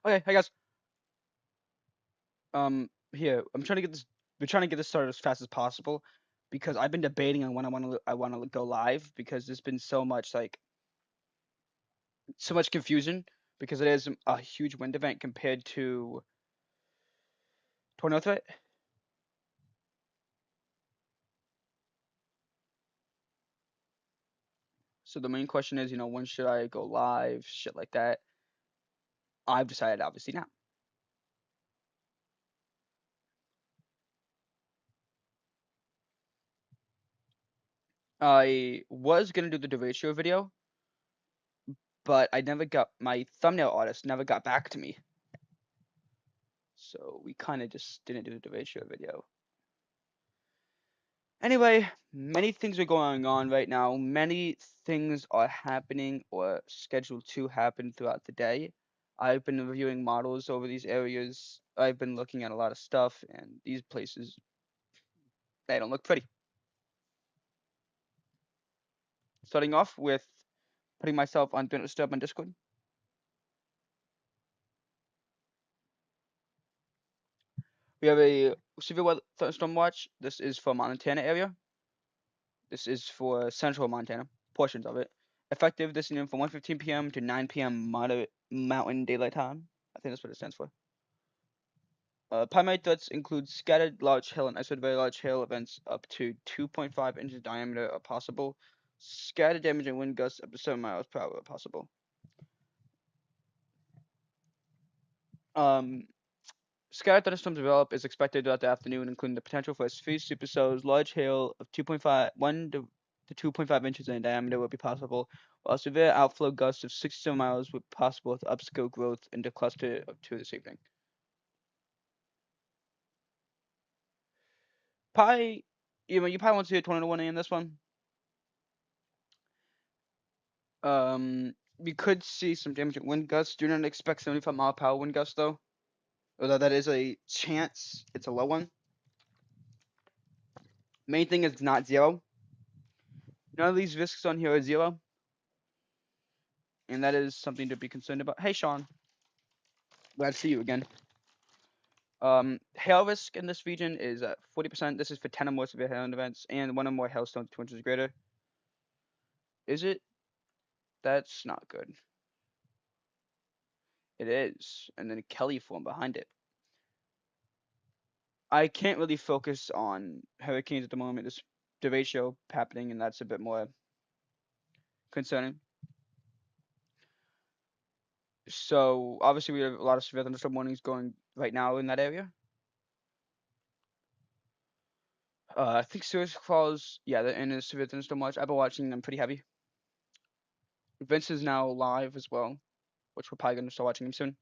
Okay, hey guys. Here I'm trying to get this. We're trying to get this started as fast as possible because I've been debating on when I want to go live because there's been so much confusion because it is a huge wind event compared to tornado threat. So the main question is, when should I go live? Shit like that. I've decided obviously now. I was gonna do the Derecho video, but I never got my thumbnail artist never got back to me. So we kind of just didn't do the Derecho video. Anyway, many things are going on right now. Many things are happening or scheduled to happen throughout the day. I've been reviewing models over these areas. I've been looking at a lot of stuff, and these places, they don't look pretty. Starting off with putting myself on Do Not Disturb on Discord. We have a severe weather thunderstorm watch. This is for Montana area. This is for central Montana, portions of it. Effective this noon from 1:15 p.m. to 9 p.m. moderate Mountain Daylight Time. I think that's what it stands for. Primary threats include scattered large hail and isolated very large hail events up to 2.5 inches diameter are possible. Scattered damage and wind gusts up to 7 miles per hour are possible. Um, Scattered thunderstorms develop is expected throughout the afternoon, including the potential for severe supercells. Large hail of 1 to 2.5 inches in diameter will be possible, while severe outflow gusts of 6 to 7 miles would be possible with upscale growth into cluster of 2 this evening. Probably, you probably won't see a tornado warning in this one. We could see some damaging wind gusts. Do not expect 75-mile-per-hour wind gusts, though. Although that is a chance, it's a low one. Main thing is not zero. None of these risks on here are zero, and that is something to be concerned about. Hey, Sean, glad to see you again. Hail risk in this region is at 40%. This is for 10 or more severe hail events, and 1 or more hailstones 2 inches greater. Is it? That's not good. It is, and then a Kelly form behind it. I can't really focus on hurricanes at the moment. There's derecho happening, and that's a bit more concerning. So obviously we have a lot of severe thunderstorm warnings going right now in that area. I think Sewers Falls, yeah, they're in a severe thunderstorm watch. I've been watching them pretty heavy. Vince is now live as well, which we're probably gonna start watching him soon.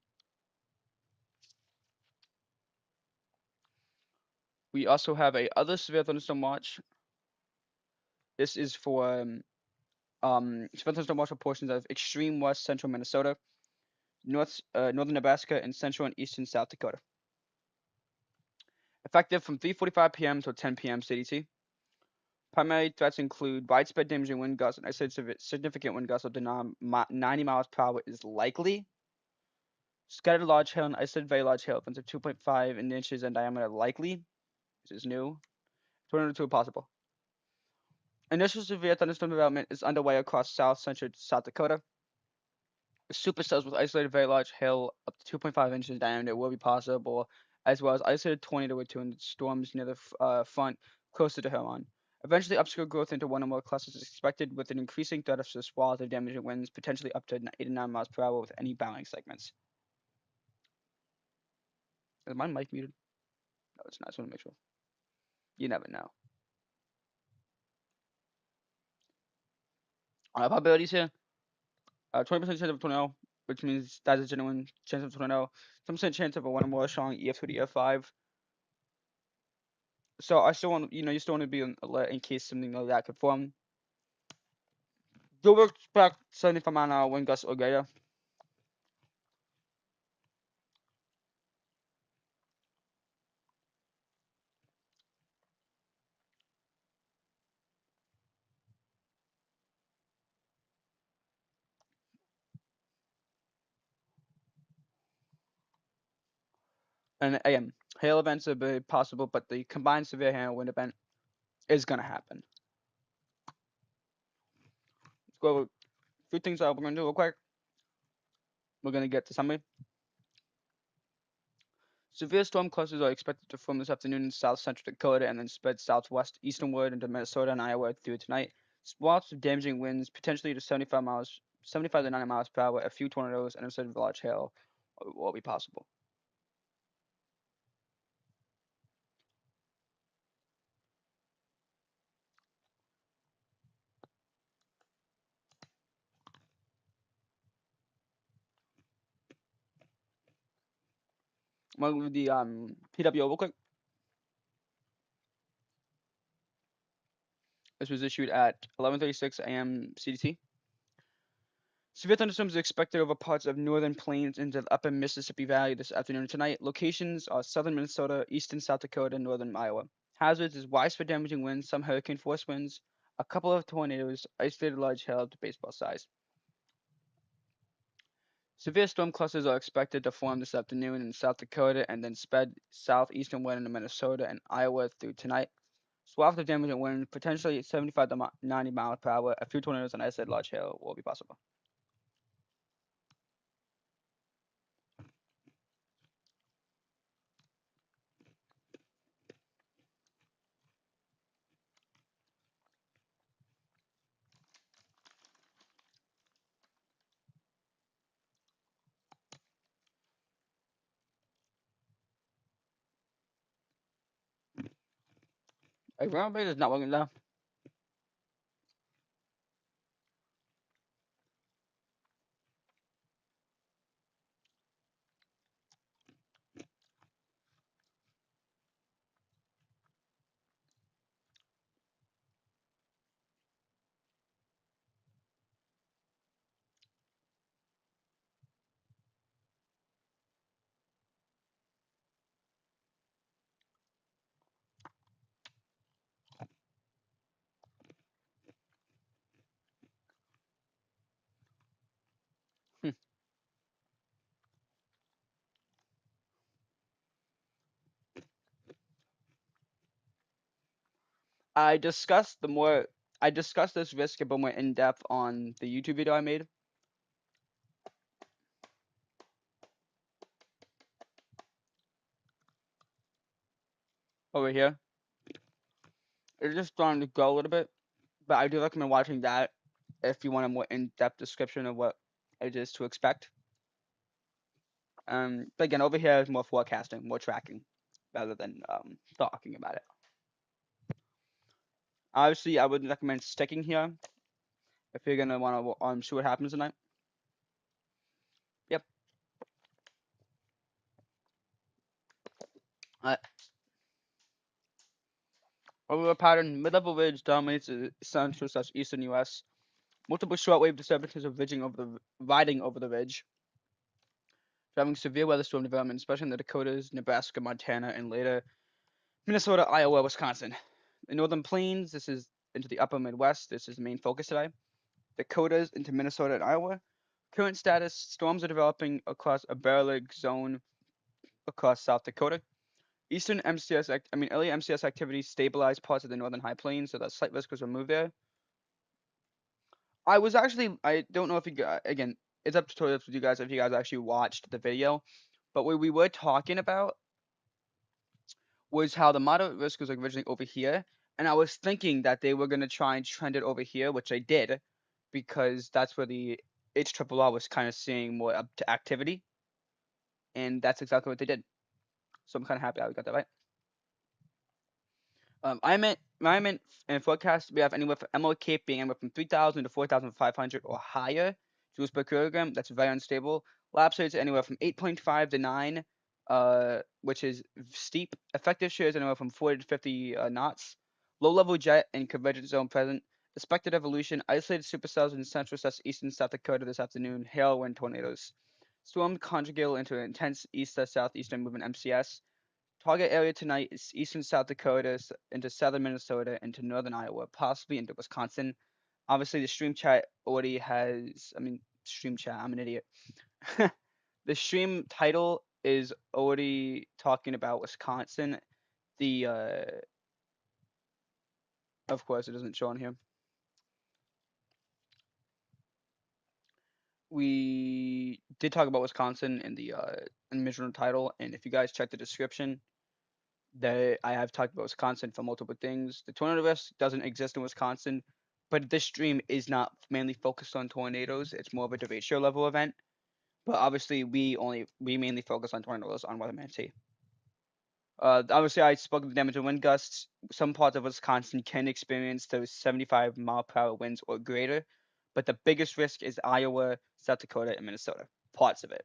We also have a other severe thunderstorm watch. This is for severe thunderstorm watch for portions of extreme west central Minnesota, northern Nebraska, and central and eastern South Dakota. Effective from 3:45 p.m. to 10 p.m. CDT. Primary threats include widespread damaging wind gusts and isolated significant wind gusts up to 90 miles per hour is likely. Scattered large hail and isolated very large hail events of 2.5 inches in diameter likely. This is new. Tornado 2 possible. Initial severe thunderstorm development is underway across south central South Dakota. Supercells with isolated very large hail up to 2.5 inches in diameter will be possible, as well as isolated tornado or 2 storms near the front closer to Huron. Eventually, upscale growth into 1 or more clusters is expected, with an increasing threat of squalls of damaging winds, potentially up to 8 to 9 miles per hour with any bounding segments. Is my mic muted? No, it's not. I just want to make sure. You never know. Probabilities here: 20% chance of a tornado, which means that's a genuine chance of a tornado. 10% chance of a 1 or more strong EF2 to EF5. So I still want, you still want to be on alert in case something like that could form. You'll expect 75-mile-an-hour wind gusts or greater. And again, hail events are very possible, but the combined severe hail and wind event is gonna happen. Let's go over a few things that we're gonna do real quick. We're gonna get to summary. Severe storm clusters are expected to form this afternoon in south central Dakota and then spread southwest easternward into Minnesota and Iowa through tonight. Swaths of damaging winds, potentially to 75 to 90 miles per hour, a few tornadoes, and a sort of large hail will be possible. I'm gonna read the PWO real quick. This was issued at 11:36 a.m. CDT. Severe thunderstorms are expected over parts of northern plains into the upper Mississippi Valley this afternoon and tonight. Locations are southern Minnesota, eastern South Dakota, and northern Iowa. Hazards is widespread damaging winds, some hurricane force winds, a couple of tornadoes, isolated large hail up to baseball size. Severe storm clusters are expected to form this afternoon in South Dakota and then spread southeastern wind into Minnesota and Iowa through tonight. Swaths of damaging wind, potentially 75 to 90 miles per hour. A few tornadoes and isolated large hail will be possible. Hey, ground bait is not working now. Hmm. I discussed the more I discussed this risk a bit more in depth on the YouTube video I made over here. It's just starting to go a little bit, but I do recommend watching that if you want a more in-depth description of what it is to expect. But again, over here is more forecasting, more tracking, rather than talking about it. Obviously, I would recommend sticking here if you're gonna want to see what happens tonight. Yep. Uh, Over a pattern, mid-level ridge dominates the central / eastern U.S. Multiple shortwave disturbances are riding over the ridge, driving severe weather storm development, especially in the Dakotas, Nebraska, Montana, and later Minnesota, Iowa, Wisconsin. The northern plains, this is into the upper Midwest. This is the main focus today. Dakotas into Minnesota and Iowa. Current status: storms are developing across a barrel zone across South Dakota. Early MCS activity stabilized parts of the northern high plains, so that slight risk was removed there. I don't know if again, it's up to totally up to you guys if you guys actually watched the video, but what we were talking about was how the moderate risk was originally over here, and I was thinking that they were gonna try and trend it over here, which they did, because that's where the HRRR was kind of seeing more up to activity, and that's exactly what they did. So I'm kind of happy I got that right. I meant in forecast we have anywhere from MLK being anywhere from 3,000 to 4,500 or higher joules per kilogram. That's very unstable. Lapse rates anywhere from 8.5 to 9, which is steep. Effective shear is anywhere from 40 to 50 knots. Low level jet and convergence zone present. Expected evolution: isolated supercells in central eastern South Dakota this afternoon. Hail, wind, tornadoes. Storm conjugal into an intense east to southeastern movement MCS. Target area tonight is eastern South Dakota into southern Minnesota into northern Iowa, possibly into Wisconsin. Obviously, the stream chat already has. Stream chat. I'm an idiot. The stream title is already talking about Wisconsin. The of course it doesn't show on here. We did talk about Wisconsin in the original title, and if you guys check the description, I have talked about Wisconsin for multiple things. The tornado risk doesn't exist in Wisconsin, but this stream is not mainly focused on tornadoes. It's more of a derecho level event. But obviously, we mainly focus on tornadoes on Weatherman T. Obviously, I spoke of the damage and wind gusts. Some parts of Wisconsin can experience those 75-mile-per-hour winds or greater, but the biggest risk is Iowa, South Dakota, and Minnesota. Parts of it.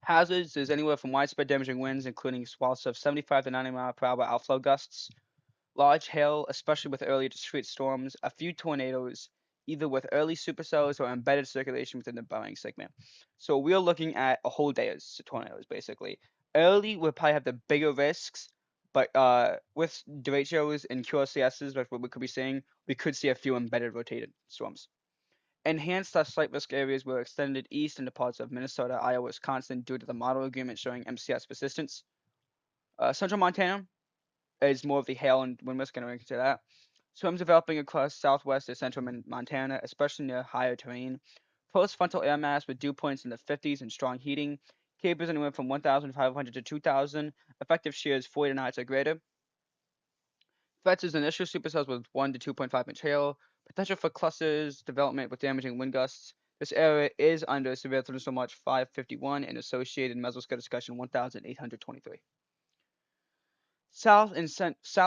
Hazards is anywhere from widespread damaging winds, including swells of 75 to 90-mile-per-hour outflow gusts, large hail, especially with early discrete storms, a few tornadoes, either with early supercells or embedded circulation within the Bowing segment. So we're looking at a whole day of tornadoes, basically. Early will probably have the bigger risks, but with derechos and QRCSs, like what we could be seeing, we could see a few embedded rotated storms. Enhanced slight risk areas were extended east into parts of Minnesota, Iowa, Wisconsin due to the model agreement showing MCS persistence. Central Montana is more of the hail and wind risk, and we're into that. Storms developing across southwest to central Montana, especially near higher terrain. Post-frontal air mass with dew points in the 50s and strong heating. Capers anywhere from 1,500 to 2,000. Effective shears 40 knots or greater. Threats is initial supercells with 1 to 2.5-inch hail. Potential for clusters development with damaging wind gusts. This area is under severe thunderstorm watch 551 and associated mesoscale discussion 1,823. South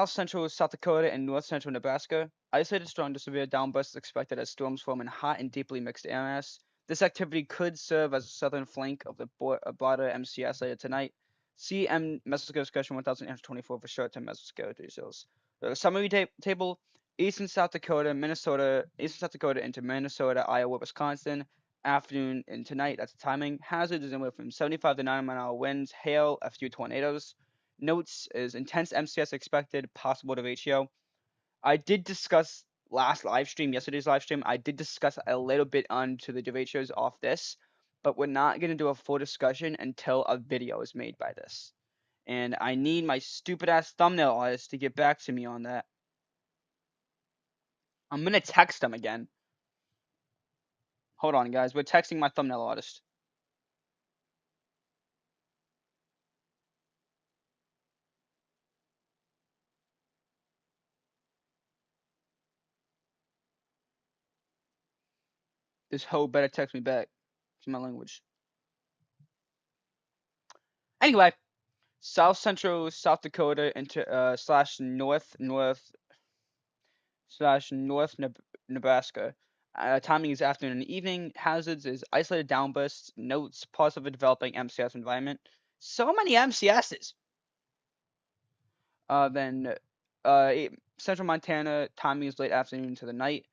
central South Dakota and north central Nebraska. Isolated strong to severe downbursts expected as storms form in hot and deeply mixed air mass. This activity could serve as a southern flank of the broader MCS later tonight. See mesoscale discussion 1824 for short-term mesoscale details. The summary table: eastern South Dakota into Minnesota, Iowa, Wisconsin. Afternoon and tonight. That's the timing. Hazards is anywhere from 75 to 90-mile winds, hail, a few tornadoes. Notes is intense MCS expected, possible derecho. I did discuss yesterday's live stream. I did discuss a little bit onto the derechos off this, but we're not going to do a full discussion until a video is made by this. And I need my stupid ass thumbnail artist to get back to me on that. I'm going to text them again. Hold on, guys. We're texting my thumbnail artist. This hoe better text me back. It's my language. Anyway, South Central South Dakota into /north Nebraska. Timing is afternoon and evening. Hazards is isolated downbursts. Notes parts of a developing MCS environment. So many MCSs. Then Central Montana. Timing is late afternoon to the night.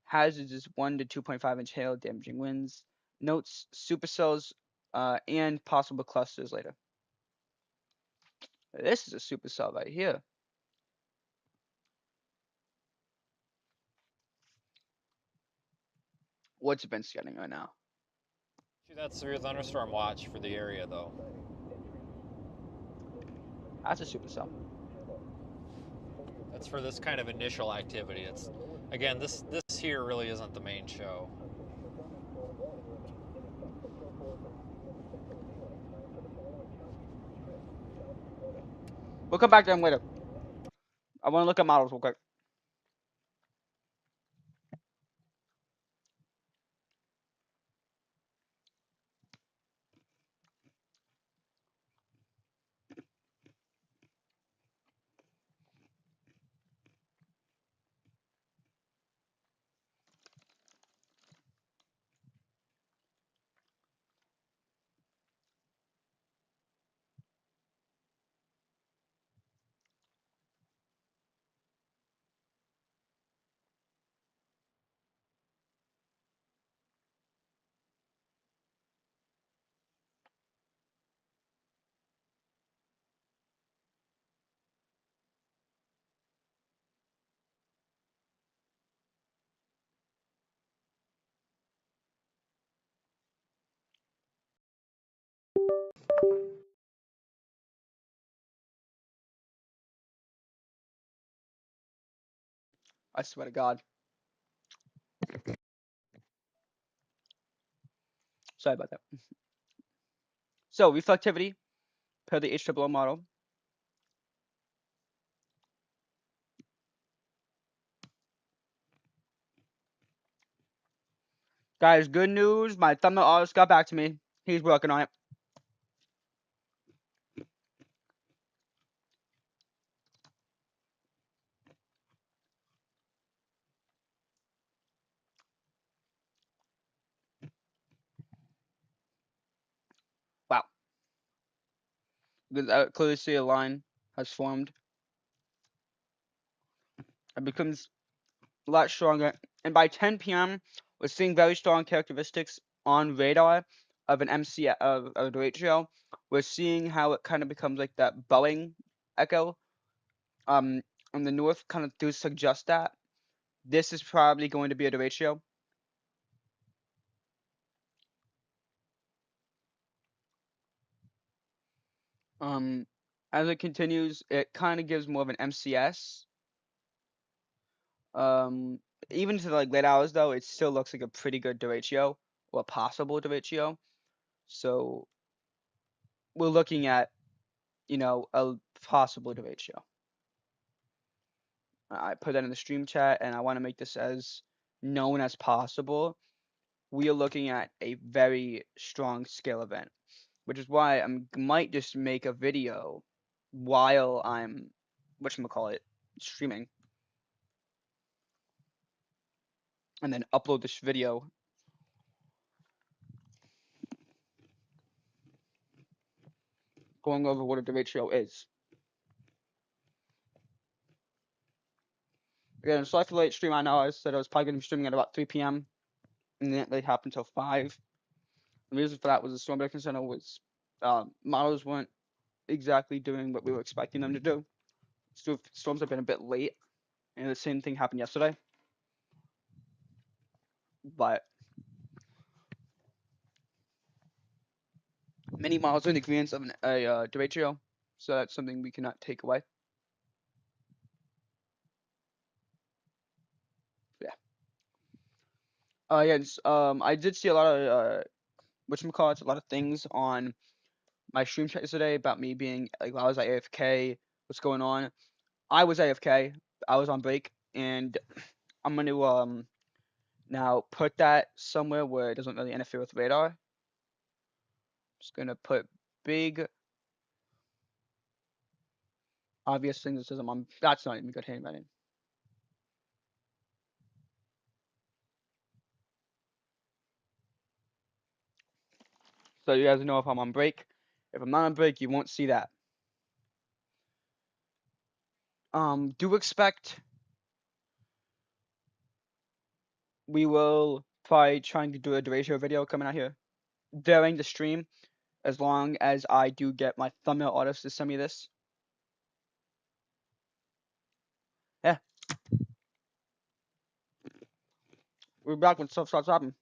Hazards is 1 to 2.5-inch hail, damaging winds. Notes supercells and possible clusters later. This is a supercell right here. What's it been scanning right now? That's severe thunderstorm watch for the area, though. That's a supercell. That's for this kind of initial activity. It's again, this here really isn't the main show. We'll come back to them later. I want to look at models real quick. I swear to God. Sorry about that. So reflectivity per the HOO model. Guys, good news. My thumbnail artist got back to me. He's working on it. Wow. Clearly see a line has formed. It becomes a lot stronger. And by 10 p.m., we're seeing very strong characteristics on radar of an MC of a derecho. We're seeing how it kind of becomes like that Boeing echo. Um, in the north, kind of do suggest that this is probably going to be a derecho. As it continues, it kind of gives more of an MCS. Um, Even to like late hours though, it still looks like a pretty good derecho or a possible derecho. So we're looking at, a possible derecho. I put that in the stream chat, and I want to make this as known as possible. We are looking at a very strong scale event, which is why I might just make a video while I'm, whatchamacallit, streaming, and then upload this video going over what a derecho is. Again, sorry for the late stream. I know I said I was probably going to be streaming at about 3 p.m. and then it happened until 5. The reason for that was the storm breaking center was models weren't exactly doing what we were expecting them to do. Storms have been a bit late, and the same thing happened yesterday. But many models are in agreement of a derecho, so that's something we cannot take away. Yeah. Yes. I did see a lot of whatchamacallit, a lot of things on my stream chat yesterday about me being like, I was at AFK. What's going on? I was AFK. I was on break, and I'm gonna now put that somewhere where it doesn't really interfere with radar. Just gonna put big obvious things that says I'm on. That's not even good handwriting. So you guys know if I'm on break. If I'm not on break, you won't see that. Do expect we will probably trying to do a derecho video coming out here during the stream, as long as I do get my thumbnail artist to send me this. Yeah, we're back when stuff starts happening.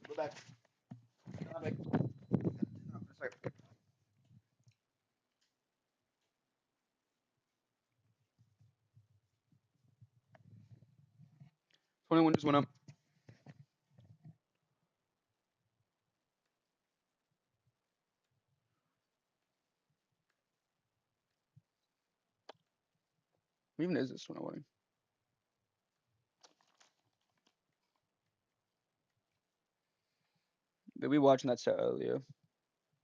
Go back. Sorry. 21 just went up. What even is this 21? Did we watching that set earlier?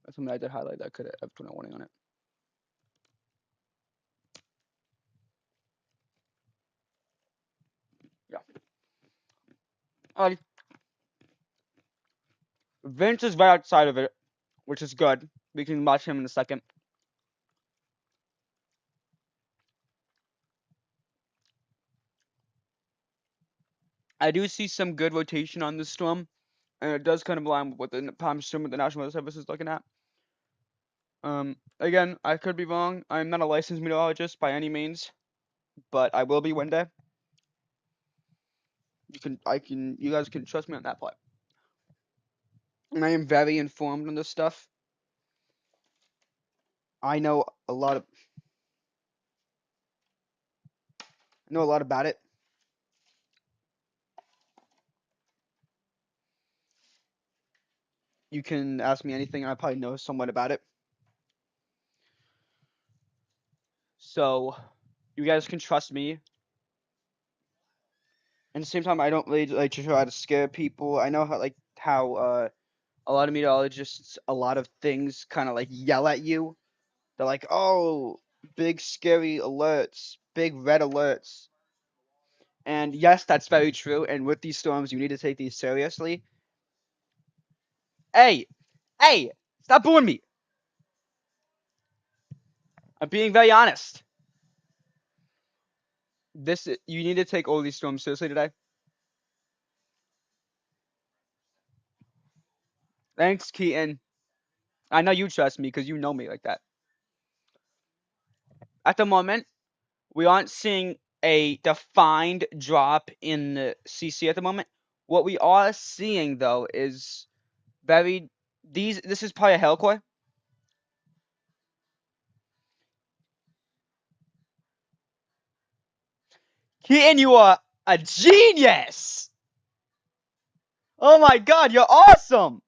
That's something I did highlight that could have 21 on it. Yeah. Alrighty. Vince is right outside of it, which is good. We can watch him in a second. I do see some good rotation on this storm, and it does kind of align with what the time storm that the National Weather Service is looking at. Again, I could be wrong. I'm not a licensed meteorologist by any means, but I will be one day. You guys can trust me on that part. And I am very informed on this stuff. I know a lot of, I know a lot about it. You can ask me anything, and I probably know somewhat about it. So, you guys can trust me. And at the same time, I don't really like to try to scare people. I know how a lot of meteorologists, a lot of things kind of like yell at you. They're like, "Oh, big scary alerts, big red alerts." And yes, that's very true. And with these storms, you need to take these seriously. Hey, hey, stop booing me. I'm being very honest. You need to take all these storms seriously today. Thanks, Keaton. I know you trust me because you know me like that. At the moment, we aren't seeing a defined drop in the CC at the moment. What we are seeing though is very this is probably a hellcore. Keaton, you are a genius! Oh my god, you're awesome!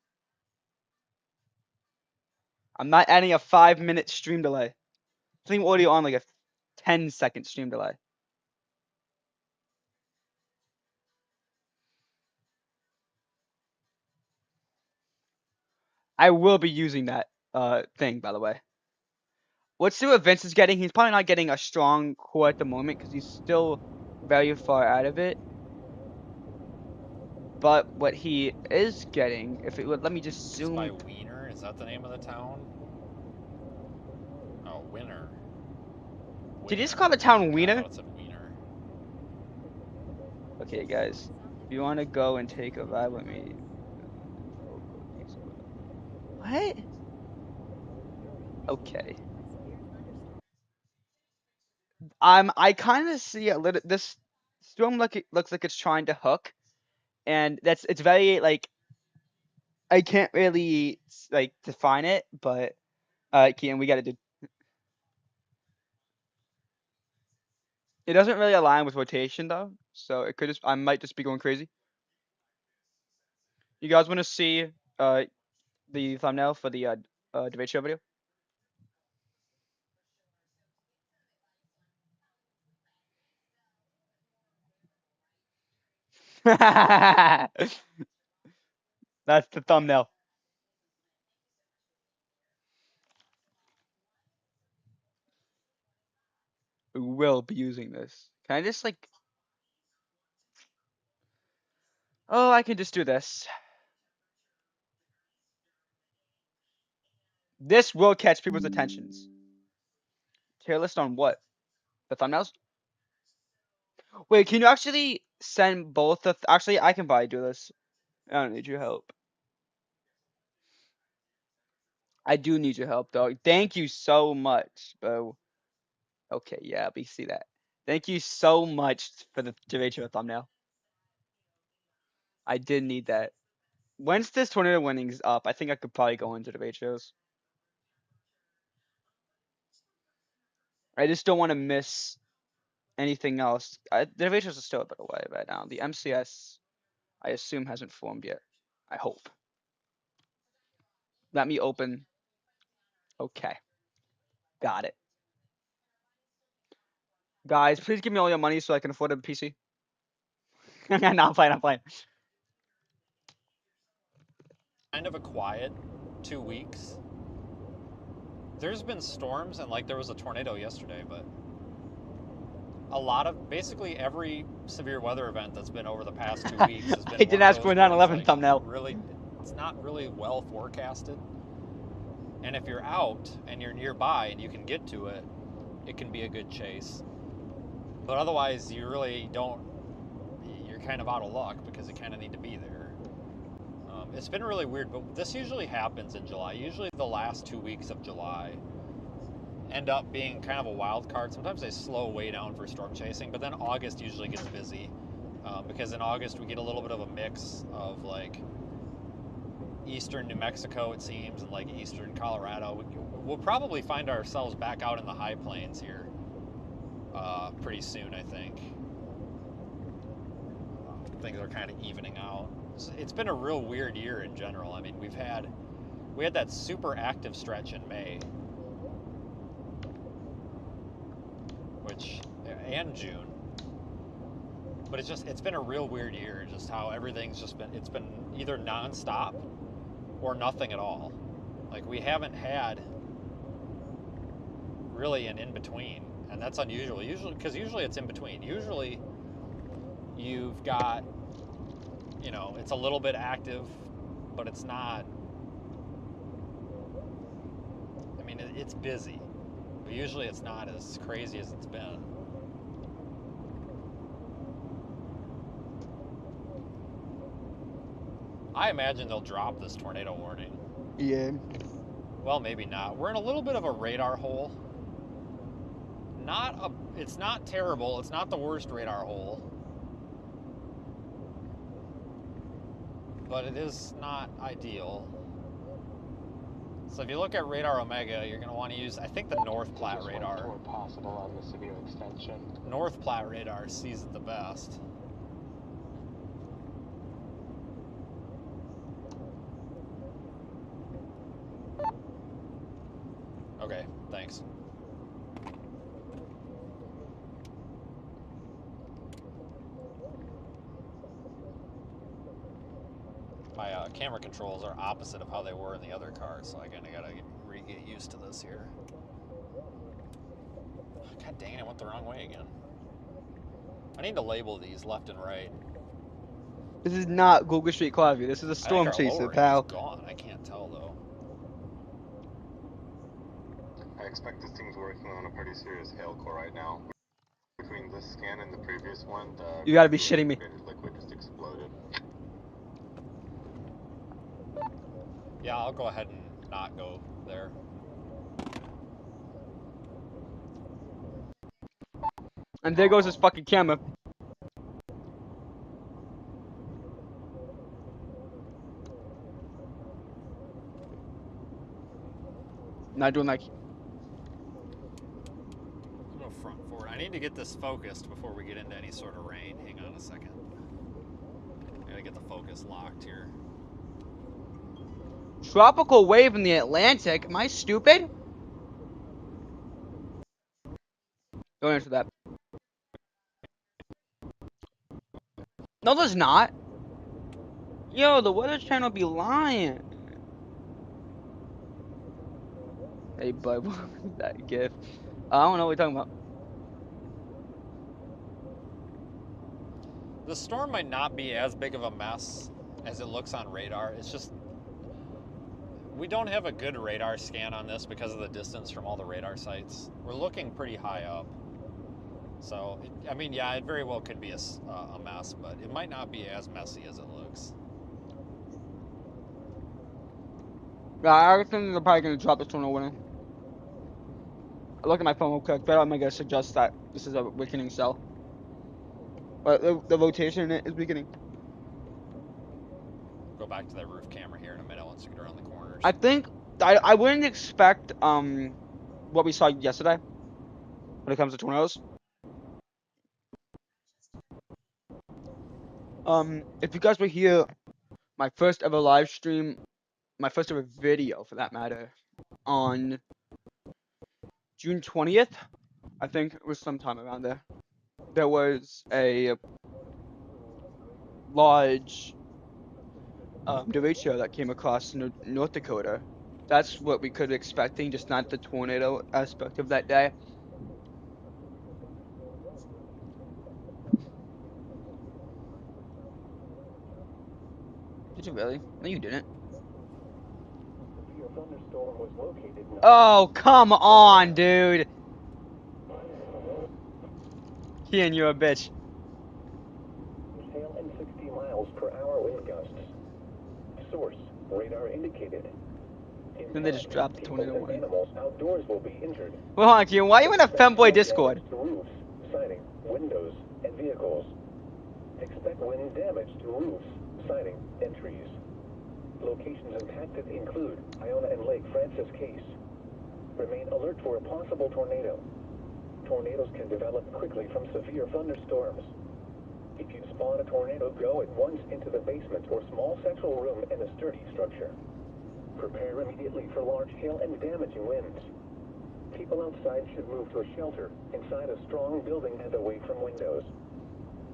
I'm not adding a 5-minute stream delay. I think audio on like a 10-second stream delay. I will be using that thing, by the way. Let's see what Vince is getting. He's probably not getting a strong core at the moment because he's still very far out of it. But what he is getting, if it would let me just It's by zoom. Wiener. Is that the name of the town? Oh, Winner. Did you just Winner. call the town I Wiener? thought it said Wiener. Okay, guys. If you want to go and take a ride with me, local diesel. What? Okay. I kind of see a little. This storm looks like it's trying to hook, and it's very like I can't really like define it, but Kian, we gotta do. It doesn't really align with rotation though, so it could just I might just be going crazy. You guys want to see uh the thumbnail for the debate show video? That's the thumbnail. We will be using this. Can I just like? Oh, I can just do this. This will catch people's attentions. Tier list on what? The thumbnails? Wait, can you actually send both the? Actually, I can probably do this. I don't need your help. I do need your help though. Thank you so much, bro. Okay, yeah, we see that. Thank you so much for the Derecho thumbnail. I did need that. Once this tornado winning's up, I think I could probably go into the ratios. I just don't want to miss anything else. The ratios are still a bit away right now. The MCS, I assume, hasn't formed yet. I hope. Let me open. Okay. Got it. Guys, please give me all your money so I can afford a PC. No, I'm fine. I'm fine. Kind of a quiet 2 weeks. There's been storms, and like there was a tornado yesterday, but a lot of basically every severe weather event that's been over the past 2 weeks has I been didn't one of ask for those a where it's 9/11 like thumbnail. really, it's not really well forecasted. And if you're out and you're nearby and you can get to it, it can be a good chase. But otherwise, you really don't. You're kind of out of luck because you kind of need to be there. It's been really weird, but this usually happens in July. Usually, the last 2 weeks of July end up being kind of a wild card. Sometimes they slow way down for storm chasing, but then August usually gets busy because in August we get a little bit of a mix of like eastern New Mexico, it seems, and like eastern Colorado. We'll probably find ourselves back out in the high plains here pretty soon, I think. Things are kind of evening out. It's been a real weird year in general. I mean, we had that super active stretch in May, and June, but it's been a real weird year. Just how everything's it's been either nonstop or nothing at all. Like we haven't had really an in between, and that's unusual. Because usually it's in between. Usually you've got, it's a little bit active, but it's not. I mean, it's busy, but usually it's not as crazy as it's been. I imagine they'll drop this tornado warning. Yeah. Well, maybe not. We're in a little bit of a radar hole. It's not terrible. It's not the worst radar hole. But it is not ideal. So if you look at radar Omega, you're going to want to use, I think, the North Platte radar. Possible on the severe extension. North Platte radar sees it the best. Okay, thanks. My camera controls are opposite of how they were in the other car, so I kind of gotta get used to this here. God dang it, I went the wrong way again. I need to label these left and right. This is not Google Street Clarview. This is a I think storm our chaser, lowering pal. is gone. I can't tell though. I expect this thing's working on a pretty serious hail core right now. Between this scan and the previous one, the You gotta be shitting me. liquid just exploded. Yeah, I'll go ahead and not go there. And there goes his fucking camera. Not doing like. I'll go front forward. I need to get this focused before we get into any sort of rain. Hang on a second. I gotta get the focus locked here. Tropical wave in the Atlantic? Am I stupid? Don't answer that. No, there's not. Yo, the Weather Channel be lying. Hey, bud, what was that gif? I don't know what you're talking about. The storm might not be as big of a mess as it looks on radar. It's just we don't have a good radar scan on this because of the distance from all the radar sites. We're looking pretty high up. So, it very well could be a mess, but it might not be as messy as it looks. Yeah, I think they're probably gonna drop this tornado winner. I look at my phone real quick. Better Omega suggests that this is a weakening cell. But the rotation in it is weakening. go back to that roof camera here in a minute once we get around the corners. I think I wouldn't expect what we saw yesterday when it comes to tornadoes. If you guys were here, my first ever live stream, my first ever video for that matter, on June 20th, I think it was sometime around there. There was a large derecho that came across North Dakota. That's what we could be expecting, just not the tornado aspect of that day. Did you really? No, you didn't. Oh, come on, dude. Kian, you're a bitch. Hail and 60 miles per hour wind gusts. Source, radar indicated. Then they just dropped the tornado warning. Animals outdoors will be injured. Well, hold on, Kian. Why are you in a femboy Discord? To roofs, siding, windows, and vehicles. Expect wind damage to roofs, siding, and trees. Locations impacted include Iona and Lake Francis Case. Remain alert for a possible tornado. Tornadoes can develop quickly from severe thunderstorms. If you spawn a tornado, go at once into the basement or small central room in a sturdy structure. Prepare immediately for large hail and damaging winds. People outside should move to a shelter inside a strong building and away from windows.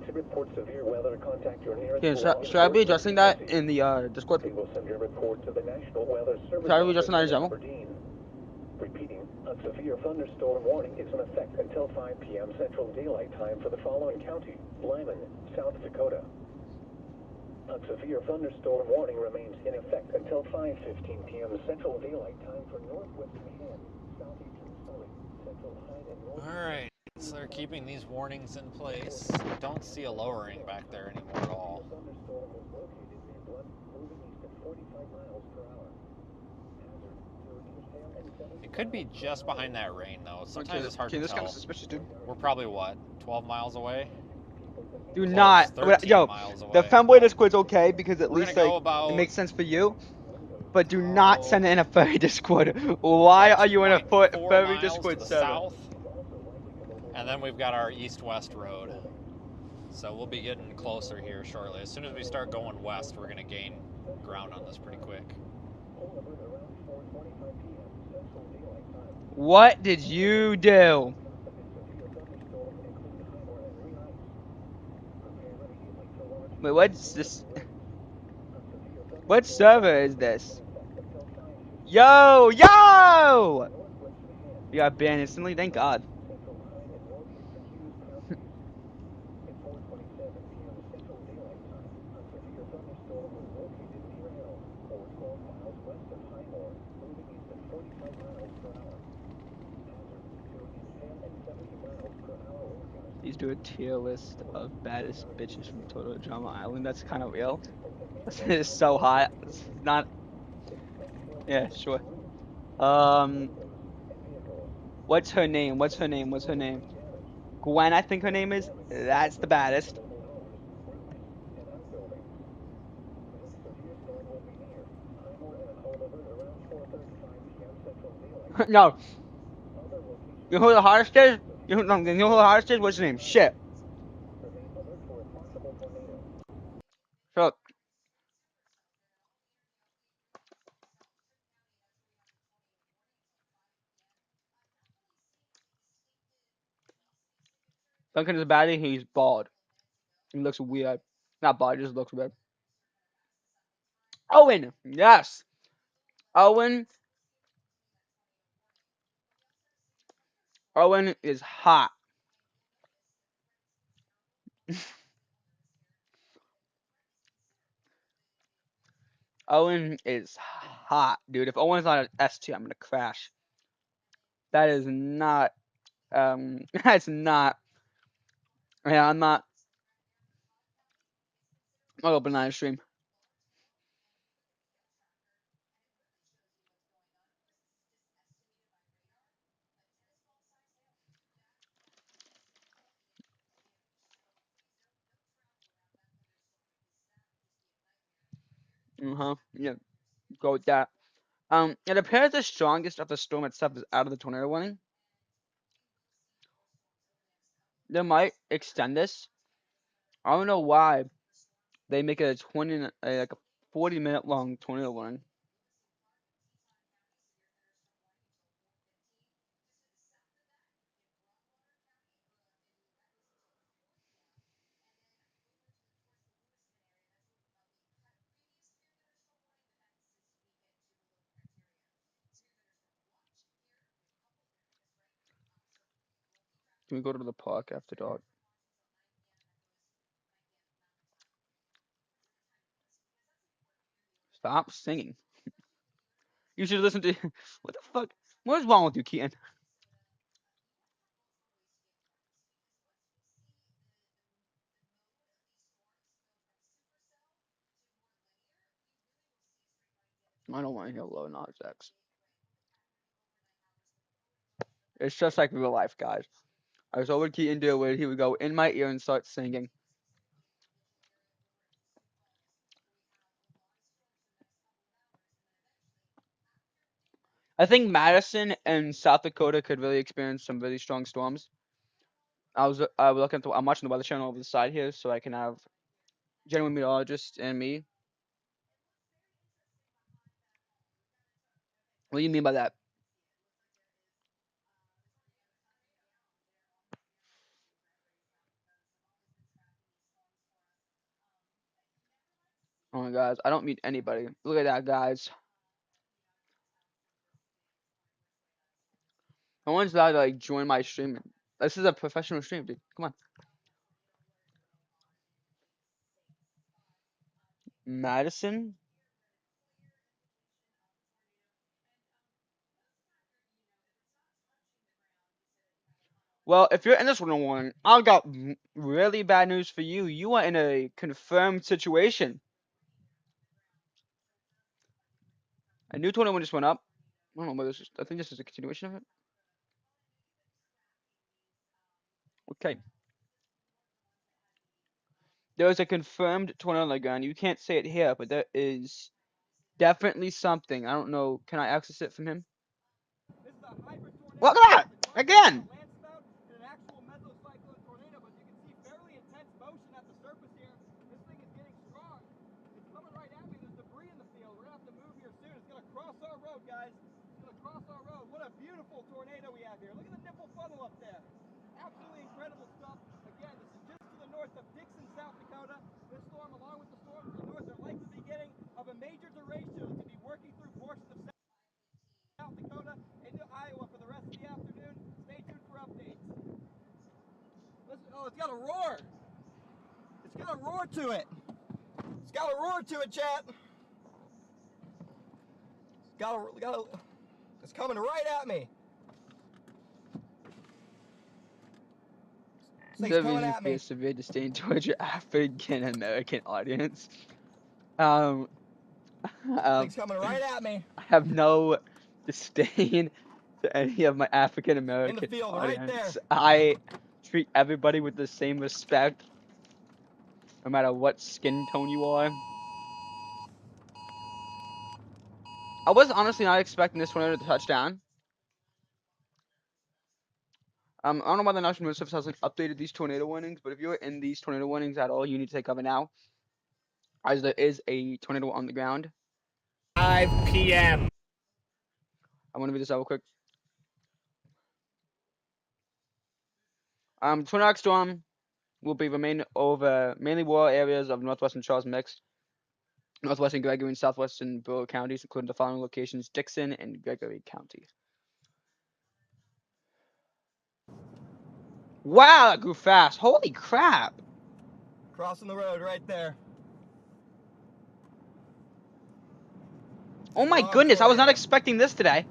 To report severe weather, contact your nearest Kian, should I be addressing that in the Discord? They will send your report to the National Weather Service. Should I be addressing that in general? Repeating, a severe thunderstorm warning is in effect until 5 p.m. Central Daylight Time for the following county: Lyman, South Dakota. A severe thunderstorm warning remains in effect until 5:15 p.m. Central Daylight Time for northwest Mahan, southeastern Surrey, central Hyde, and north. All right, so they're keeping these warnings in place. I don't see a lowering back there anymore at all. Thunderstorm was located near Blunt, moving east at 45 miles per hour. It could be just behind that rain, though. Sometimes it's hard to This tell. kind of suspicious, dude. We're probably, what, 12 miles away? Do Close, not. 13 Yo, miles away. the femboy Discord's okay because at We're least gonna go like about, it makes sense for you. But do not send it in a furry Discord. Why about are you in a 2.4 furry miles Discord to the server? south. And then we've got our east-west road. So we'll be getting closer here shortly. As soon as we start going west, we're gonna gain ground on this pretty quick. What did you do? Wait, what's this? What server is this? Yo! Yo! You got banned instantly? Thank God. Please do a tier list of baddest bitches from Total Drama Island. That's kind of real. This is so hot. This is not. Yeah, sure. What's her name? What's her name? What's her name? Gwen, I think her name is. That's the baddest. No. You know who the hottest is? You know who the hottest is? What's her name? Shit. So, Duncan is a baddie. He's bald. He looks weird. Not bald, he just looks weird. Owen! Yes! Owen. Owen is hot. Owen is hot, dude. If Owen's not an S2, I'm gonna crash. That is not. That's not. Yeah, I'm not. I'll open that stream. Yeah, go with that. It appears the strongest of the storm itself is out of the tornado warning. They might extend this. I don't know why they make it like a 40-minute long tornado warning. Can we go to the park after dark? Stop singing. You should listen to. What the fuck? What is wrong with you, Keaton? I don't want to hear low Nas X. It's just like real life, guys. I saw what Keaton do where he would go in my ear and start singing. I think Madison and South Dakota could really experience some really strong storms. I'm watching the Weather Channel over the side here, so I can have genuine meteorologist and me. What do you mean by that? Oh my guys, I don't meet anybody. Look at that, guys. No one's allowed to like join my stream. This is a professional stream, dude. Come on. Madison? Well, if you're in this one, I've got really bad news for you. You are in a confirmed situation. A new tornado just went up. I don't know whether I think this is a continuation of it. Okay. There is a confirmed tornado on the ground. You can't say it here, but there is definitely something. I don't know. Can I access it from him? Look at that! Again! Oh, it's got a roar. It's got a roar to it. It's got a roar to it, chat. It's coming right at me. This thing's coming at me. Severe disdain towards your African American audience. Um, This thing's coming right at me. I have no disdain to any of my African In the American field, right there. audience. I treat everybody with the same respect, no matter what skin tone you are. I was honestly not expecting this tornado to touch down. I don't know why the National Weather Service hasn't updated these tornado warnings, but if you're in these tornado warnings at all, you need to take cover now, as there is a tornado on the ground. 5 p.m. I want to read this out real quick. Tornado storm will be remain over mainly rural areas of northwestern Charles Mix, northwestern Gregory, and southwestern Brewer counties, including the following locations: Dixon and Gregory County. Wow, that grew fast. Holy crap. Crossing the road right there. Oh my goodness, I was not expecting this today.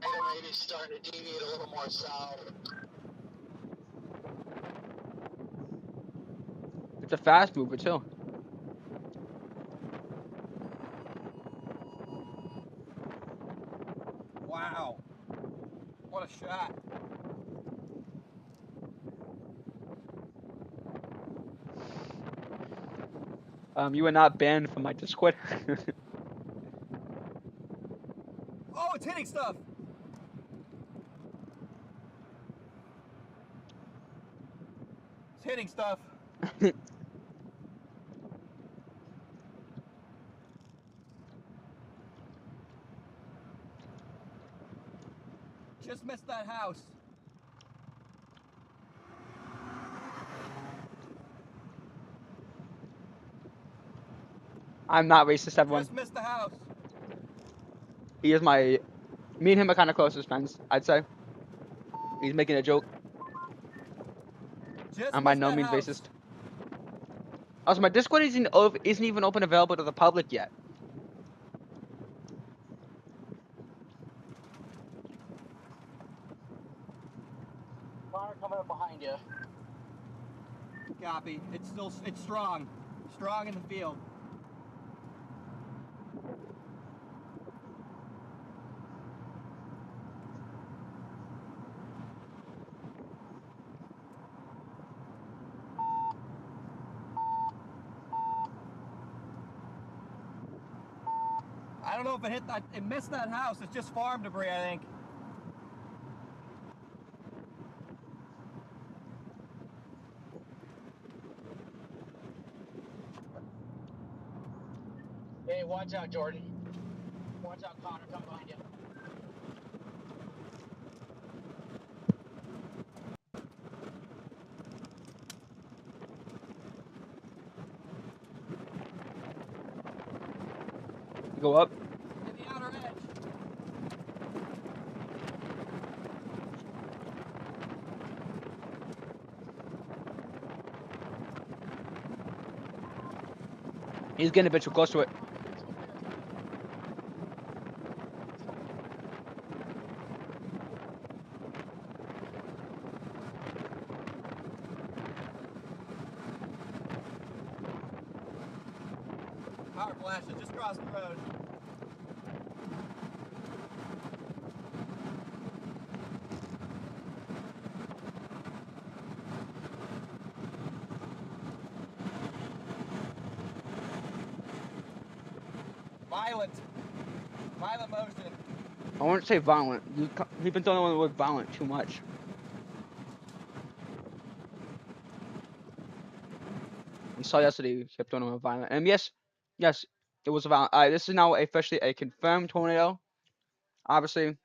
Maybe starting to deviate a little more south. It's a fast mover too. Wow. What a shot. You are not banned from my Discord. Oh, it's hitting stuff. It's hitting stuff. Just missed that house. I'm not racist, everyone. Just missed the house. He is me and him are kind of close as friends, I'd say. He's making a joke. Just I'm by missed no that means house. racist. Also, my Discord isn't even open available to the public yet. Fire coming up behind you. Copy. It's strong. Strong in the field. I don't know if it hit that. It missed that house. It's just farm debris, I think. Hey, watch out, Jordan. Watch out, Connor, come behind you. Go up. In the outer edge. He's getting a bit too close to it. Power flash it just crossed the road. Violent motion. I wouldn't say violent. You've been throwing the word violent too much. I saw yesterday you kept throwing the word violent. And yes, it was violent. This is now officially a confirmed tornado. Obviously,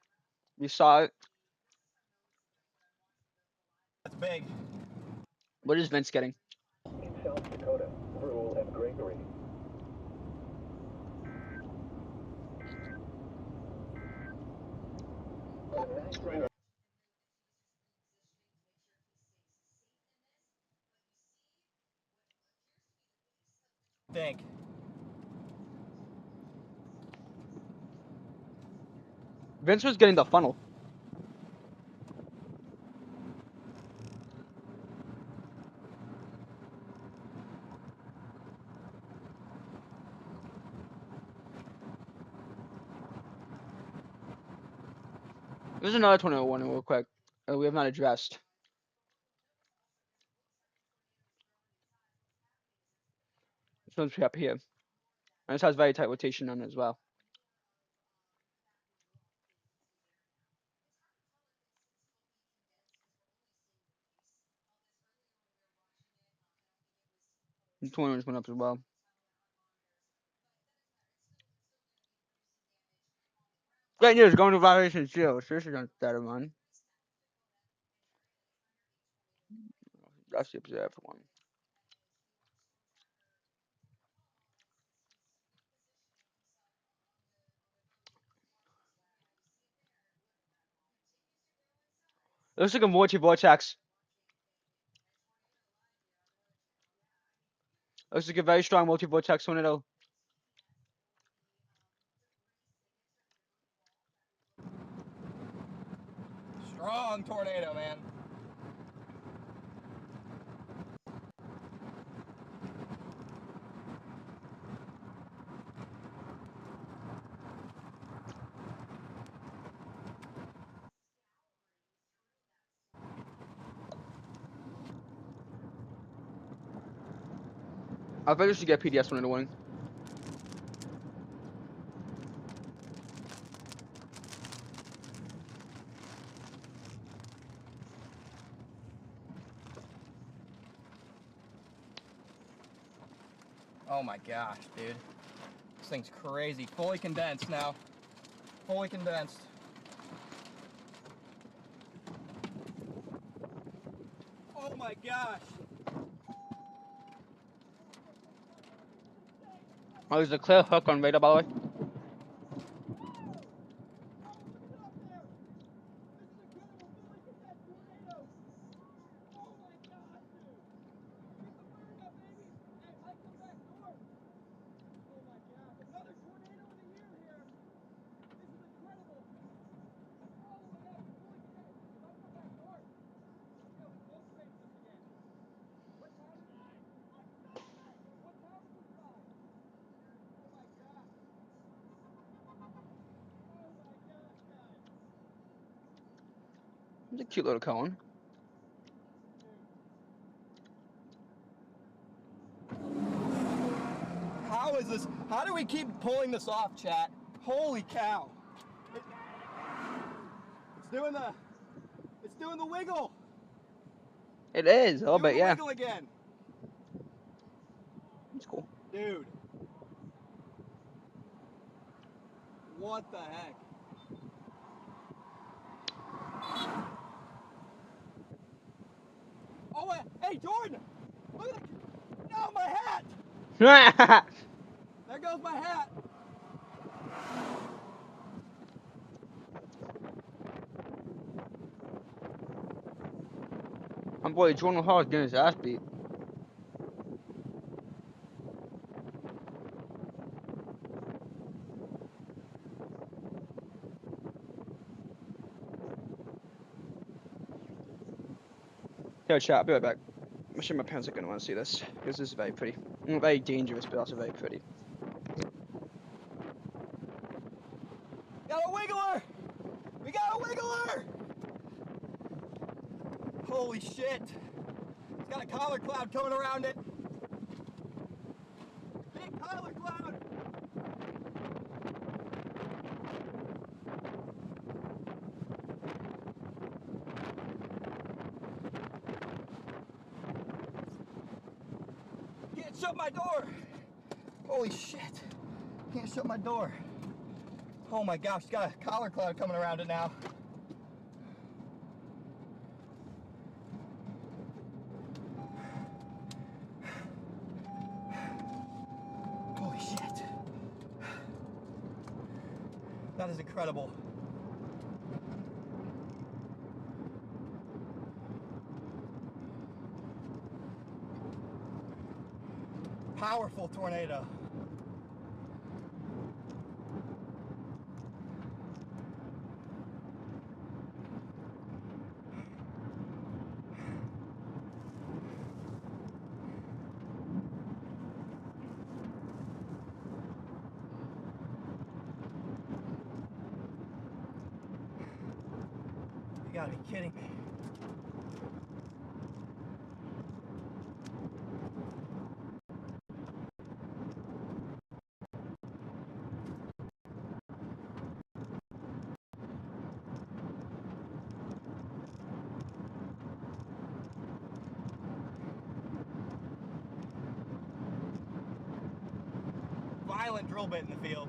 you saw it. That's big. What is Vince getting? In South Dakota, Brule and Gregory. On a national Think. Vince was getting the funnel. There's another tornado warning real quick. We have not addressed. This one's up here. And this has very tight rotation on it as well. The tornadoes went up as well. Great news, going to violation 0. So this is on that one. That's the observed one. It looks like a multi-vortex. Looks like a very strong multi-vortex tornado. Strong tornado, man. I bet you should get PDS one in the morning. Oh my gosh, dude. This thing's crazy. Fully condensed now. Fully condensed. Oh my gosh. Oh, there's a clear hook on radar, by the way. It's a cute little cone. How is this? How do we keep pulling this off, chat? Holy cow. It's doing the wiggle. It is, a little bit, yeah. Wiggle again. It's cool. Dude. What the heck? Oh, hey, Jordan! Look at the... No, my hat! There goes my hat! My boy Jordan Hall's getting his ass beat. Yo, chat, I'll be right back. I'm sure my parents are going to want to see this, because this is very pretty. Very dangerous, but also very pretty. Got a wiggler! We got a wiggler! Holy shit! It's got a collar cloud coming around it. Big collar cloud! Can't shut my door! Holy shit! Can't shut my door. Oh my gosh, it's got a collar cloud coming around it now. Holy shit. That is incredible. Powerful tornado. You gotta be kidding me. Violent drill bit in the field.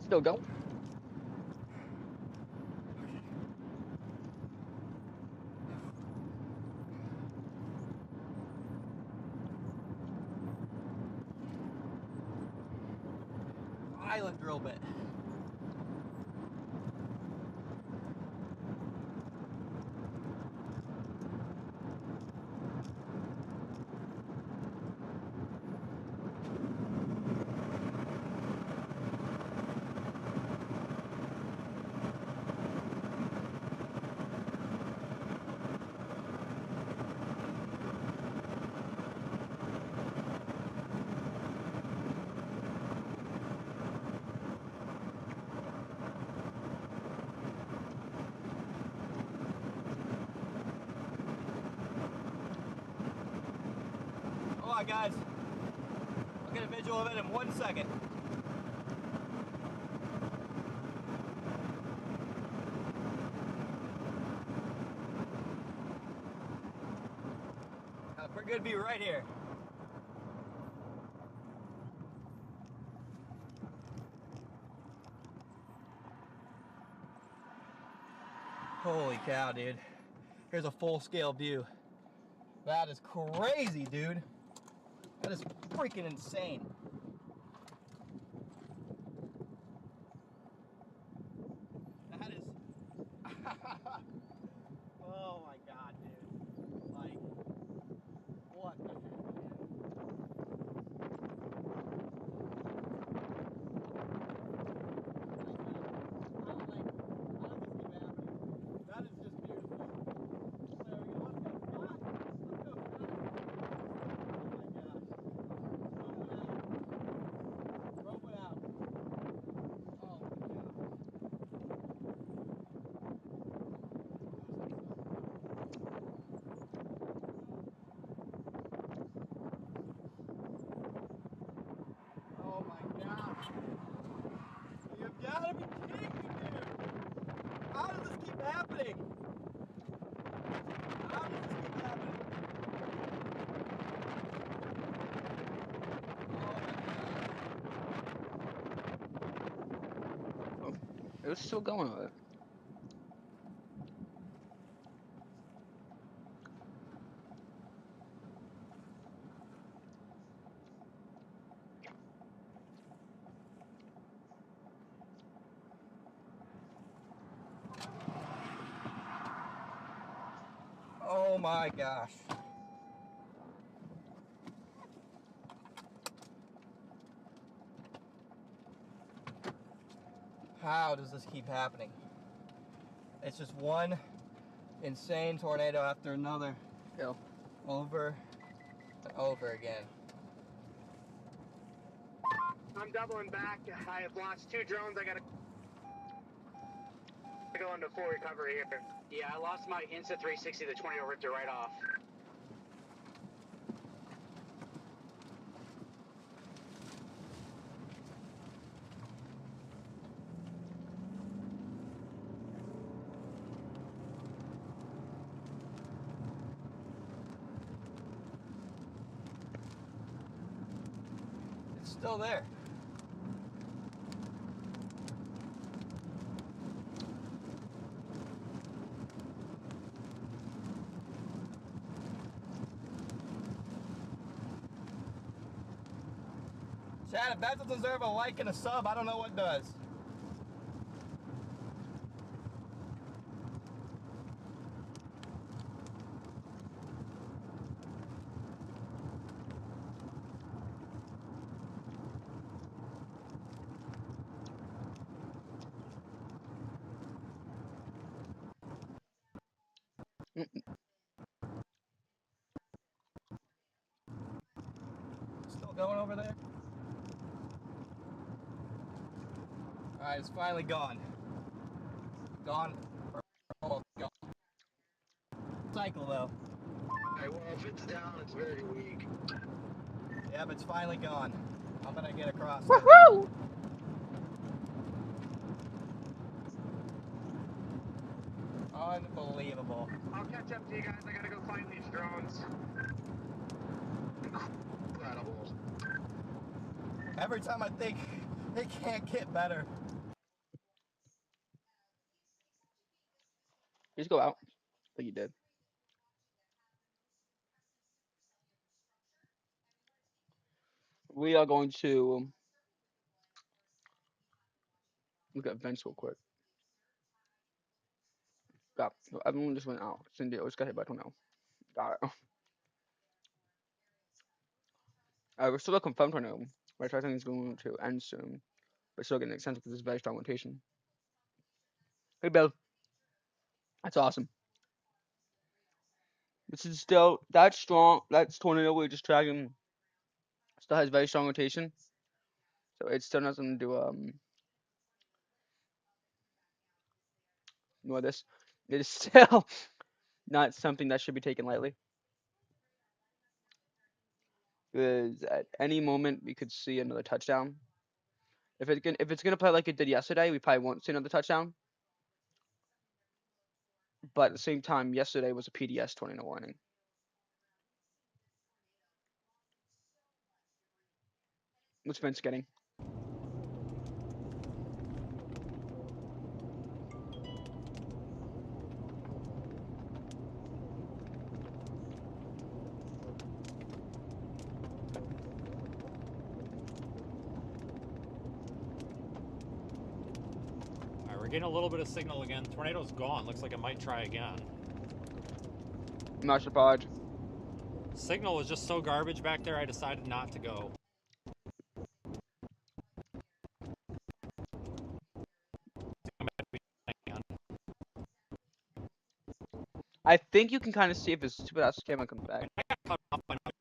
Still go. Violent drill bit. on, guys. I'll get a visual of it in 1 second. Got a pretty good view right here. Holy cow, dude. Here's a full-scale view. That is crazy, dude. That is freaking insane. That is... oh my god, dude. Like, what the heck, man? How does this keep happening? That is just beautiful. There we go. Let's go. Ah, let's go. Oh my gosh. Rope it out. Oh my gosh. Oh my gosh. You've got to be kidding me, dude. How does this keep happening? How does this keep happening? Oh my gosh. It was still going with it. Oh my gosh. How does this keep happening? It's just one insane tornado after another. Yeah. Over and over again. I'm doubling back. I have launched 2 drones. I gotta go into full recovery here. Yeah, I lost my Insta 360. The tornado ripped it right off. It's still there. Chad, if that doesn't deserve a like and a sub, I don't know what does. Still going over there? Alright, it's finally gone. Gone. Almost gone. Cycle though. Alright, well, if it's down, it's very weak. Yep, it's finally gone. I'm gonna get across. Woohoo! Unbelievable. I'll catch up to you guys. I gotta go find these drones. Incredible. Every time I think it can't get better. Just go out. Like you did. We are going to look at vents real quick. Got everyone just went out. Cindy always got hit by a tornado. Got it. We're still a confirmed tornado, which I think is going to end soon. But still getting extended because it's very strong rotation. Hey Bill. That's awesome. This is still that strong. That tornado we're just tracking still has very strong rotation. So it's still nothing to ignore this. It is still not something that should be taken lightly. Because at any moment we could see another touchdown. If it's gonna play like it did yesterday, we probably won't see another touchdown. But at the same time, yesterday was a PDS 20 warning. What's Vince getting? All right, we're getting a little bit of signal again. Tornado's gone. Looks like it might try again. I'm not surprised. Signal was just so garbage back there, I decided not to go. I think you can kind of see if his stupid ass camera comes back. I got cut off by now.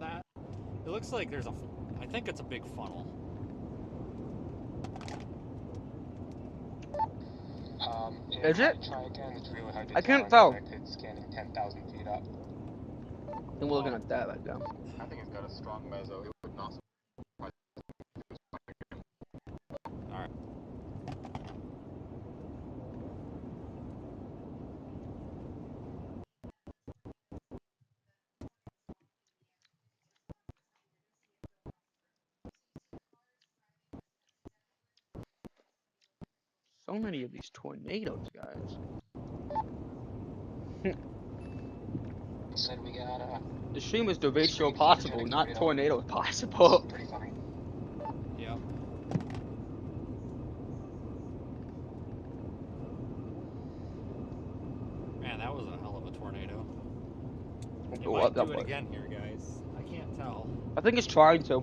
That. It looks like there's I think it's a big funnel. Is it? Try again. It's really hard to I can't tell. tell. It's scanning 10,000 feet up. And we're looking at that right now. I think it's got a strong meso. It would not. All right. So many of these tornadoes, guys. Said we got The stream is Derecho Possible, not Tornado Possible. pretty funny. Yep. Man, that was a hell of a tornado. It might do it again here, guys. I can't tell. I think it's trying to.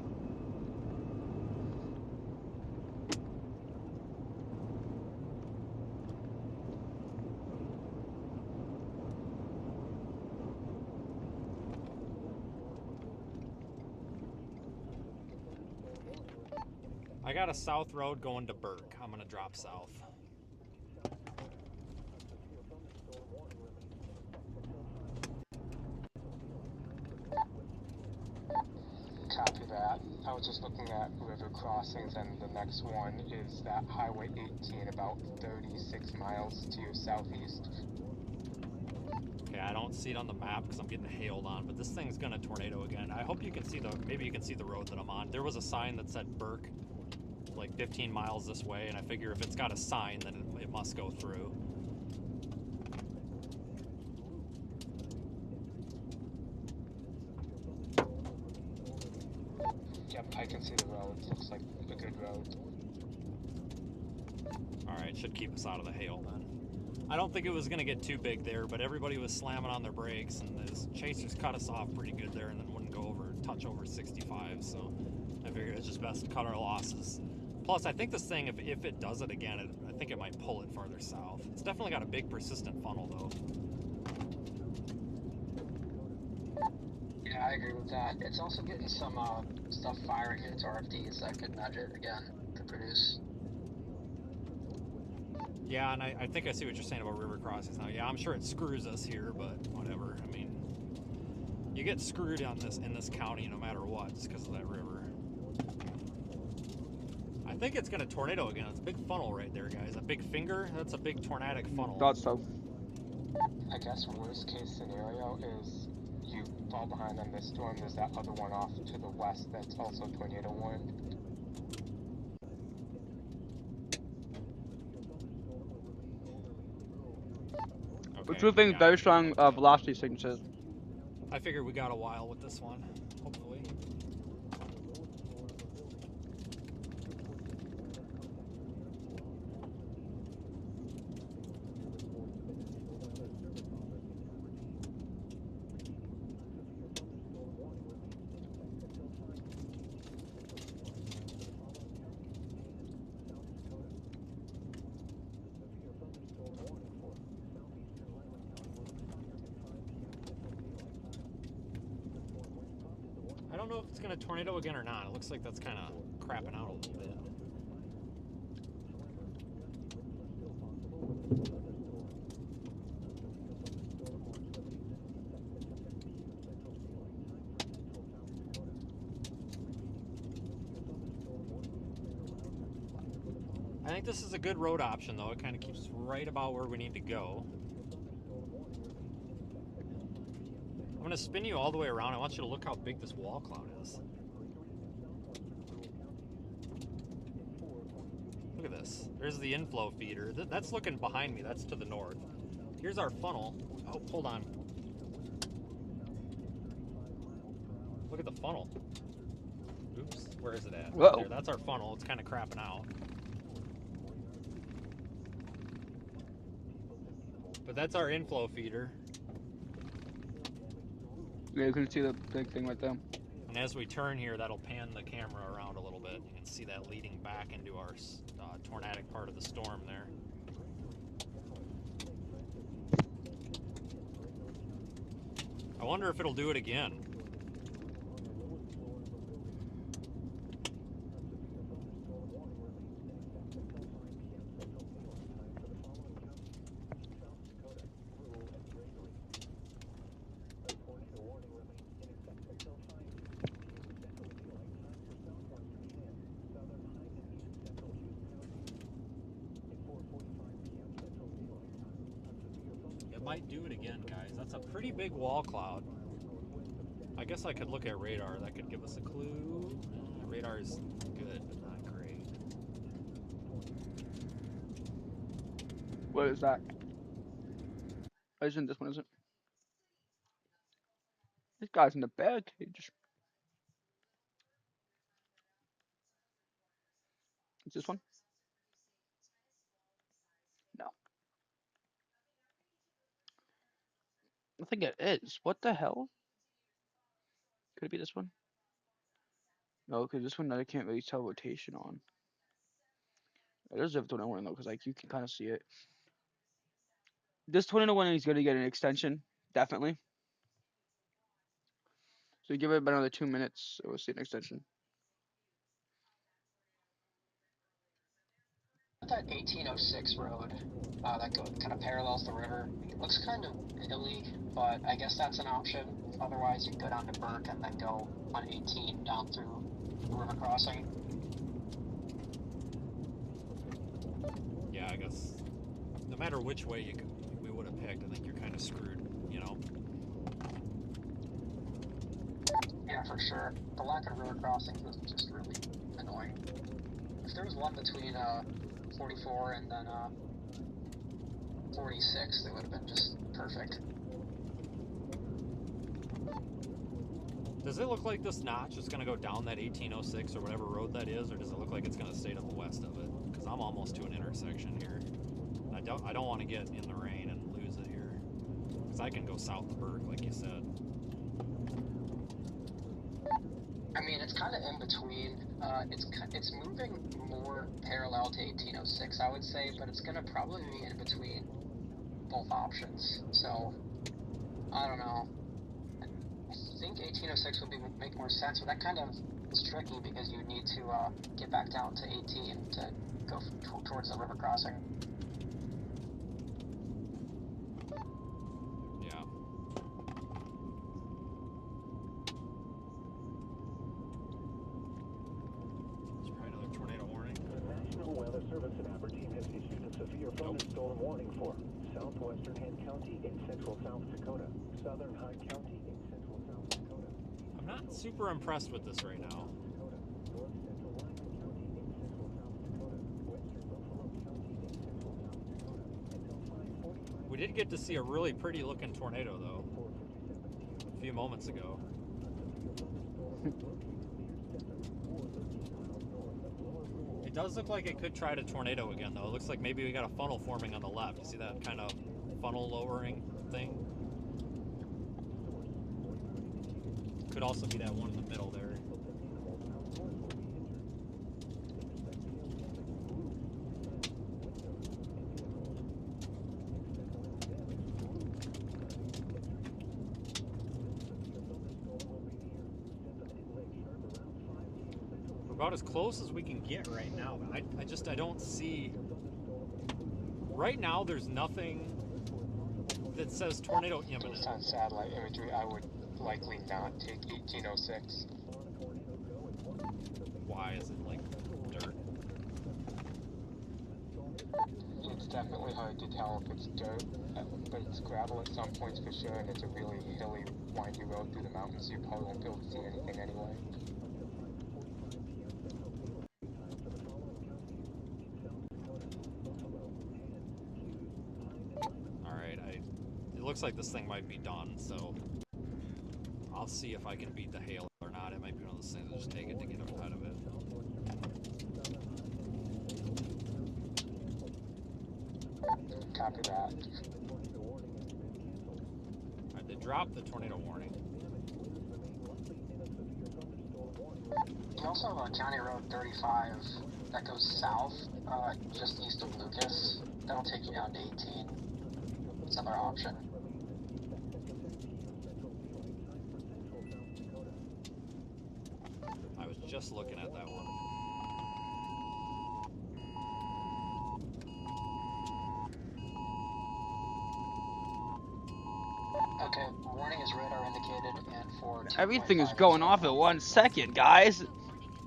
I got a south road going to Burke. I'm gonna drop south. Copy that. I was just looking at river crossings, and the next one is that Highway 18, about 36 miles to your southeast. Okay, I don't see it on the map because I'm getting hailed on, but this thing's gonna tornado again. I hope you can see maybe you can see the road that I'm on. There was a sign that said Burke, like 15 miles this way, and I figure if it's got a sign, then it must go through. Yep, I can see the road. Looks like a good road. Alright, should keep us out of the hail then. I don't think it was going to get too big there, but everybody was slamming on their brakes, and the chasers cut us off pretty good there and then wouldn't go touch over 65, so I figured it's just best to cut our losses. Plus, I think this thing, if it does it again, I think it might pull it farther south. It's definitely got a big persistent funnel, though. Yeah, I agree with that. It's also getting some stuff firing its RFDs that could nudge it again to produce. Yeah, and I think I see what you're saying about river crossings now. Yeah, I'm sure it screws us here, but whatever. I mean, you get screwed in this county no matter what just because of that river. I think it's going to tornado again. It's a big funnel right there, guys. A big finger, that's a big tornadic funnel. Thought so. I guess worst case scenario is you fall behind on this storm. There's that other one off to the west that's also tornado warned. We're trooping very strong velocity signatures. I figured we got a while with this one, hopefully. I don't know if it's going to tornado again or not. It looks like that's kind of crapping out a little bit. think this is a good road option, though. It kind of keeps us right about where we need to go. I'm going to spin you all the way around. I want you to look how big this wall cloud is. Look at this. There's the inflow feeder. That's looking behind me. That's to the north. Here's our funnel. Oh, hold on. Look at the funnel. Oops. Where is it at? Whoa. There, that's our funnel. It's kind of crapping out. But that's our inflow feeder. Yeah, you can see the big thing right there. And as we turn here, that'll pan the camera around a little bit. You can see that leading back into our tornadic part of the storm there. I wonder if it'll do it again. Might do it again, guys. That's a pretty big wall cloud. I guess I could look at radar. That could give us a clue. Radar is good, but not great. What is that? Isn't this one, is it? This guy's in the bag cage. Is this one? No. I think it is. What the hell? Could it be this one? No, because this one I can't really tell rotation on. There's the 21 though, because like you can kind of see it. This 21 is going to get an extension, definitely. So give it about another 2 minutes, we'll see an extension. That 1806 road that kind of parallels the river looks kind of hilly, but I guess that's an option. Otherwise, you go down to Burke and then go on 18 down through the river crossing. Yeah, I guess no matter which way we would have picked, I think you're kind of screwed, you know. Yeah, for sure. The lack of river crossings was just really annoying. If there was one between 44 and then 46, that would have been just perfect. Does it look like this notch is going to go down that 1806 or whatever road that is, or does it look like it's going to stay to the west of it? Because I'm almost to an intersection here. I don't want to get in the rain and lose it here. Because I can go south of Burke, like you said. I mean, it's kind of in between. It's moving more parallel to 1806, I would say, but it's going to probably be in between both options. So, I don't know. I think 1806 would make more sense, but that kind of is tricky because you need to get back down to 18 to go towards the river crossing. Yeah. There's probably another tornado warning. The National Weather Service in Aberdeen has issued a severe thunderstorm warning for southwestern Hand County in central South Dakota, southern Hyde County in central South Dakota. I'm not super impressed with this right now. We did get to see a really pretty looking tornado though, a few moments ago. It does look like it could try to tornado again though. It looks like maybe we got a funnel forming on the left. You see that kind of funnel lowering thing? Could also be that one in the middle there. We're about as close as we can get right now. I don't see... Right now there's nothing that says tornado imminent. Based on satellite imagery, I would likely not take 1806. Why is it like dirt? definitely hard to tell if it's dirt, but it's gravel at some points for sure, and it's a really hilly, windy road through the mountains, so you probably won't be able to see anything anyway. Alright, it looks like this thing might be done, so I'll see if I can beat the hail or not. It might be one of those things that just take it to get out of it. Copy that. Alright, they dropped the tornado warning. You also have County Road 35 that goes south, just east of Lucas. That'll take you down to 18. It's another option. I was just looking at that one. Okay, warning is radar indicated, and for Everything is 2.5 going it's off at 1 second, guys.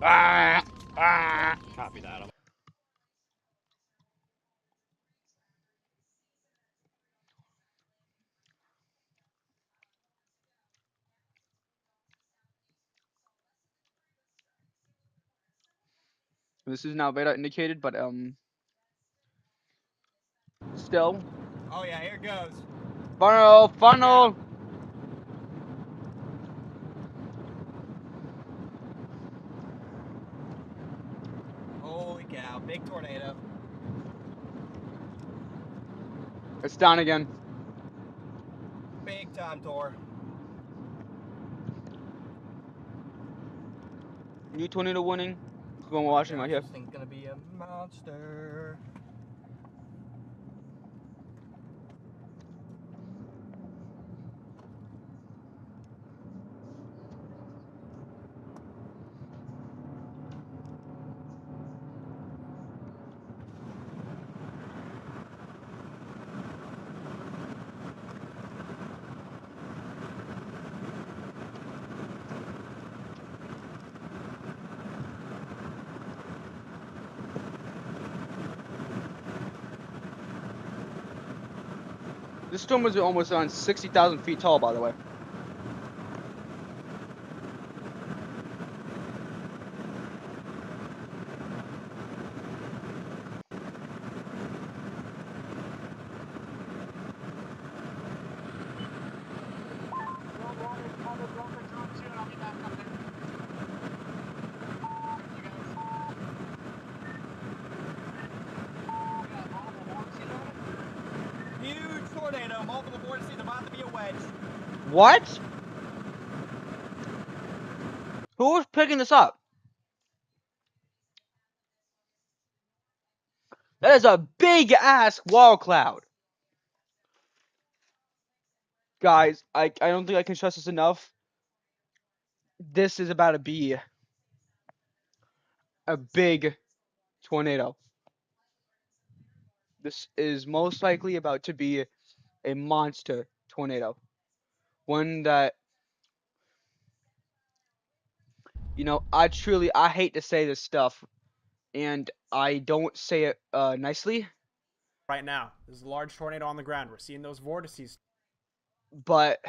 Copy that. This is now radar indicated, but still. Oh yeah, here goes. Funnel. Holy cow, big tornado. It's down again. Big time tour. New tornado warning. Go Oh my watching gosh, right here. This thing's gonna be a monster. This storm was almost on 60,000 feet tall, by the way. Huge tornado, multiple vortices about to be a wedge. What? Who's picking this up? That is a big ass wall cloud. Guys, I don't think I can stress this enough. This is about to be a big tornado. This is most likely about to be a monster tornado. One that, I hate to say this stuff, and I don't say it nicely, Right now, there's a large tornado on the ground. We're seeing those vortices. but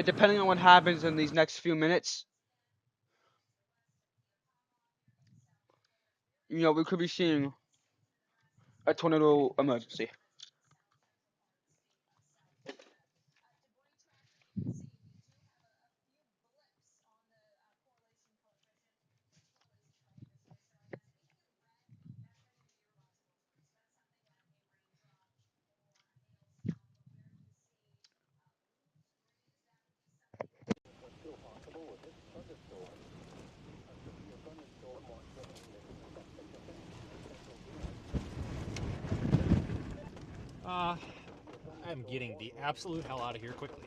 depending on what happens in these next few minutes, we could be seeing a tornado emergency. I'm getting the absolute hell out of here quickly.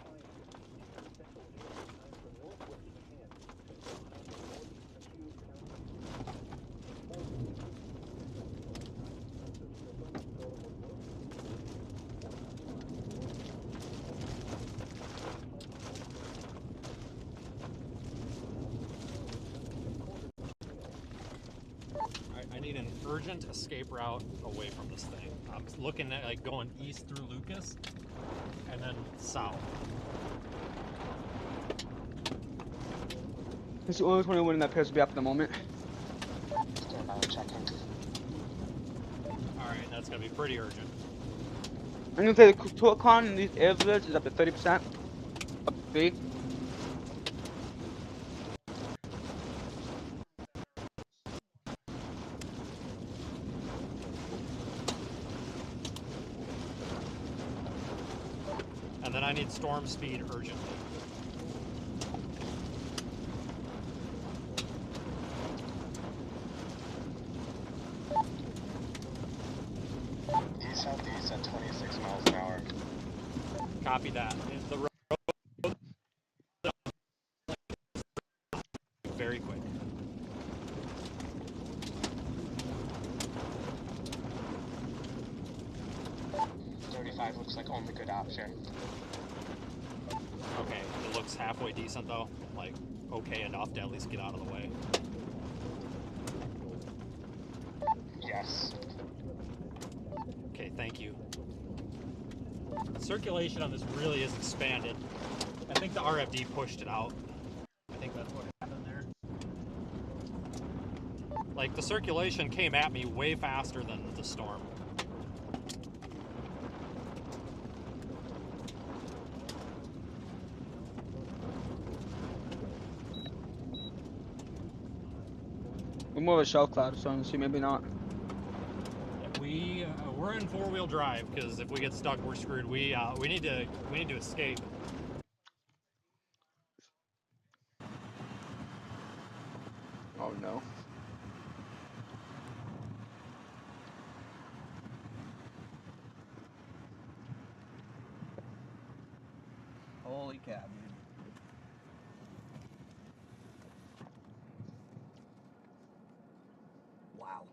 I need an urgent escape route away from this thing. I'm looking at like going east through Lucas and then south. It's the only 21 in that appears to be up at the moment. Stand by, checking. Alright, that's gonna be pretty urgent. I'm gonna say the total con in these areas is up to 30%. Up to 3. And then I need storm speed urgently. East southeast at 26 miles an hour. Copy that. The road very quick. Looks like only good option. Okay, it looks halfway decent though. Like, okay enough to at least get out of the way. Yes. Okay, thank you. Circulation on this really is expanded. I think the RFD pushed it out. I think that's what happened there. Like, the circulation came at me way faster than the storm. We're more of a shell cloud, so honestly, maybe not. We're in four-wheel drive because if we get stuck, we're screwed. We need to escape. Oh no. Holy cow, dude. Wow.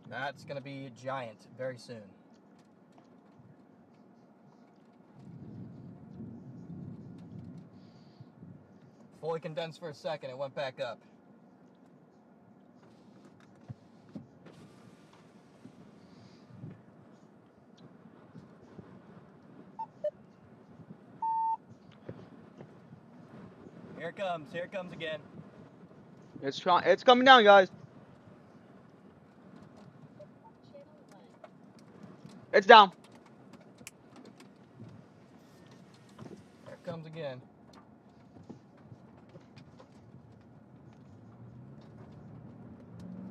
That's gonna be a giant very soon. Fully condensed for a second, it went back up. Here it comes again. It's coming down, guys. It's down. Here it comes again.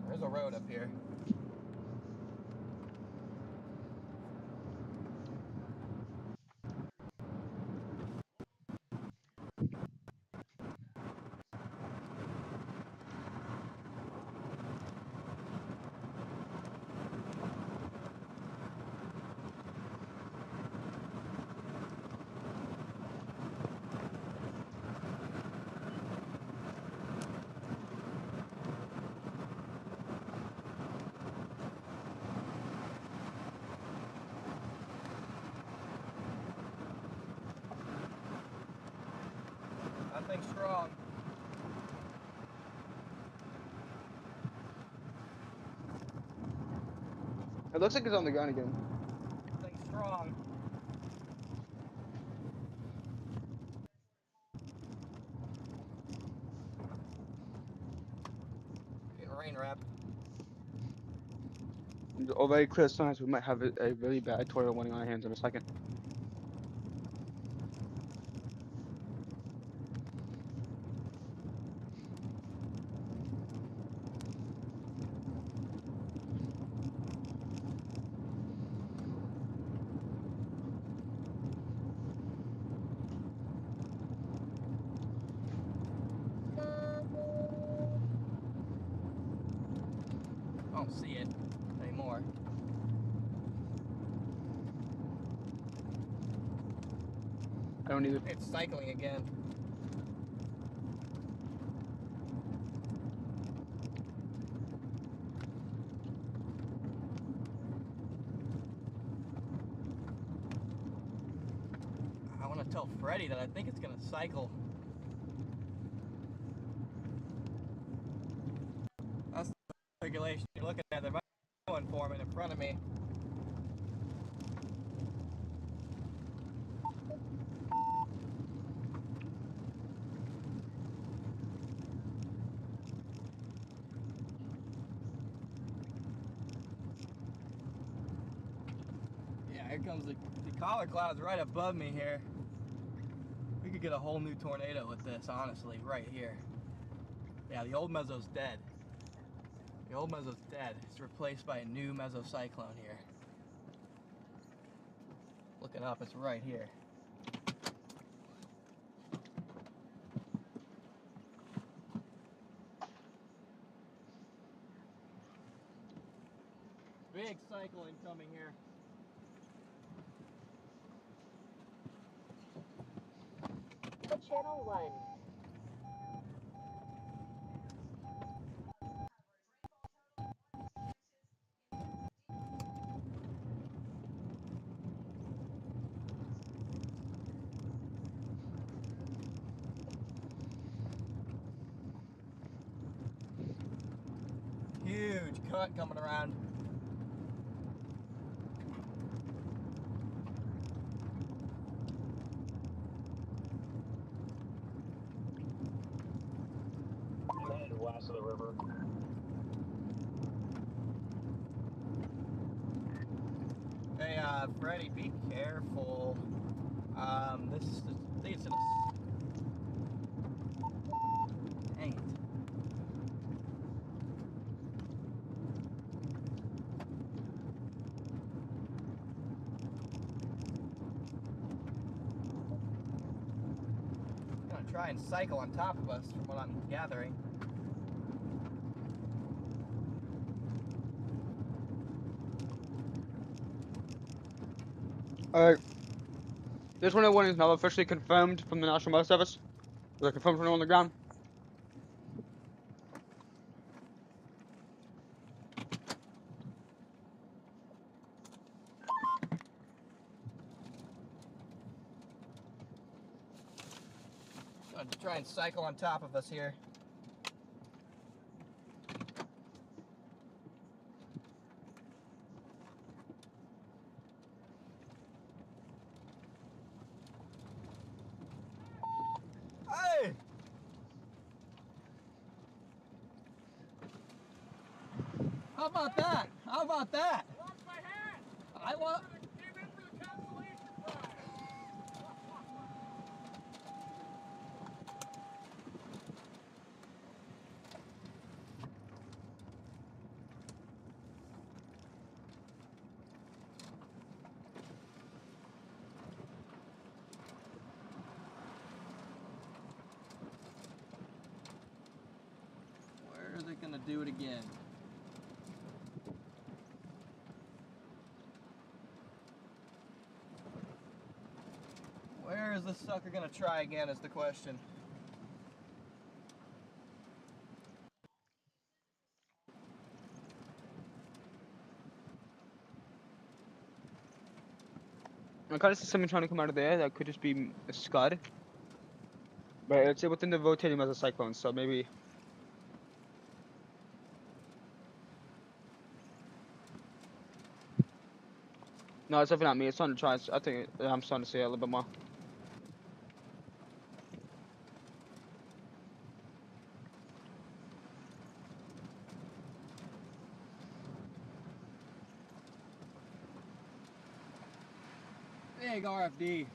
There's a road up here. That thing's strong. It looks like it's on the ground again. That thing's strong. Getting rain wrapped. Already clear signs we might have a really bad tornado warning on our hands in a second. I don't see it anymore. I don't either. It's cycling again. I want to tell Freddy that I think it's going to cycle. me. Yeah, here comes the collar clouds right above me here. We could get a whole new tornado with this, honestly, right here. Yeah, the old meso's dead. The old meso's dead. It's replaced by a new mesocyclone here. Look it up, it's right here. Big cycle incoming here. Channel 1. Huge cut coming around. I'm headed west of the river. Hey, Freddie, be careful. This is, I think it's in a... Dang it. It's gonna try and cycle on top of us, from what I'm gathering. Alright. This 101 is now officially confirmed from the National Weather Service. They're confirmed from on the ground. Gonna try and cycle on top of us here. Hey! How about that? How about that? I want. Where is it gonna do it again? Where is this sucker gonna try again is the question. I kind of see something trying to come out of there. That could just be a scud. But it's within the rotating mesocyclone, so maybe. No, it's definitely not me. It's starting to try. I think I'm starting to see it a little bit more. Big RFD.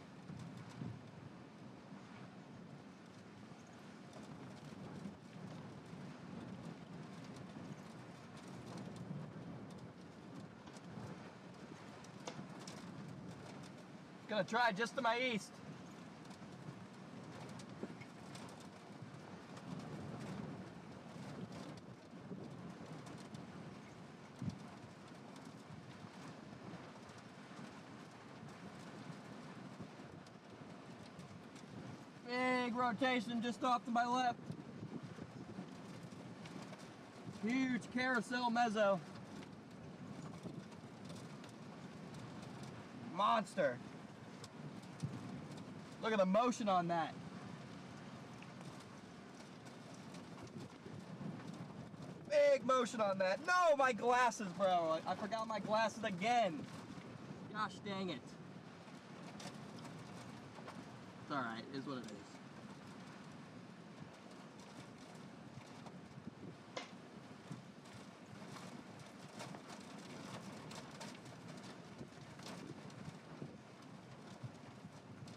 Gonna try just to my east. Big rotation just off to my left. Huge carousel meso. Monster. Look at the motion on that. Big kinetic motion on that. No, my glasses, bro. I forgot my glasses again. Gosh dang it. It's alright, it is what it is.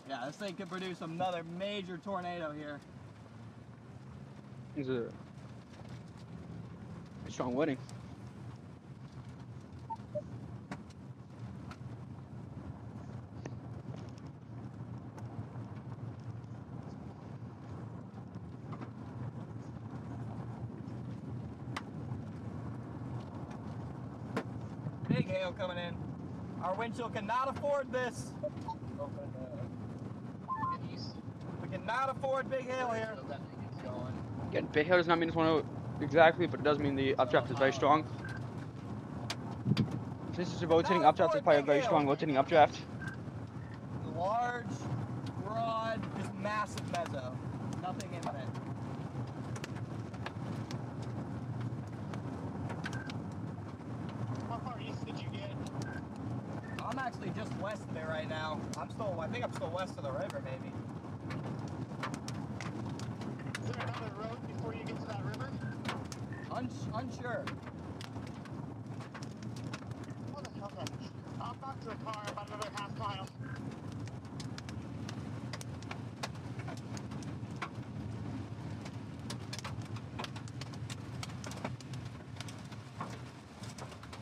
Yeah, this thing could produce another major tornado here. It's a strong warning. Big hail coming in. Our wind chill cannot afford this. We cannot afford big hail here. Again, big hail does not mean it's 1 exactly, but it does mean the updraft is very strong. This is a rotating updraft, it's probably a very strong rotating updraft. Large, broad, just massive mezzo. Nothing imminent. How far east did you get? I'm actually just west of it right now. I think I'm still west of the river, maybe. Is there another road before you get to that river? Unsure. Okay. I'll back to the car about another half mile.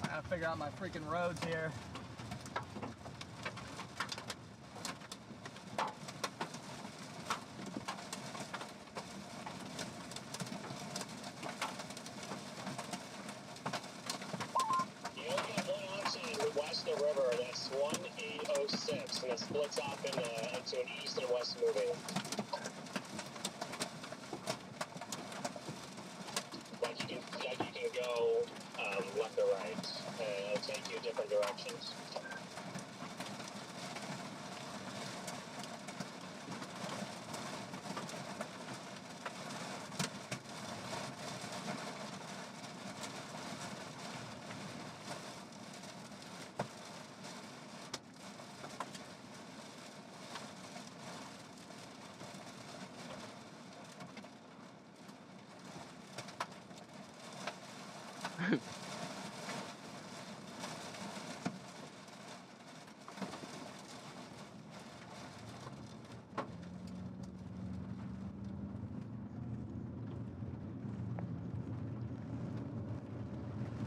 I gotta figure out my freaking roads here. West of the river, that's 1806, and it splits off into an east and west moving. Like you can go left or right, and it'll take you different directions.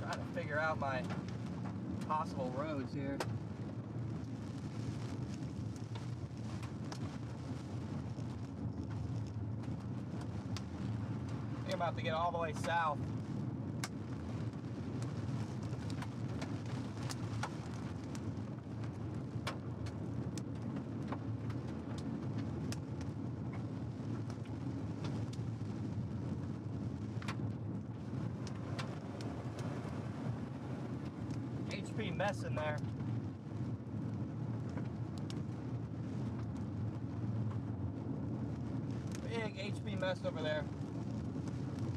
Trying to figure out my possible roads here. I think I'm about to get all the way south. HP mess in there. Big HP mess over there.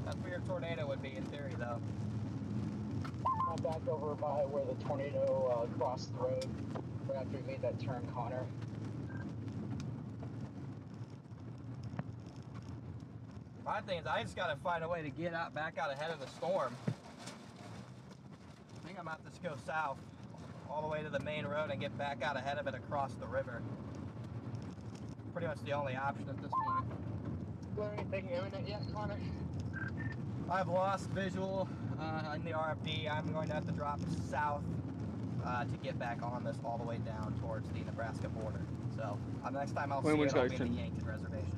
That's where your tornado would be in theory, though. I'm back over by where the tornado crossed the road right after we made that turn corner. My thing is, I just gotta find a way to get out, back out ahead of the storm. I think I'm about to just go south, all the way to the main road and get back out ahead of it across the river. Pretty much the only option at this point. Is there anything imminent yet, Connor? I've lost visual in the RFD. I'm going to have to drop south to get back on this all the way down towards the Nebraska border. So next time I'll see it, I'll be in the Yankton Reservation.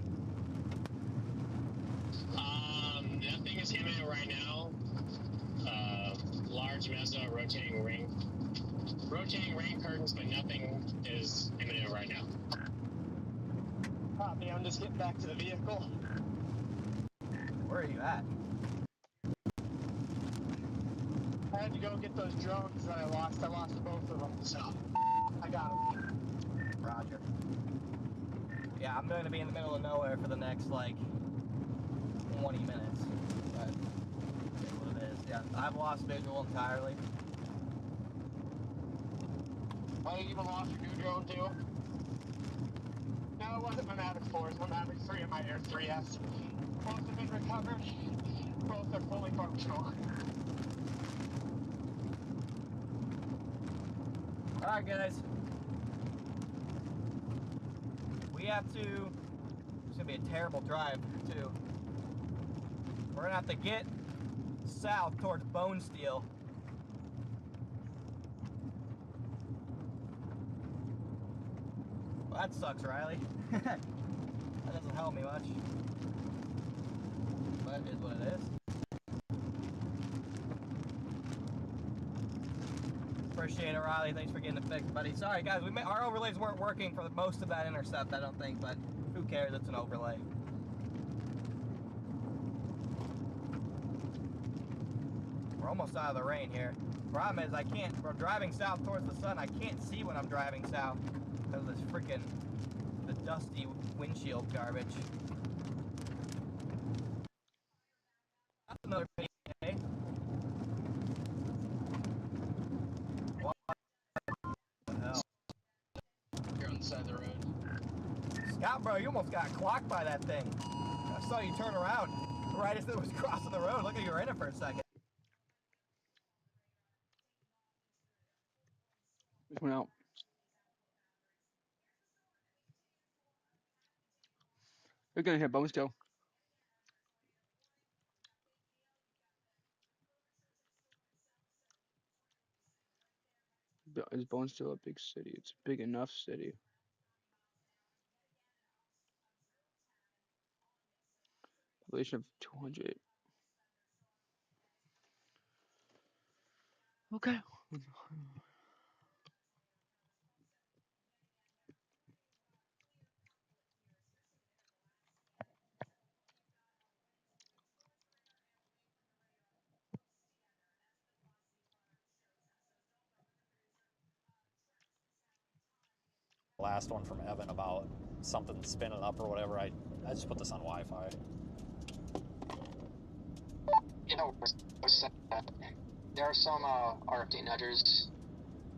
Nothing is imminent right now. Large mezzo rotating rain curtains, but nothing is imminent right now. Copy, I'm just getting back to the vehicle. Where are you at? I had to go get those drones that I lost. I lost both of them, so I got them. Roger. Yeah, I'm going to be in the middle of nowhere for the next, like, 20 minutes. But that's what it is. Yeah, I've lost visual entirely. Oh, you even lost your new drone too? No, it wasn't my Mavic 4s, my Mavic 3 and my Air 3S. Both have been recovered. Both are fully functional. Alright guys. We have to, it's gonna be a terrible drive too. We're gonna have to get south towards Bone Steel. Well, that sucks, Riley. That doesn't help me much. But it is what it is. Appreciate it, Riley. Thanks for getting it fixed, buddy. Sorry, guys. Our overlays weren't working for most of that intercept, I don't think, but who cares? It's an overlay. We're almost out of the rain here. Problem is, we're driving south towards the sun. I can't see when I'm driving south because of this freaking, the dusty windshield garbage. That's another video, eh? What the hell? You're on the side of the road. Scott, bro, you almost got clocked by that thing. I saw you turn around right as it was crossing the road. Look like you were in it for a second. Just went out. We're gonna hit Bone Steel. Is Bone Steel a big city? It's a big enough city. Population of 200. Okay. Last one from Evan about something spinning up or whatever. I just put this on Wi-Fi. You know, there are some RFD nudgers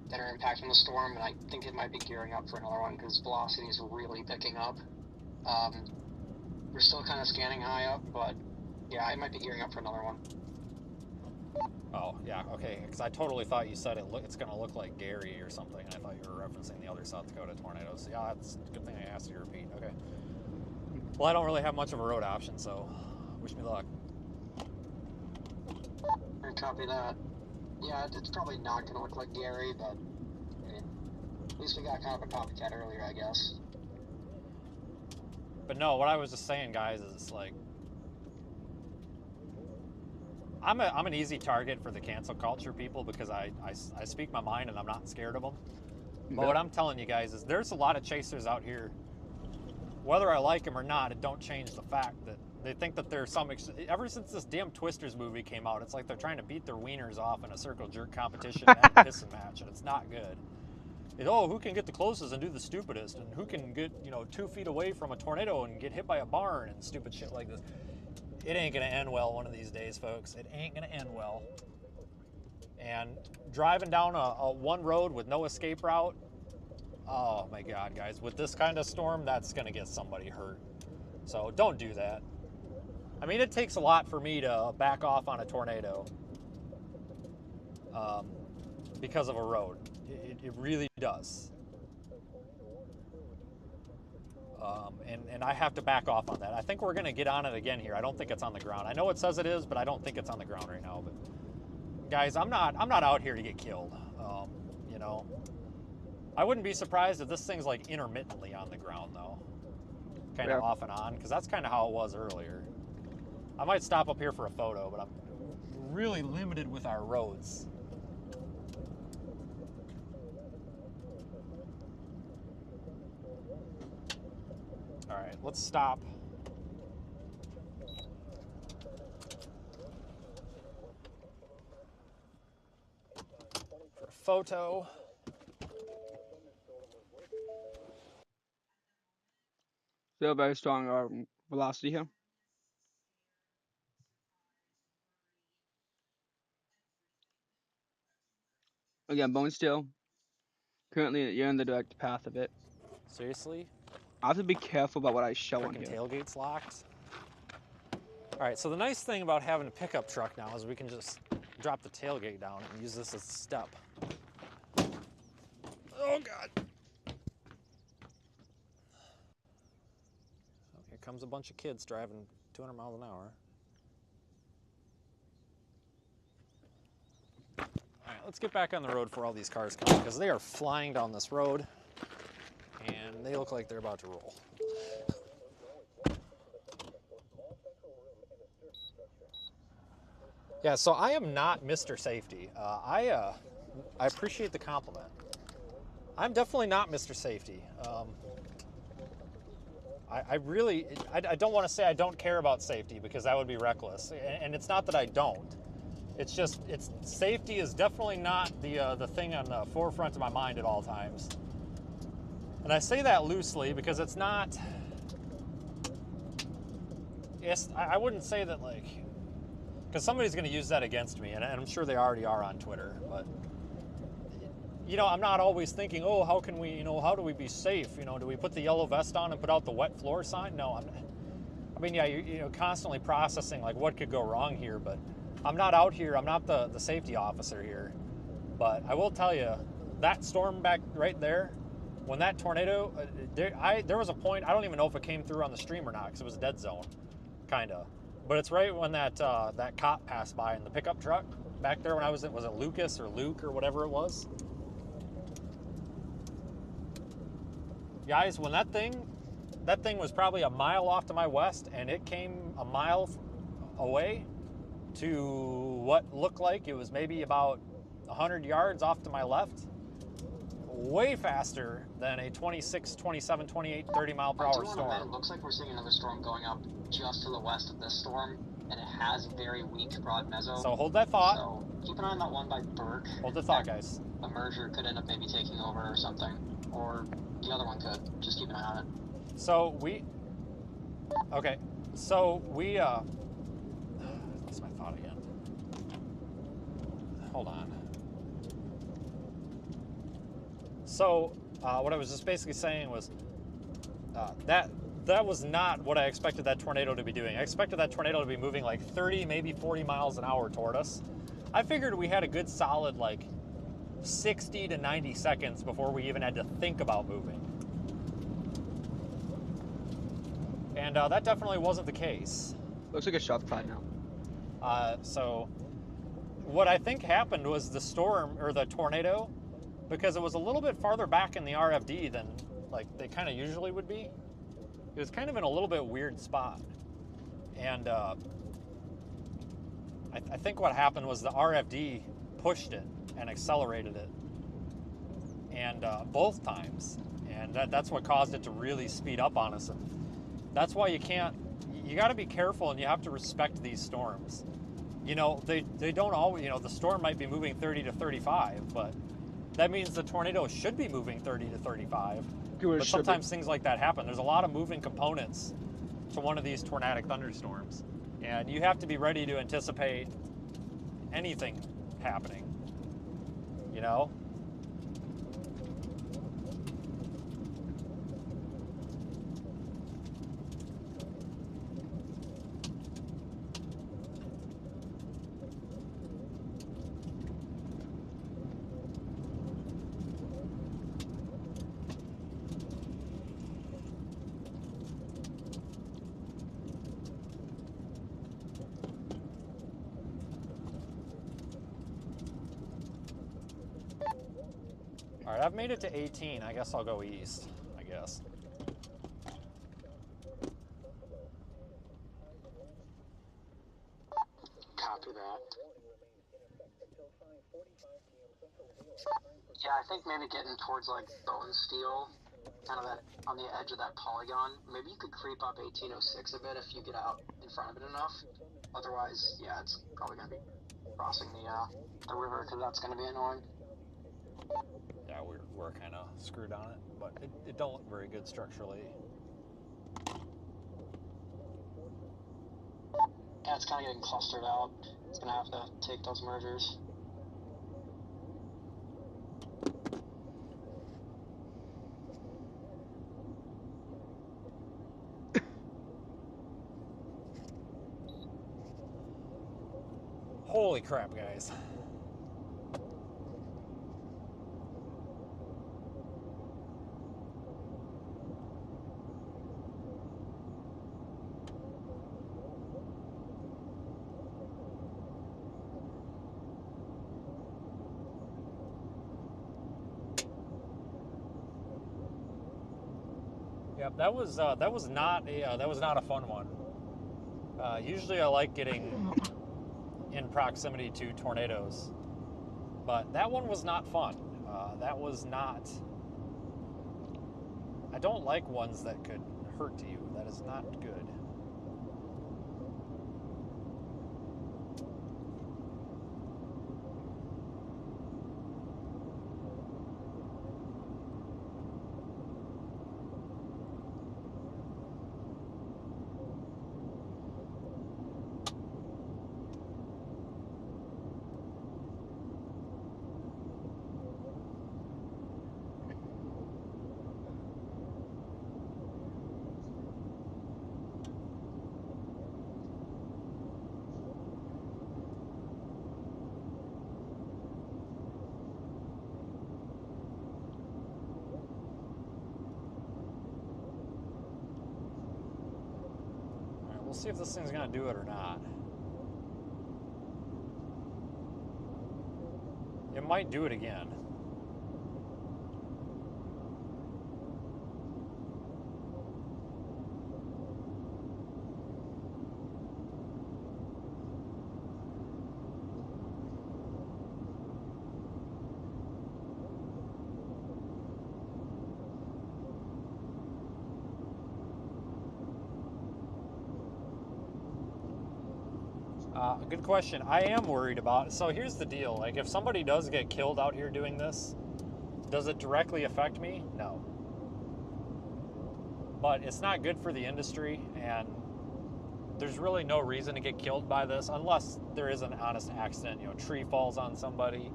that are impacting the storm, and I think it might be gearing up for another one because velocity is really picking up. We're still kind of scanning high up, but yeah, it might be gearing up for another one. Oh, yeah, okay, because I totally thought you said it's going to look like Gary or something, and I thought you were referencing the other South Dakota tornadoes. Yeah, that's a good thing I asked you to repeat. Okay. Well, I don't really have much of a road option, so wish me luck. I copy that. Yeah, it's probably not going to look like Gary, but I mean, at least we got kind of a copycat earlier, I guess. But no, what I was just saying, guys, is like, I'm an easy target for the cancel culture people because I speak my mind and I'm not scared of them. But what I'm telling you guys is there's a lot of chasers out here. Whether I like them or not, it don't change the fact that they think that there's some... Ever since this damn Twisters movie came out, it's like they're trying to beat their wieners off in a circle jerk competition and a pissing match, and it's not good. Who can get the closest and do the stupidest, and who can get, 2 feet away from a tornado and get hit by a barn and stupid shit like this. It ain't gonna end well one of these days, folks. It ain't gonna end well. And driving down a one road with no escape route, oh my God, guys, with this kind of storm, that's gonna get somebody hurt. So don't do that. I mean, it takes a lot for me to back off on a tornado because of a road. It really does. And I have to back off on that. I think we're going to get on it again here. I don't think it's on the ground. I know it says it is, but I don't think it's on the ground right now. But guys, I'm not out here to get killed. I wouldn't be surprised if this thing's like intermittently on the ground though, kind of off and on, because that's kind of how it was earlier. I might stop up here for a photo, but I'm really limited with our roads. All right, let's stop. For a photo. Still very strong velocity here. Again, bone steel. Currently, you're in the direct path of it. Seriously? I have to be careful about what I show on Freaking here. tailgate's locked. All right, so the nice thing about having a pickup truck now is we can just drop the tailgate down and use this as a step. Oh God. Oh, here comes a bunch of kids driving 200 miles an hour. All right, let's get back on the road before all these cars come, because they are flying down this road and they look like they're about to roll. Yeah, so I am not Mr. Safety. I appreciate the compliment. I'm definitely not Mr. Safety. I really, I don't want to say I don't care about safety, because that would be reckless. And it's not that I don't. It's just, safety is definitely not the thing on the forefront of my mind at all times. And I say that loosely because it's not, I wouldn't say that, like, because somebody's going to use that against me, and I'm sure they already are on Twitter, but, you know, I'm not always thinking, oh, how can we, you know, how do we be safe? You know, do we put the yellow vest on and put out the wet floor sign? No, I mean, yeah, you know, constantly processing, like, what could go wrong here, but I'm not out here, I'm not the safety officer here. But I will tell you, that storm back right there, when that tornado, there was a point, I don't even know if it came through on the stream or not, because it was a dead zone, kind of. But it's right when that cop passed by in the pickup truck back there when I was it Lucas or Luke or whatever it was? Guys, when that thing was probably a mile off to my west, and it came a mile away to what looked like it was maybe about 100 yards off to my left, way faster than a 26, 27, 28, 30 mile per hour storm. It looks like we're seeing another storm going up just to the west of this storm, and it has very weak broad meso. So hold that thought. So keep an eye on that one by Burke. Hold the thought, guys. A merger could end up maybe taking over or something, or the other one could. Just keep an eye on it. So we lost my thought again. Hold on. So what I was just basically saying was that was not what I expected that tornado to be doing. I expected that tornado to be moving like 30, maybe 40 miles an hour toward us. I figured we had a good solid like 60 to 90 seconds before we even had to think about moving. And that definitely wasn't the case. Looks like a shot cloud now. So what I think happened was the storm, or the tornado, because it was a little bit farther back in the RFD than like they kind of usually would be. It was kind of in a little bit weird spot. And I think what happened was the RFD pushed it and accelerated it, and both times. And that's what caused it to really speed up on us. And that's why you got to be careful, and you have to respect these storms. You know, they don't always, you know, the storm might be moving 30 to 35, but that means the tornado should be moving 30 to 35. But sometimes things like that happen. There's a lot of moving components to one of these tornadic thunderstorms, and you have to be ready to anticipate anything happening, you know? All right, I've made it to 18. I guess I'll go east, I guess. Copy that. Yeah, I think maybe getting towards like bone steel, kind of that on the edge of that polygon. Maybe you could creep up 1806 a bit if you get out in front of it enough. Otherwise, yeah, it's probably gonna be crossing the river, because that's gonna be annoying. Yeah, we're kind of screwed on it, but it don't look very good structurally. Yeah, it's kind of getting clustered out. It's gonna have to take those mergers. Holy crap, guys. Yep, that was not a fun one. Usually I like getting in proximity to tornadoes, but that one was not fun. That was not. I don't like ones that could hurt you. That is not good. We'll see if this thing's gonna do it or not. It might do it again. Good question. I am worried about. So here's the deal. Like, if somebody does get killed out here doing this, does it directly affect me? No. But it's not good for the industry, and there's really no reason to get killed by this unless there is an honest accident. You know, tree falls on somebody,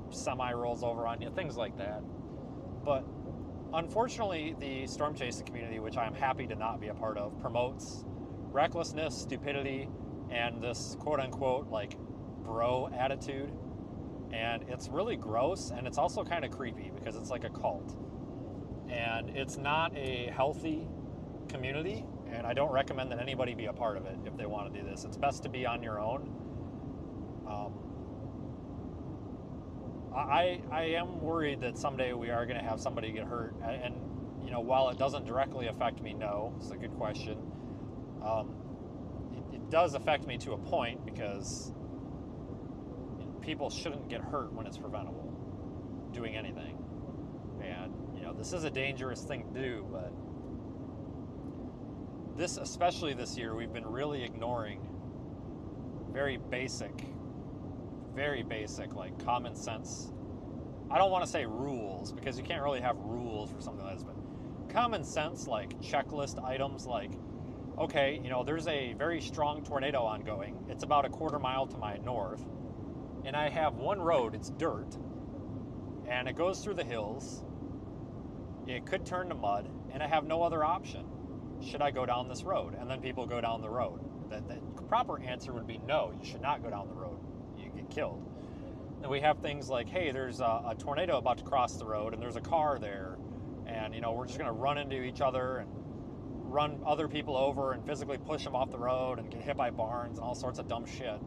semi rolls over on you, things like that. But unfortunately, the storm chasing community, which I am happy to not be a part of, promotes recklessness, stupidity, and this quote-unquote like bro attitude, and it's really gross, and it's also kind of creepy because it's like a cult, and it's not a healthy community, and I don't recommend that anybody be a part of it if they want to do this. It's best to be on your own. I am worried that someday we are going to have somebody get hurt, and you know, while it doesn't directly affect me, no, it's a good question. It does affect me to a point because people shouldn't get hurt when it's preventable, doing anything. And, you know, this is a dangerous thing to do, but this, especially this year, we've been really ignoring very basic, like common sense. I don't want to say rules because you can't really have rules for something like this, but common sense, like checklist items, like, okay, you know, there's a very strong tornado ongoing. It's about a quarter mile to my north, and I have one road, it's dirt, and it goes through the hills. It could turn to mud, and I have no other option. Should I go down this road? And then people go down the road. The proper answer would be no, you should not go down the road. You get killed. And we have things like, hey, there's a tornado about to cross the road, and there's a car there, and, you know, we're just going to run into each other and run other people over and physically push them off the road and get hit by barns and all sorts of dumb shit.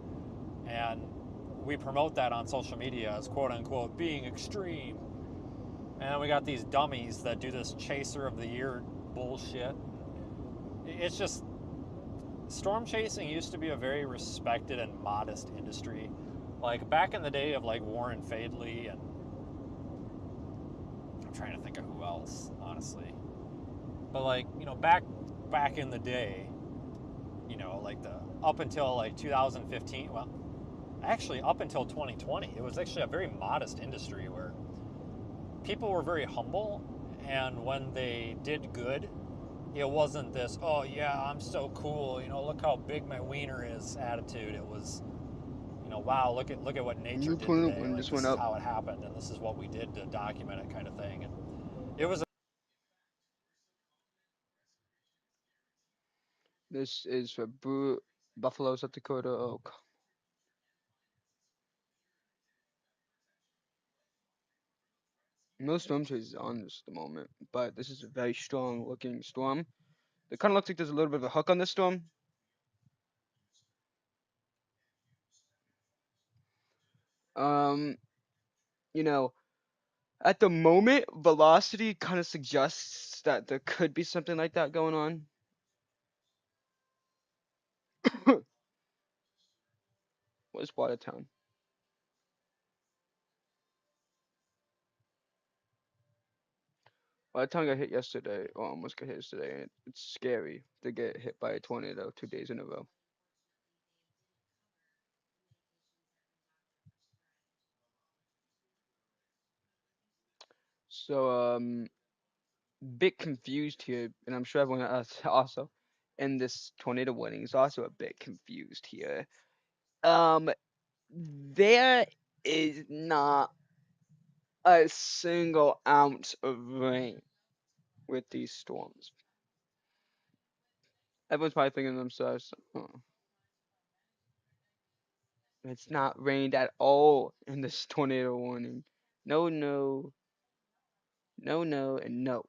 And we promote that on social media as quote-unquote being extreme. And then we got these dummies that do this chaser of the year bullshit. It's just, storm chasing used to be a very respected and modest industry. Like back in the day of like Warren Fadley, and I'm trying to think of who else, honestly. But like, you know, back in the day, you know, like the up until like 2015, well, actually up until 2020, it was actually a very modest industry where people were very humble, and when they did good, it wasn't this, oh yeah, I'm so cool, you know, look how big my wiener is attitude. It was, you know, wow, look at what nature did today. Like, this is how it happened, and this is what we did to document it, kind of thing. And it was. This is for Boo. Buffalo, South Dakota. Oh, no storm chasers on this at the moment, but this is a very strong looking storm. It kind of looks like there's a little bit of a hook on this storm. You know, at the moment, velocity kind of suggests that there could be something like that going on. Where's Watertown? Watertown got hit yesterday, or almost got hit yesterday, and it's scary to get hit by a tornado 2 days in a row. So, bit confused here, and I'm sure everyone else also in this tornado warning is also a bit confused here. There is not a single ounce of rain with these storms. Everyone's probably thinking to themselves, oh, it's not rained at all in this tornado warning. No, no, no, no, and no.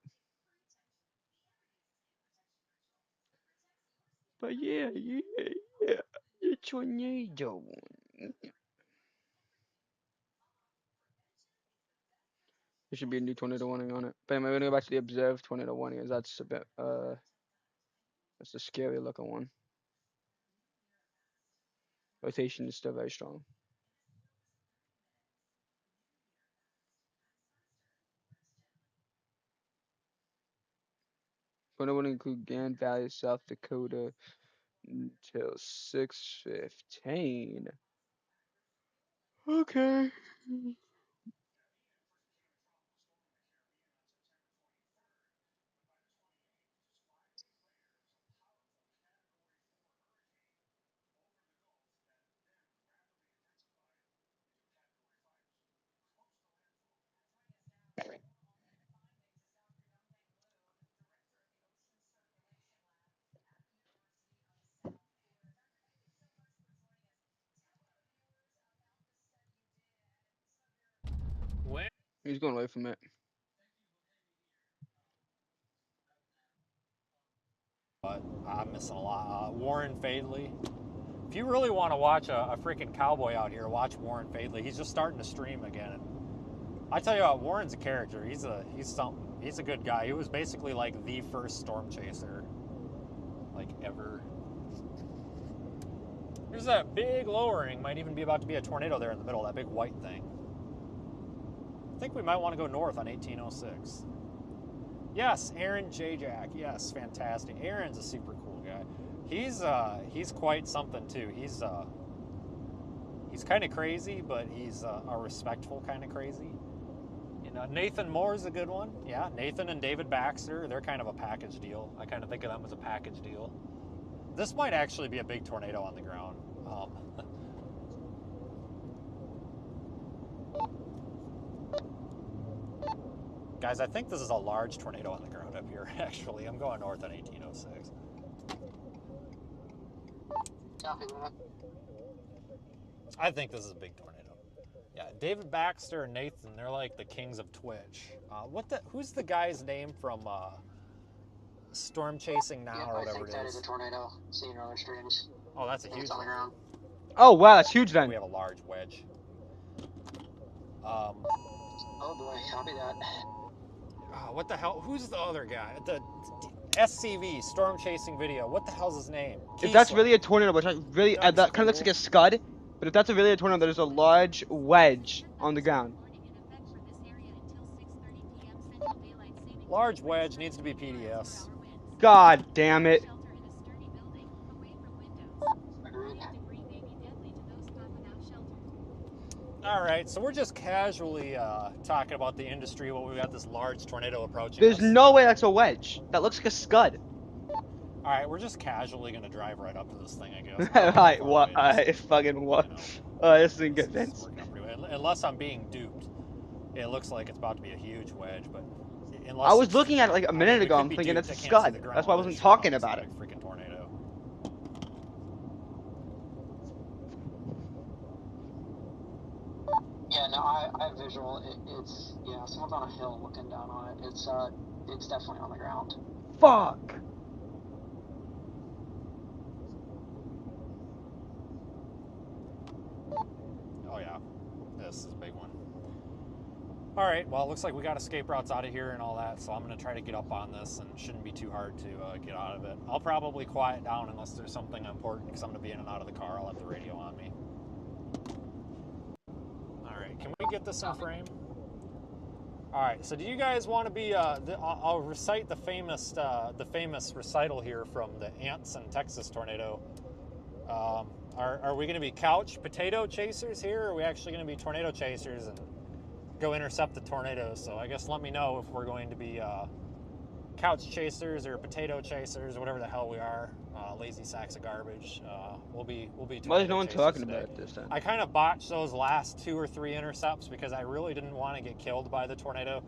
But yeah, the tornado warning. There should be a new tornado warning on it. But anyway, we're gonna go back to the observed tornado warning, as that's a bit, that's a scary looking one. Rotation is still very strong. Tornado warning include Grand Valley, South Dakota until 6:15. Okay. He's going away from it. But I'm missing a lot. Warren Fadley. If you really want to watch a freaking cowboy out here, watch Warren Fadley. He's just starting to stream again. I tell you what, Warren's a character. He's a good guy. He was basically like the first storm chaser, like ever. There's that big lowering. Might even be about to be a tornado there in the middle. That big white thing. I think we might want to go north on 1806. Yes, Aaron J. Jack. Yes, fantastic. Aaron's a super cool guy. He's quite something too. He's kind of crazy, but he's a respectful kind of crazy. You know, Nathan Moore's a good one. Yeah, Nathan and David Baxter, they're kind of a package deal. I kind of think of them as a package deal. This might actually be a big tornado on the ground. Guys, I think this is a large tornado on the ground up here, actually. I'm going north on 1806. I think this is a big tornado. Yeah, David Baxter and Nathan, they're like the kings of Twitch. Who's the guy's name from Storm Chasing Now or whatever it is? That is a tornado. Seeing other streams. Oh, that's a huge one. Oh wow, that's huge then. We have a large wedge. Oh boy, copy that. What the hell? Who's the other guy? The SCV, Storm Chasing Video. What the hell's his name? If that's really a tornado, which I really, that kind of looks like a scud, but if that's really a tornado, there's a large wedge on the ground. Large wedge needs to be PDS. God damn it. Alright, so we're just casually talking about the industry while we've got this large tornado approaching There's us. no way that's a wedge. That looks like a scud. Alright, we're just casually going to drive right up to this thing, I guess. Alright, what? Fucking what? This isn't good, Vince. Unless I'm being duped. It looks like it's about to be a huge wedge, but unless I was looking at it like a minute ago, I'm thinking it's a scud. That's why I wasn't talking about it. Freaking tornado. I have visual. It's yeah, someone's on a hill looking down on it. It's definitely on the ground. Fuck. Oh yeah, this is a big one. All right, well, it looks like we got escape routes out of here and all that, so I'm going to try to get up on this, and it shouldn't be too hard to get out of it. I'll probably quiet down unless there's something important, because I'm going to be in and out of the car. I'll have the radio on me. All right, can we get this in frame? All right, so do you guys want to be, I'll recite the famous recital here from the Anson, Texas tornado. Are we going to be couch potato chasers here, or are we actually going to be tornado chasers and go intercept the tornadoes? So I guess let me know if we're going to be couch chasers or potato chasers or whatever the hell we are. Lazy sacks of garbage. We'll be Why is tornado no one chasers talking today. about it this time? I kind of botched those last 2 or 3 intercepts because I really didn't want to get killed by the tornado.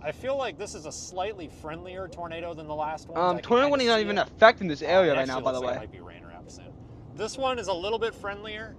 I feel like this is a slightly friendlier tornado than the last one. Tornado one is not even affecting this area right now, by the Like way. it might be rain wrapped soon. This one is a little bit friendlier.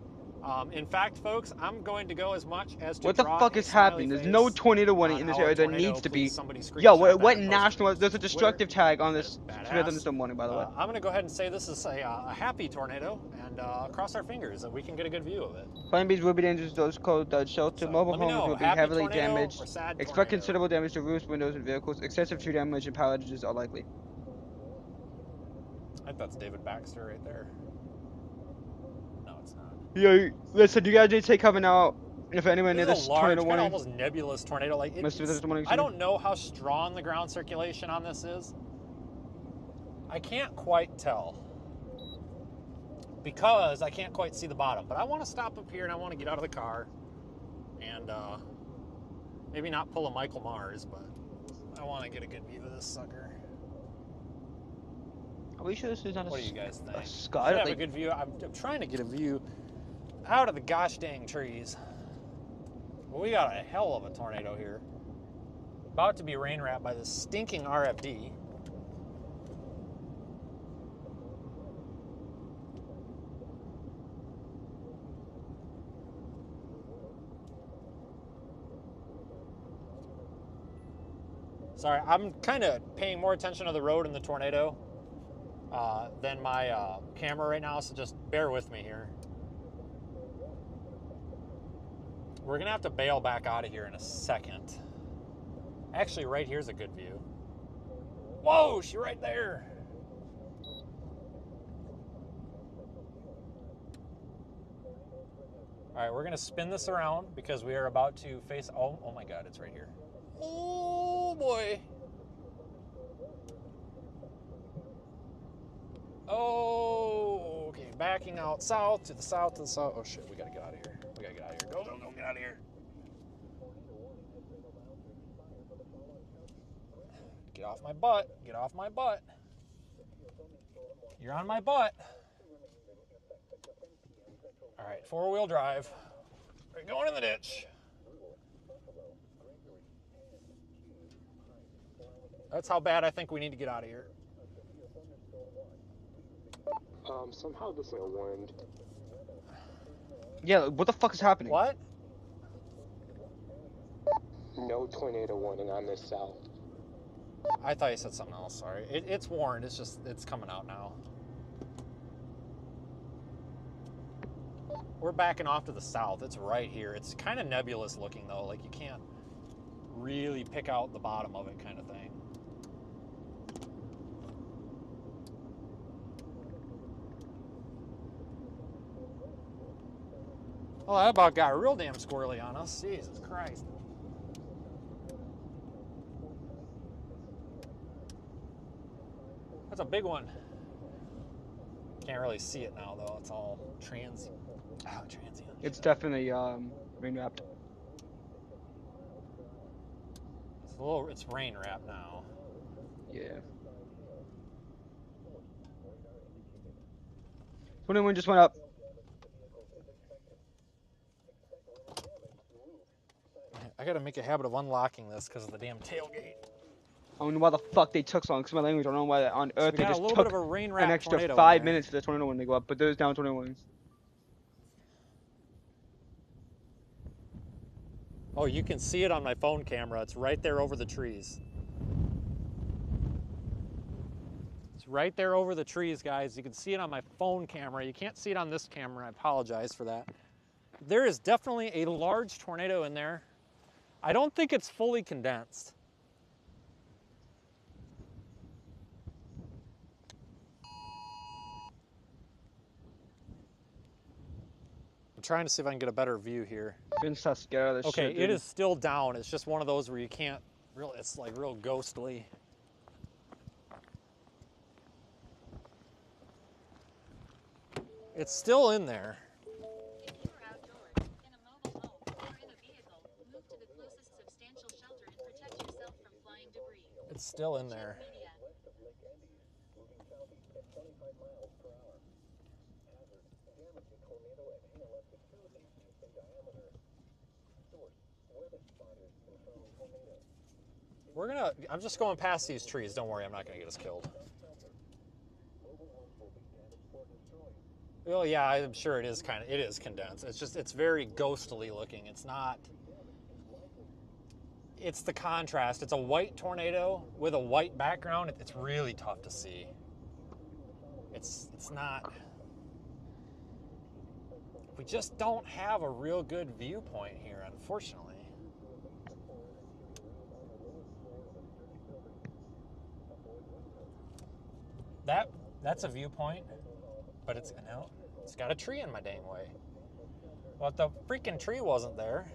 In fact, folks, I'm going to go as much as to What the draw fuck a is smiley happening? There's face no tornado warning on in this how a area. There tornado, needs to be. please somebody Yo, screenshot that what and post it national? to There's a Twitter. destructive tag on That this is badass. Severe thunderstorm warning, by the way. I'm going to go ahead and say this is a happy tornado, and cross our fingers that we can get a good view of it. Plane B's will be dangerous. Those cold shelter. So, Mobile let me homes know, will be happy heavily tornado damaged. or sad Expect tornado? considerable damage to roofs, windows, and vehicles. Excessive tree damage and power outages are likely. I think that's David Baxter right there. No, it's not. Yo, listen, you guys need to take cover now. If anyone near This this is a large, tornado kind of warning. almost nebulous tornado. Like Warning. I don't know how strong the ground circulation on this is. I can't quite tell because I can't quite see the bottom. But I want to stop up here and I want to get out of the car and maybe not pull a Michael Mars, but I want to get a good view of this sucker. Are we sure this is not What do you guys think? a sky? Should have a good view. I'm trying to get a view out of the gosh dang trees. Well, we got a hell of a tornado here. About to be rain wrapped by this stinking RFD. Sorry, I'm kind of paying more attention to the road and the tornado than my camera right now, so just bear with me here. We're gonna have to bail back out of here in a second. Actually, right here's a good view. Whoa, she's right there. All right, we're gonna spin this around because we are about to face, oh my God, it's right here. Oh boy. Oh, okay, backing out south to the south to the south. Oh shit, we gotta get out of here. We gotta get out of here. Go, get out of here. Get off my butt. Get off my butt. You're on my butt. All right, 4-wheel drive. We're going in the ditch. That's how bad I think we need to get out of here. Somehow this is a wind. Yeah, what the fuck is happening? What? No tornado warning on this south. I thought you said something else, sorry. It's warned, it's coming out now. We're backing off to the south. It's right here. It's kind of nebulous looking though, like you can't really pick out the bottom of it kind of thing. Oh, that about got real damn squirrely on us. Jesus Christ. That's a big one. Can't really see it now though. It's all transient. It's definitely rain wrapped. It's rain wrapped now. Yeah. 21 just went up. I gotta make a habit of unlocking this because of the damn tailgate. I don't know why the fuck they took so long. Because my language, I don't know why on earth we they got just a little took bit of a rain an wrap extra tornado 5 in there. minutes for the tornado when they go up. But there's down 21. Oh, you can see it on my phone camera. It's right there over the trees. It's right there over the trees, guys. You can see it on my phone camera. You can't see it on this camera. I apologize for that. There is definitely a large tornado in there. I don't think it's fully condensed. I'm trying to see if I can get a better view here. Vince not scared of this Okay, shit, dude. it is still down. It's just one of those where you can't really, it's like real ghostly. It's still in there. If you are outdoors, in a mobile home, or in a vehicle, move to the closest substantial shelter and protect yourself from flying debris. It's still in there. Check media. I'm just going past these trees. Don't worry, I'm not gonna get us killed. Oh yeah, I'm sure it is condensed. It's very ghostly looking. It's not, it's the contrast. It's a white tornado with a white background. It's really tough to see. It's not, we just don't have a real good viewpoint here, unfortunately. That's a viewpoint, but it's got a tree in my dang way. Well, if the freaking tree wasn't there,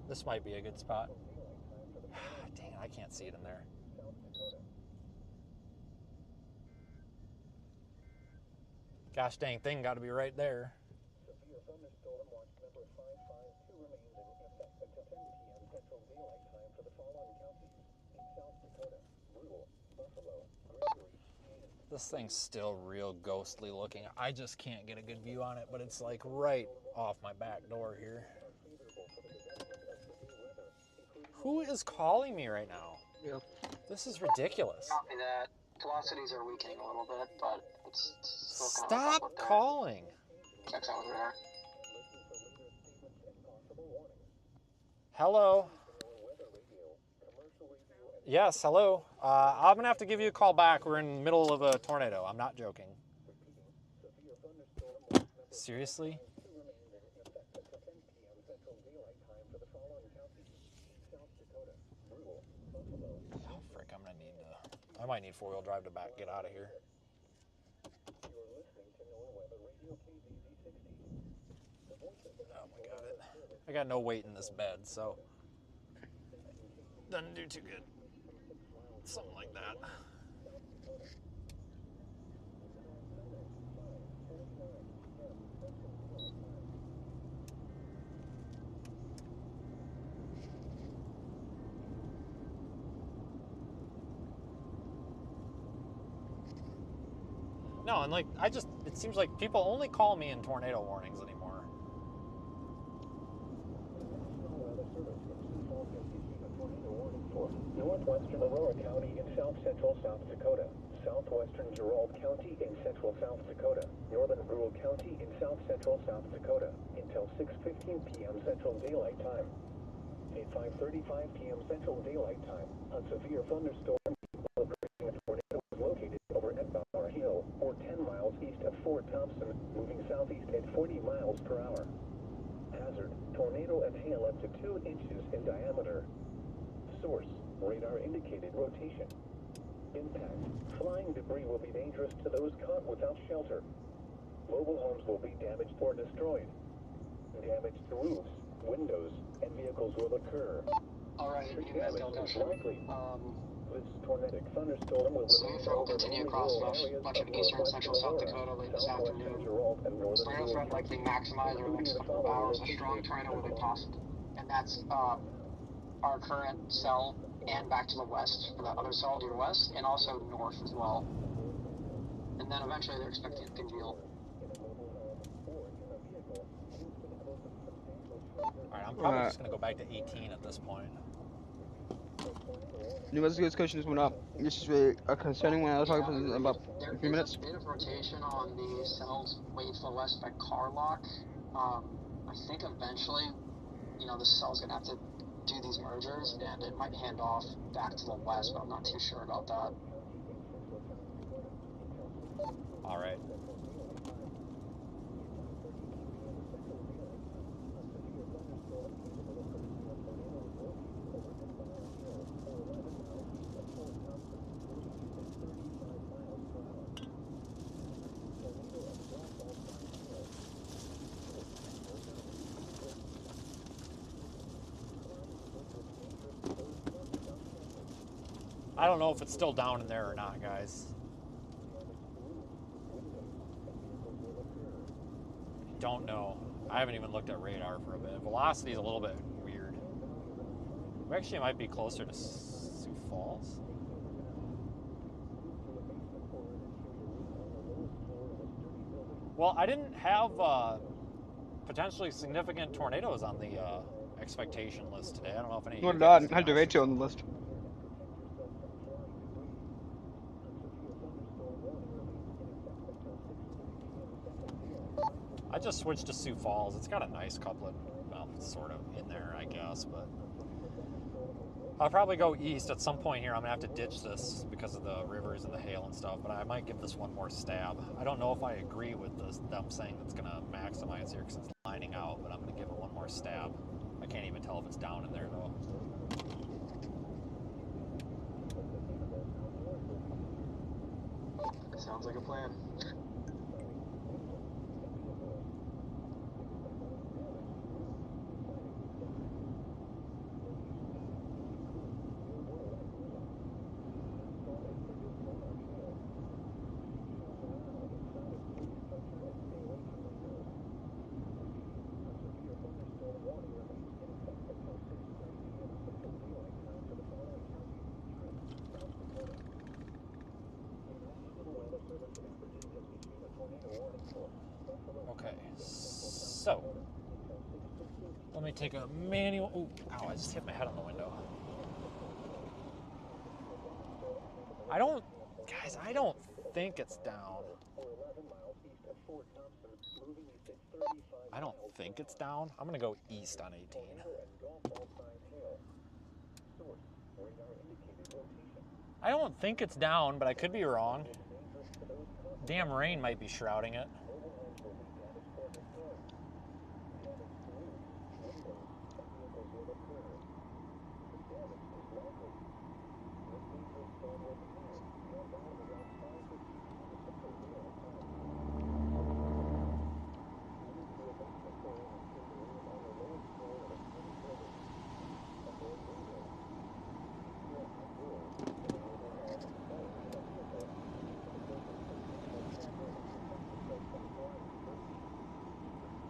this might be a good spot. Dang it, I can't see it in there. Gosh dang thing got to be right there. This thing's still real ghostly looking. I just can't get a good view on it, but it's like right off my back door here. Who is calling me right now? Yeah. This is ridiculous. Copy that. Velocities are weakening a little bit, but it's still kind of Stop up there. calling. Checks out there. Hello. Yes, hello. I'm gonna have to give you a call back. We're in the middle of a tornado. I'm not joking. Seriously? Oh, frick, I might need four-wheel drive to get out of here. Oh my God, I got no weight in this bed, so doesn't do too good. Something like that. No, and like, it seems like people only call me in tornado warnings anymore. Northwestern Aurora County in south-central South Dakota, southwestern Gerald County in central South Dakota, northern Brule County in south-central South Dakota, until 6:15 p.m. Central Daylight Time. At 5:35 p.m. Central Daylight Time, a severe thunderstorm tornado was located over Edbauer Hill, or 10 miles east of Fort Thompson, moving southeast at 40 miles per hour. Hazard, tornado and hail up to 2 inches in diameter. Source, radar indicated rotation. Impact, flying debris will be dangerous to those caught without shelter. Mobile homes will be damaged or destroyed. Damage to roofs, windows, and vehicles will occur. Alright, Tree you guys damage don't is know. likely. This tornadic thunderstorm will Safe remain will continue across much of eastern and central South Dakota late this afternoon. Tornado threat likely maximized over the next couple of hours. A strong tornado will be possible. And that's our current cell and back to the west for that other cell to your west, and also north as well. And then eventually they're expecting it to congeal. Alright, I'm probably just going to go back to 18 at this point. New Mexico's question just went up. This is really a concerning one. I'll talk about a few minutes. There is a bit of rotation on the cells way to the west by Carlock. I think eventually, you know, this cell's gonna have to do these mergers, and it might hand off back to the west, but I'm not too sure about that. All right. I don't know if it's still down in there or not, guys. Don't know. I haven't even looked at radar for a bit. Velocity is a little bit weird. We actually might be closer to Sioux Falls. Well, I didn't have potentially significant tornadoes on the expectation list today. I don't know if any of Nor you did I. guys I had did. Derecho on the list. I just switched to Sioux Falls. It's got a nice couplet, well, sort of in there, I guess, but I'll probably go east at some point here. I'm gonna have to ditch this because of the rivers and the hail and stuff, but I might give this one more stab. I don't know if I agree with them saying it's gonna maximize here because it's lining out, but I'm gonna give it one more stab. I can't even tell if it's down in there though. Sounds like a plan. Okay, so let me take a manual. Ooh, ow, I just hit my head on the window. I don't think it's down. I don't think it's down. I'm gonna go east on 18. I don't think it's down, but I could be wrong. Damn rain might be shrouding it.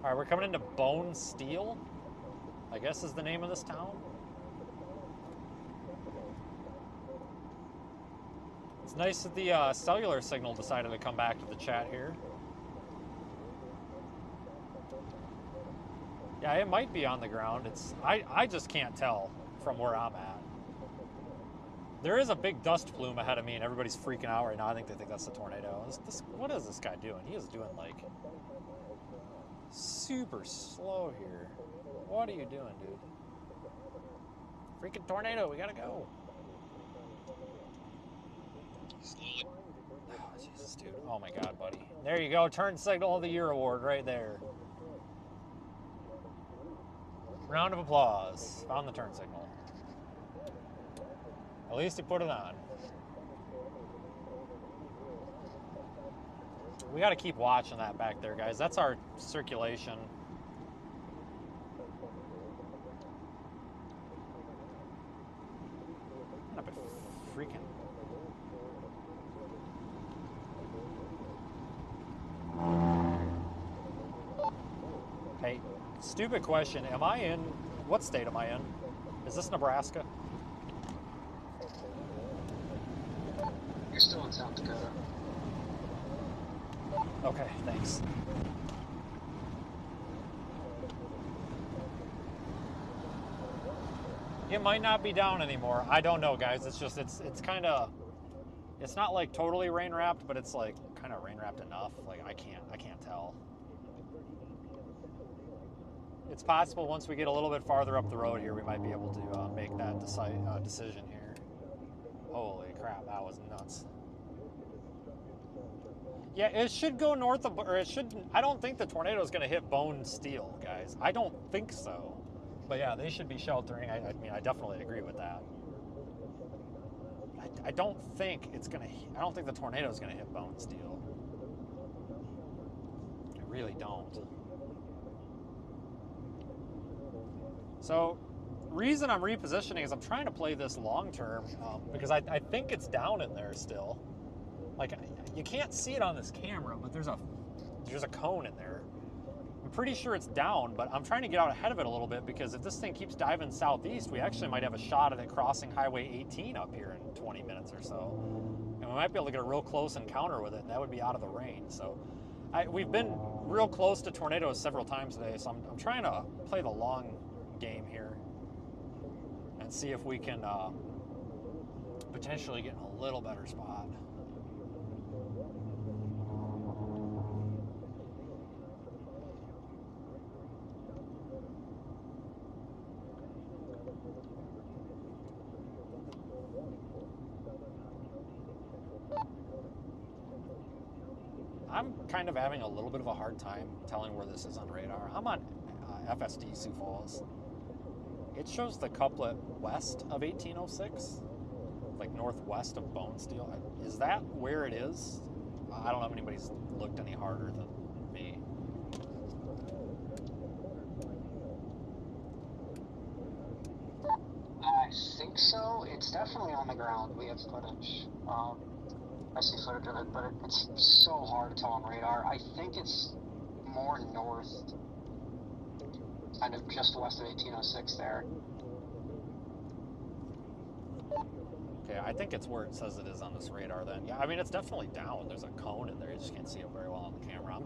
All right, we're coming into Bone Steel, I guess is the name of this town. It's nice that the cellular signal decided to come back to the chat here. Yeah, it might be on the ground. I just can't tell from where I'm at. There is a big dust plume ahead of me, and everybody's freaking out right now. I think they think that's a tornado. What is this guy doing? He is doing like super slow here. What are you doing, dude? Freaking tornado, we gotta go. Slowly. Oh, Jesus, dude. Oh my God, buddy. There you go. Turn signal of the year award right there. Round of applause. Found the turn signal. At least he put it on. We got to keep watching that back there, guys. That's our circulation. What a freaking... Hey, stupid question. Am I in... What state am I in? Is this Nebraska? You're still in South Dakota. Okay, thanks. It might not be down anymore. I don't know, guys. It's just, it's kind of, it's not like totally rain wrapped, but it's like kind of rain wrapped enough. Like I can't tell. It's possible once we get a little bit farther up the road here, we might be able to make that decision here. Holy crap, that was nuts. Yeah, it should go north of, or it should, I don't think the tornado is going to hit bone steel, guys. I don't think so. But yeah, they should be sheltering. I mean, I definitely agree with that. I don't think it's going to, I don't think the tornado is going to hit bone steel. I really don't. So, reason I'm repositioning is I'm trying to play this long term because I think it's down in there still. Like, you can't see it on this camera, but there's a cone in there. I'm pretty sure it's down, but I'm trying to get out ahead of it a little bit because if this thing keeps diving southeast, we actually might have a shot at it crossing Highway 18 up here in 20 minutes or so. And we might be able to get a real close encounter with it, and that would be out of the rain. So we've been real close to tornadoes several times today, so I'm trying to play the long game here and see if we can potentially get in a little better spot. I'm kind of having a little bit of a hard time telling where this is on radar. I'm on FSD Sioux Falls. It shows the couplet west of 1806, like northwest of Bone Steel. Is that where it is? I don't know if anybody's looked any harder than me. I think so. It's definitely on the ground. We have footage. I see footage of it, but it's so hard to tell on radar. I think it's more north, kind of just west of 1806 there. Okay, I think it's where it says it is on this radar then. Yeah, I mean, it's definitely down. There's a cone in there. You just can't see it very well on the camera. I'm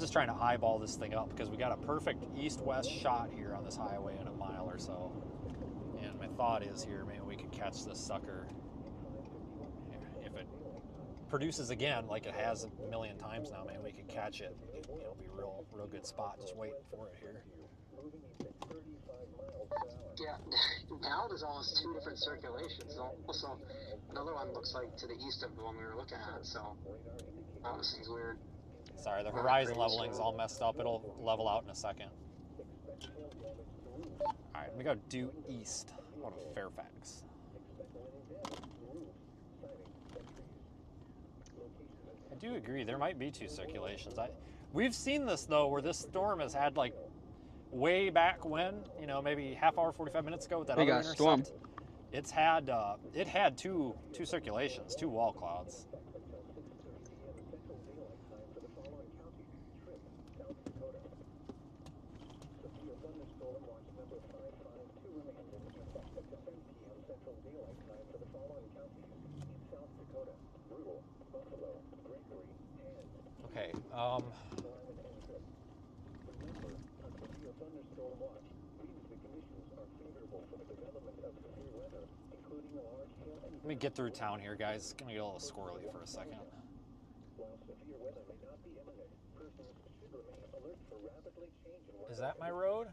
just trying to eyeball this thing up because we got a perfect east-west shot here on this highway in a mile or so. And my thought is here, maybe we could catch this sucker. If it produces again, like it has a million times now, maybe we could catch it. It'll be a real good spot. Just waiting for it here. Yeah, now there's almost two different circulations. Also, another one looks like to the east of the one we were looking at, so this thing's weird. Sorry, the horizon leveling is all messed up. It'll level out in a second. Alright, we go due east. Go to Fairfax. I do agree, there might be two circulations. We've seen this, though, where this storm has had, like, way back when, you know, maybe half hour, 45 minutes ago with that other intercept. Storm. It had two circulations, two wall clouds. Okay, let me get through town here, guys. It's gonna get a little squirrely for a second. Is that my road?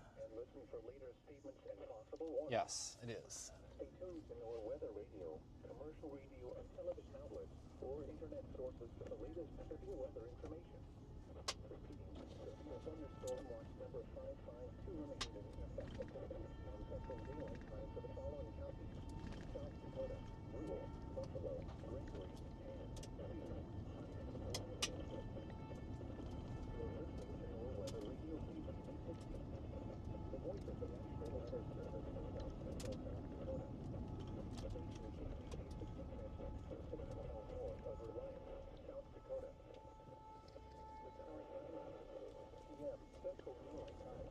Yes, it is. Stay tuned to our weather radio, commercial radio, and television outlets, or internet sources for the latest severe weather information. Repeating, severe thunderstorm watch number 552 remains in effect on Central Daylight Time for the following counties: South Dakota, Rural, Buffalo, Gregory, and Cleveland. You're listening to our weather radio station, the voice of the National Weather Service in South Central South Dakota. The station is KCK 60 transmits 6 miles north of Reliance, South Dakota. The current time, PM Central Daylight Time.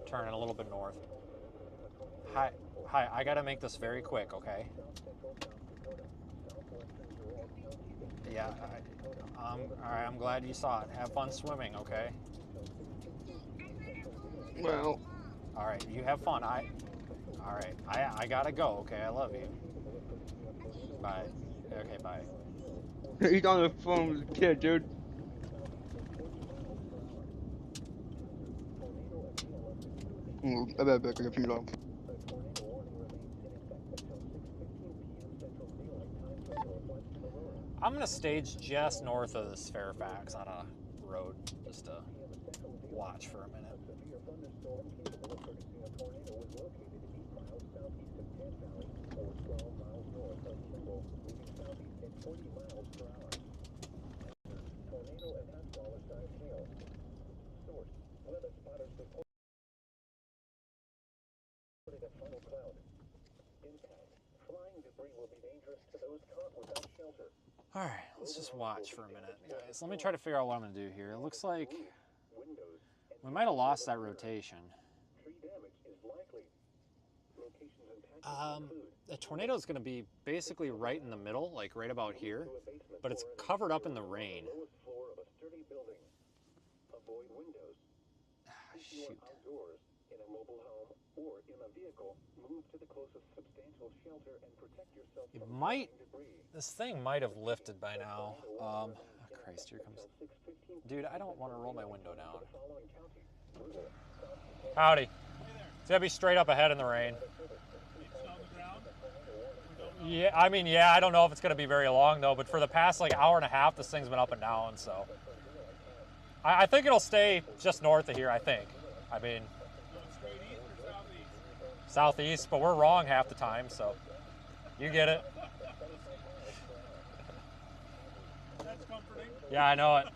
Turning a little bit north. Hi, I gotta make this very quick, okay? Yeah, alright, I'm glad you saw it. Have fun swimming, okay? Well. Alright, you have fun. Alright, I gotta go, okay? I love you. Bye. Okay, bye. He's on the phone with the kid, dude. I bet I can figure it out. I'm gonna stage just north of this Fairfax on a road just to watch for a minute. All right, let's just watch for a minute, guys. Let me try to figure out what I'm gonna do here. It looks like we might have lost that rotation. The tornado is going to be basically right in the middle, like right about here, but it's covered up in the rain. Shoot. It might. This thing might have lifted by now. Oh Christ, here comes. Dude, I don't want to roll my window down. Howdy. It's gonna be straight up ahead in the rain. Yeah, I mean, yeah, I don't know if it's gonna be very long though, but for the past like hour and a half, this thing's been up and down, so. I think it'll stay just north of here, I think. I mean. Southeast, but we're wrong half the time, so. You get it. That's comforting. Yeah, I know it.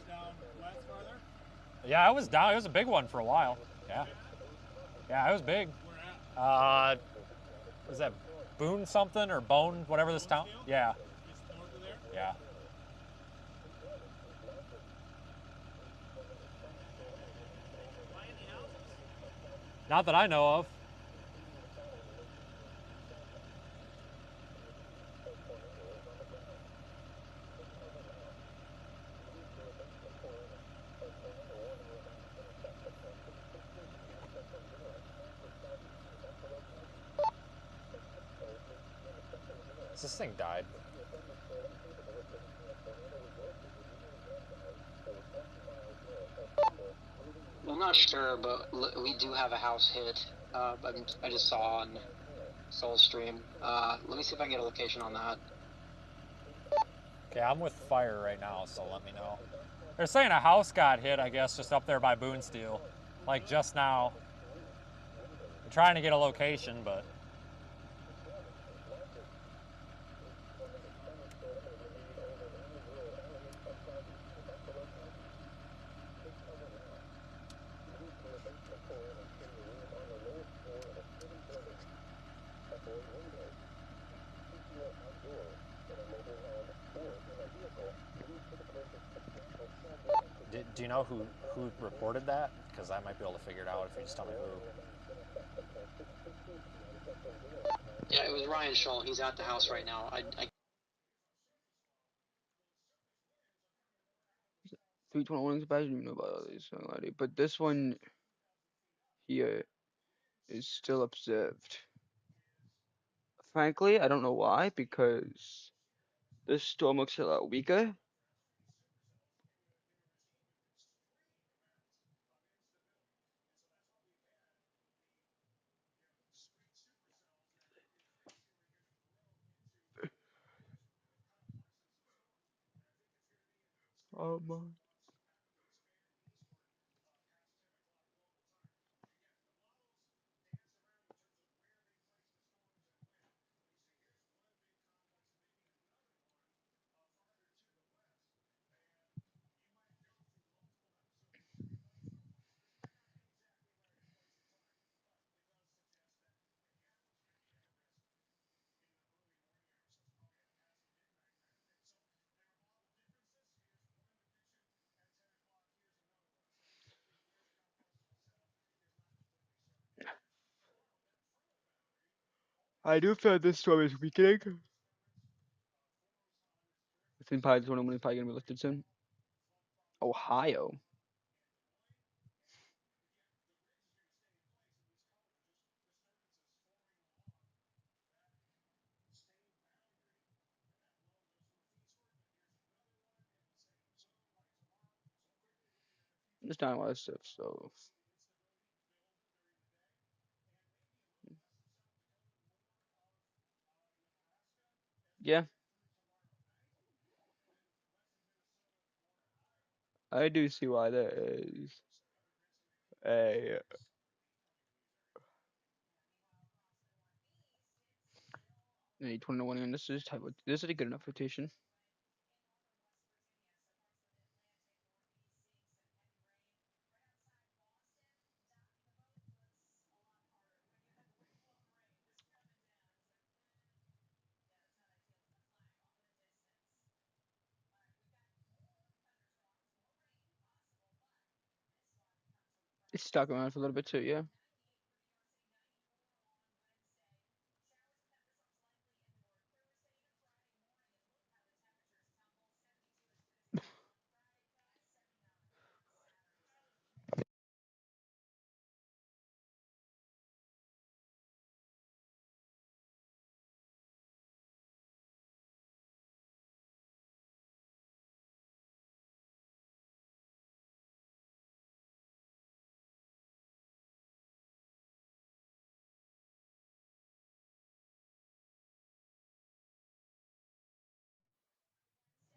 Down west farther? Yeah, it was down. It was a big one for a while. Yeah. Yeah, it was big. Where at? Was that Boone something or Bone, whatever this town? Yeah. Just north of there? Yeah. Buy any houses? Not that I know of. This thing died. I'm not sure, but we do have a house hit. I just saw on Soulstream. Let me see if I can get a location on that. Okay, I'm with fire right now, so let me know. They're saying a house got hit, I guess, just up there by Boone Steel. Like just now. They're trying to get a location, but... Do you know who reported that? Because I might be able to figure it out if you just tell me who. Yeah, it was Ryan Shull. He's at the house right now. 321 is bad. I didn't even know about all these, but this one here is still observed. Frankly, I don't know why, because this storm looks a lot weaker. Oh man. I do feel this storm is weakening. I think probably this one is probably gonna be lifted soon. Ohio. It's not a lot of stuff, so yeah, I do see why there is a. A 21, and this is a good enough rotation. It's stuck around for a little bit too, yeah.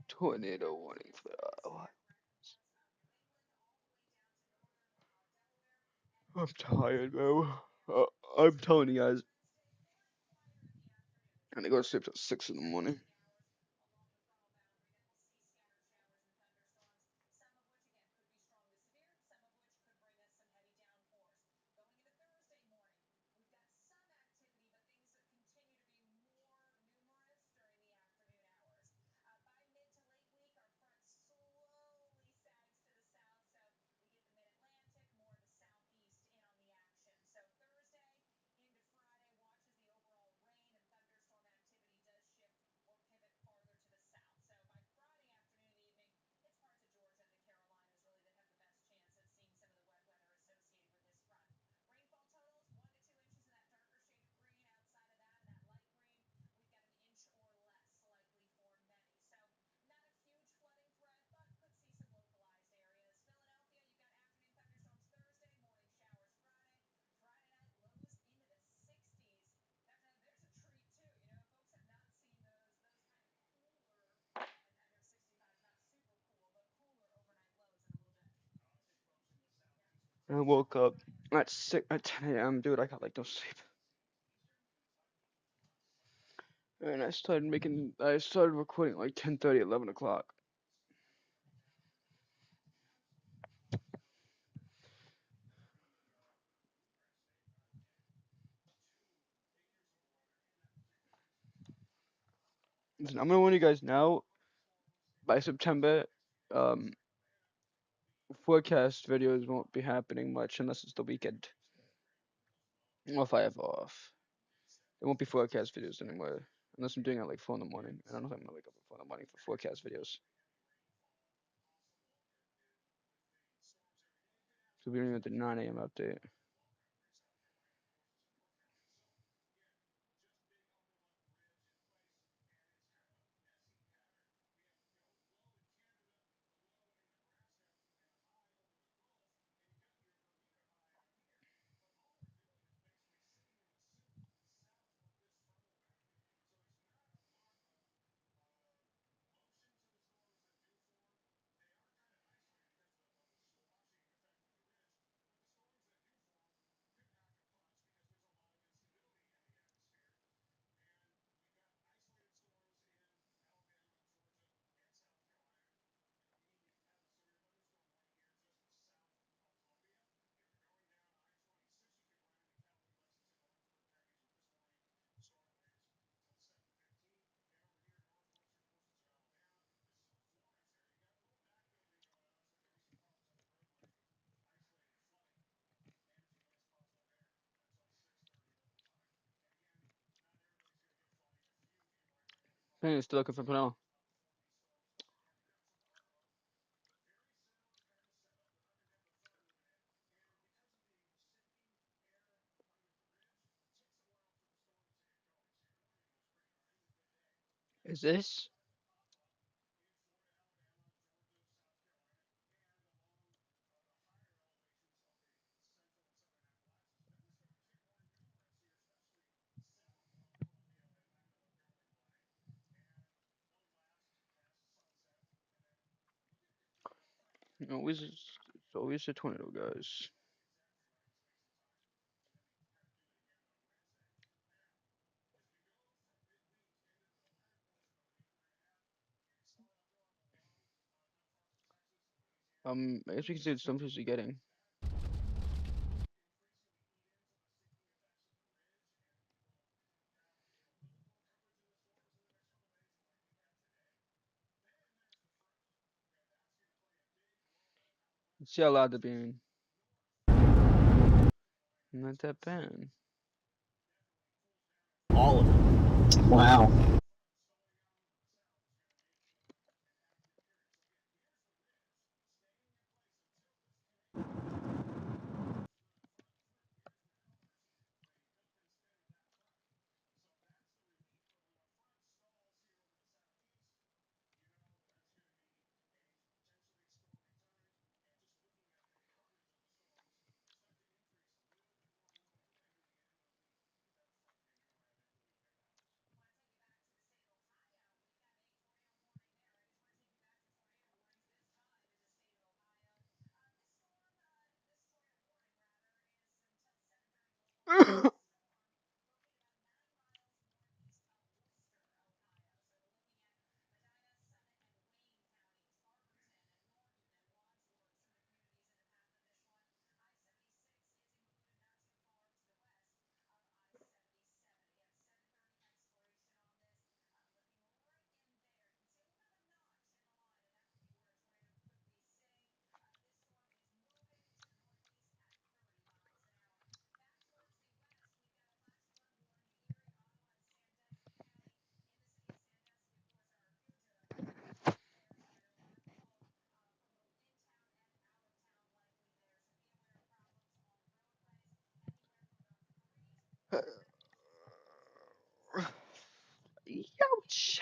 Tornado warning for what? I'm tired, bro. I'm telling you guys, I'm gonna go to sleep at 6 in the morning. I woke up at 10 a.m. Dude, I got like no sleep, and I started recording like 10:30, 11 o'clock. Listen, I'm gonna warn you guys now. By September, um, forecast videos won't be happening much unless it's the weekend or if I have off. There won't be forecast videos anymore unless I'm doing it at like 4 in the morning. I don't know if I'm gonna wake up at 4 in the morning for forecast videos. So we don't even have the 9 a.m. update. Hey, still looking for Panel. Is this? It's always a tornado, guys. I guess we can see what some fish are getting. Let's see how loud they're being. Not that bad. All of it. Wow. Ouch.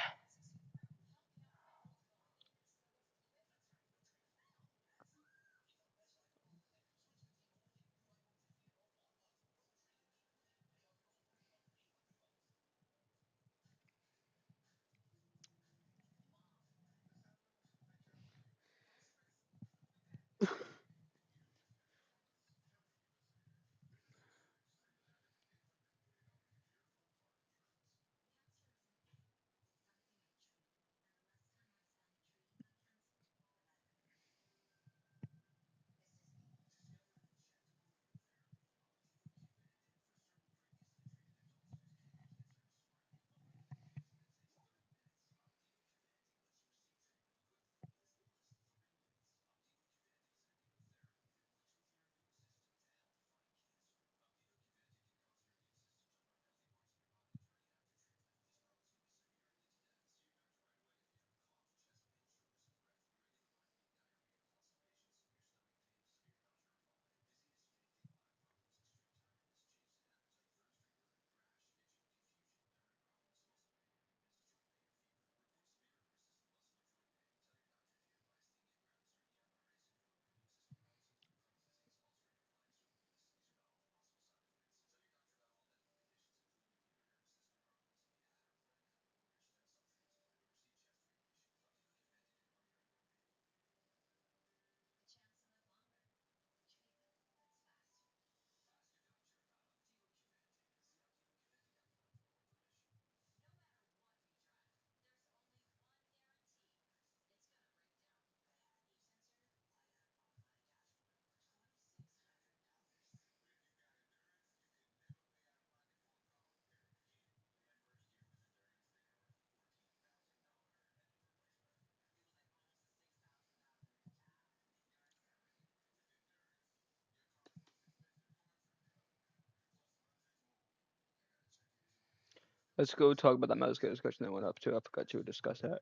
Let's go talk about that Mexico discussion that went up too. I forgot to discuss that.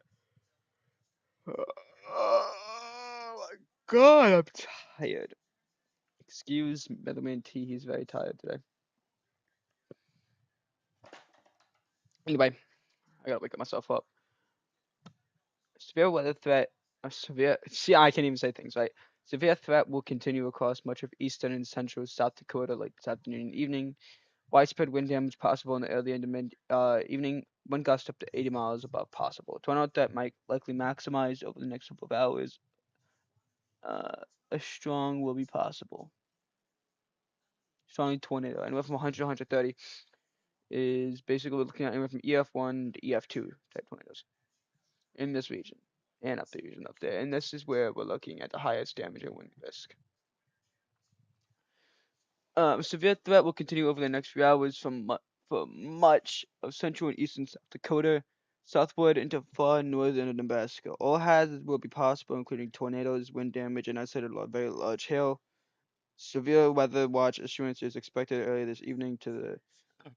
Oh my god, I'm tired. Excuse Middleman T, he's very tired today. Anyway, I gotta wake myself up. Severe weather threat. Severe. See, I can't even say things right. Severe threat will continue across much of eastern and central South Dakota late this afternoon and evening. Widespread wind damage possible in the early and mid evening. Wind gusts up to 80 miles above possible. Tornado threat might likely maximize over the next couple of hours. A strong will be possible. Strong tornado, anywhere from 100 to 130 is basically looking at anywhere from EF1 to EF2 type tornadoes in this region and up the region up there. And this is where we're looking at the highest damage and wind risk. Severe threat will continue over the next few hours for much of central and eastern South Dakota, southward into far northern Nebraska. All hazards will be possible, including tornadoes, wind damage, and isolated very large hail. Severe weather watch assurance is expected early this evening to the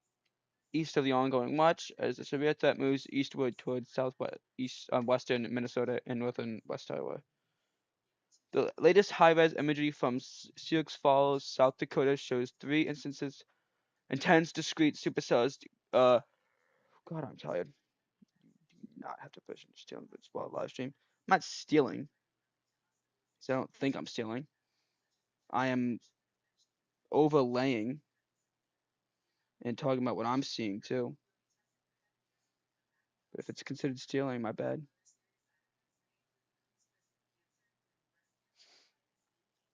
east of the ongoing watch as the severe threat moves eastward towards southwest, western Minnesota and northern West Iowa. The latest high-res imagery from Sioux Falls, South Dakota shows 3 instances intense discrete supercells. God, I'm tired. Do not have to push and steal this while live stream. I'm not stealing, so I don't think I'm stealing. I am overlaying and talking about what I'm seeing too. But if it's considered stealing, my bad.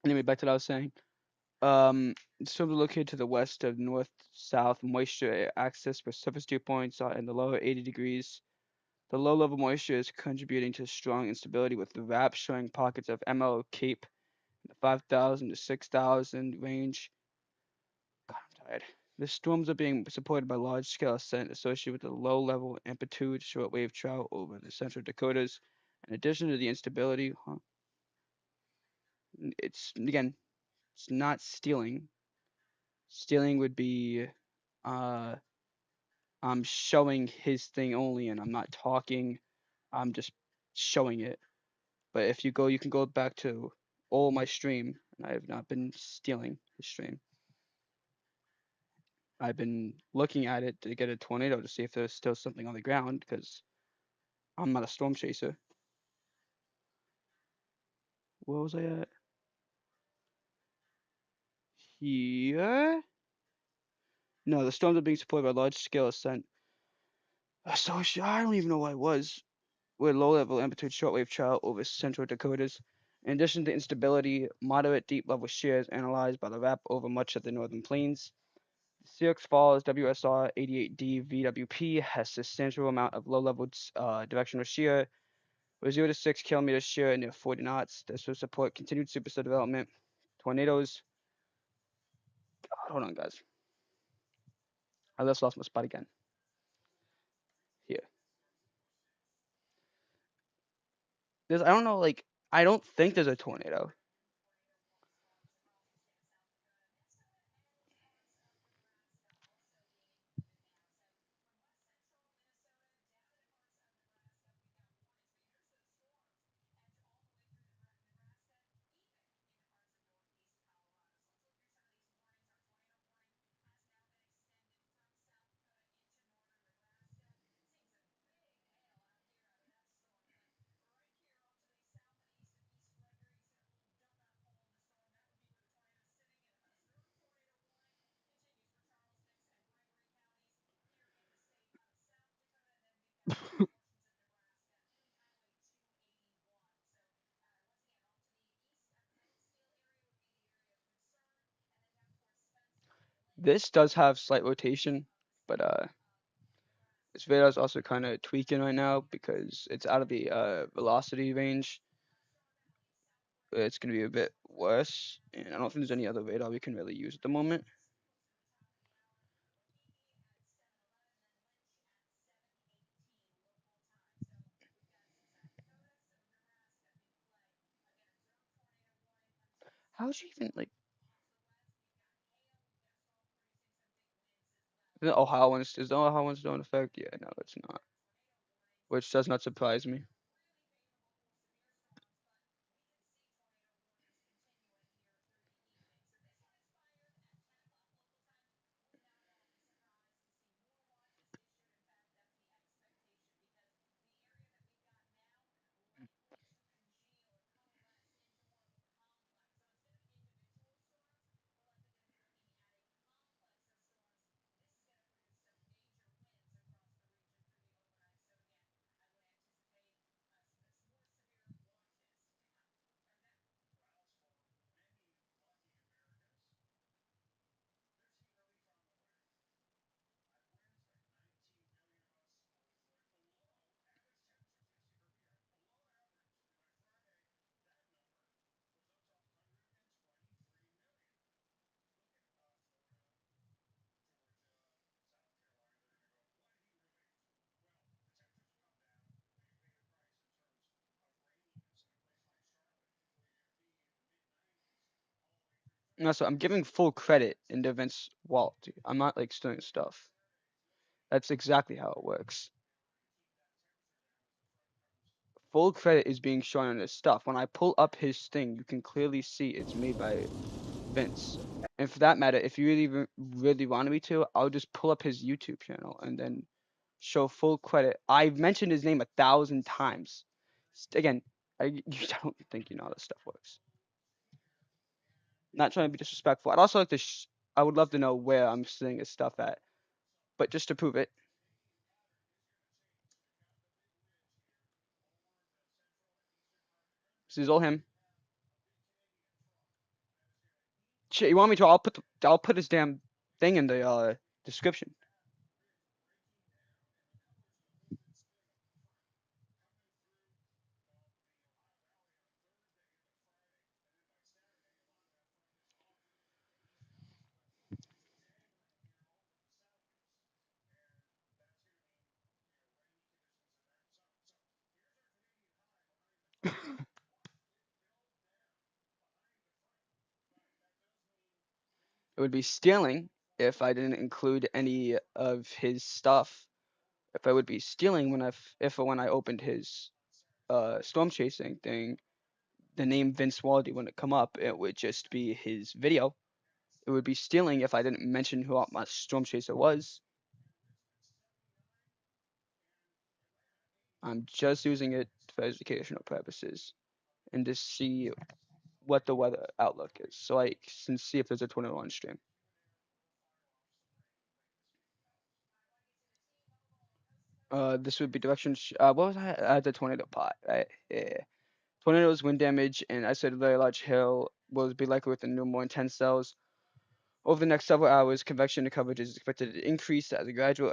Anyway, back to what I was saying. Storms are located to the west of north-south moisture access for surface dew points in the lower 80 degrees. The low-level moisture is contributing to strong instability, with the VAP showing pockets of ML Cape in the 5,000 to 6,000 range. God, I'm tired. The storms are being supported by large-scale ascent associated with the low-level amplitude shortwave trout over the central Dakotas. In addition to the instability, it's again, it's not stealing. Stealing would be I'm showing his thing only and I'm not talking. I'm just showing it. But if you go, you can go back to all my stream, and I have not been stealing his stream. I've been looking at it to get a tornado to see if there's still something on the ground because I'm not a storm chaser. Where was I at? Here? No, the storms are being supported by large-scale ascent. So I don't even know where I was. With low-level amplitude shortwave trout over central Dakotas. In addition to instability, moderate deep-level shear is analyzed by the RAP over much of the northern plains. Sioux Falls WSR 88D VWP has substantial amount of low-level directional shear with 0 to 6 kilometers shear near 40 knots. This will support continued supercell development. Tornadoes. God, hold on, guys. I just lost my spot again. Here. I don't know, like, I don't think there's a tornado. This does have slight rotation, but this radar is also kind of tweaking right now because it's out of the velocity range. It's going to be a bit worse, and I don't think there's any other radar we can really use at the moment. How'd you even like? The Ohio ones is the Ohio ones don't affect? Yeah, no, it's not. Which does not surprise me. No, so I'm giving full credit in the Vince wallet. I'm not like stealing stuff. That's exactly how it works. Full credit is being shown on his stuff. When I pull up his thing, you can clearly see it's made by Vince. And for that matter, if you really wanted me to, I'll just pull up his YouTube channel and then show full credit. I've mentioned his name 1,000 times. Again, you don't think you know how this stuff works. Not trying to be disrespectful. I'd also like to. I would love to know where I'm seeing his stuff at, but just to prove it. This is all him. Shit, you want me to? I'll put his damn thing in the description. It would be stealing if I didn't include any of his stuff. If I would be stealing when I opened his storm chasing thing, the name Vince Waldy wouldn't come up. It would just be his video. It would be stealing if I didn't mention who my storm chaser was. I'm just using it for educational purposes and to see what the weather outlook is, so I can see if there's a tornado on stream. This would be direction. What was I? The tornado pot, right? Yeah. Tornadoes, wind damage, and I said very large hail will be likely within no more intense cells. Over the next several hours, convection coverage is expected to increase as a gradual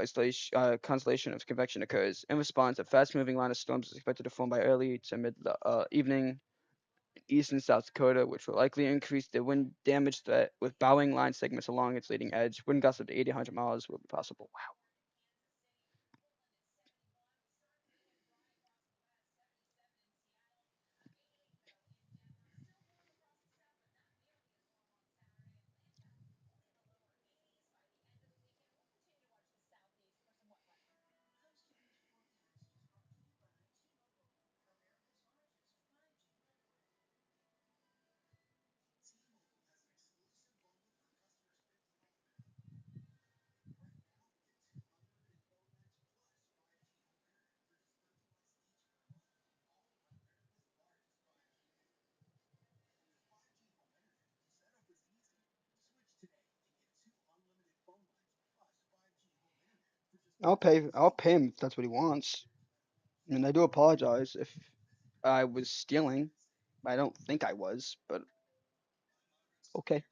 constellation of convection occurs. In response, a fast-moving line of storms is expected to form by early to mid evening in East and South Dakota, which will likely increase the wind damage threat with bowing line segments along its leading edge. Wind gusts up to 80 100 miles will be possible. Wow. I'll pay him if that's what he wants. And I do apologize if I was stealing. I don't think I was, but okay.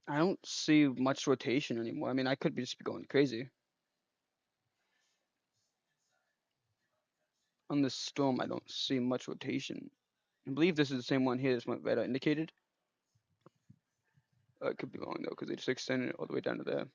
I don't see much rotation anymore. I mean, I could be just be going crazy. On this storm, I don't see much rotation. I believe this is the same one here as what radar indicated. It could be wrong though, because they just extended it all the way down to there.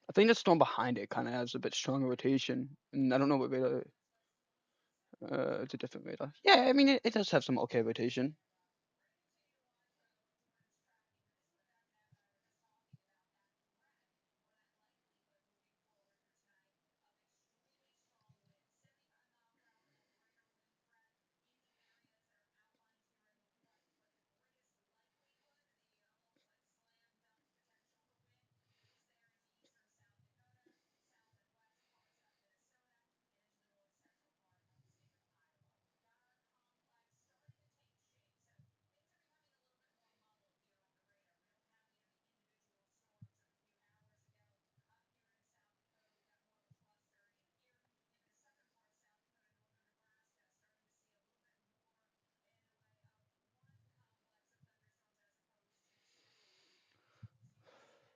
I think the storm behind it kind of has a bit stronger rotation, and I don't know what radar. It's a different radar. Yeah, I mean it does have some okay rotation.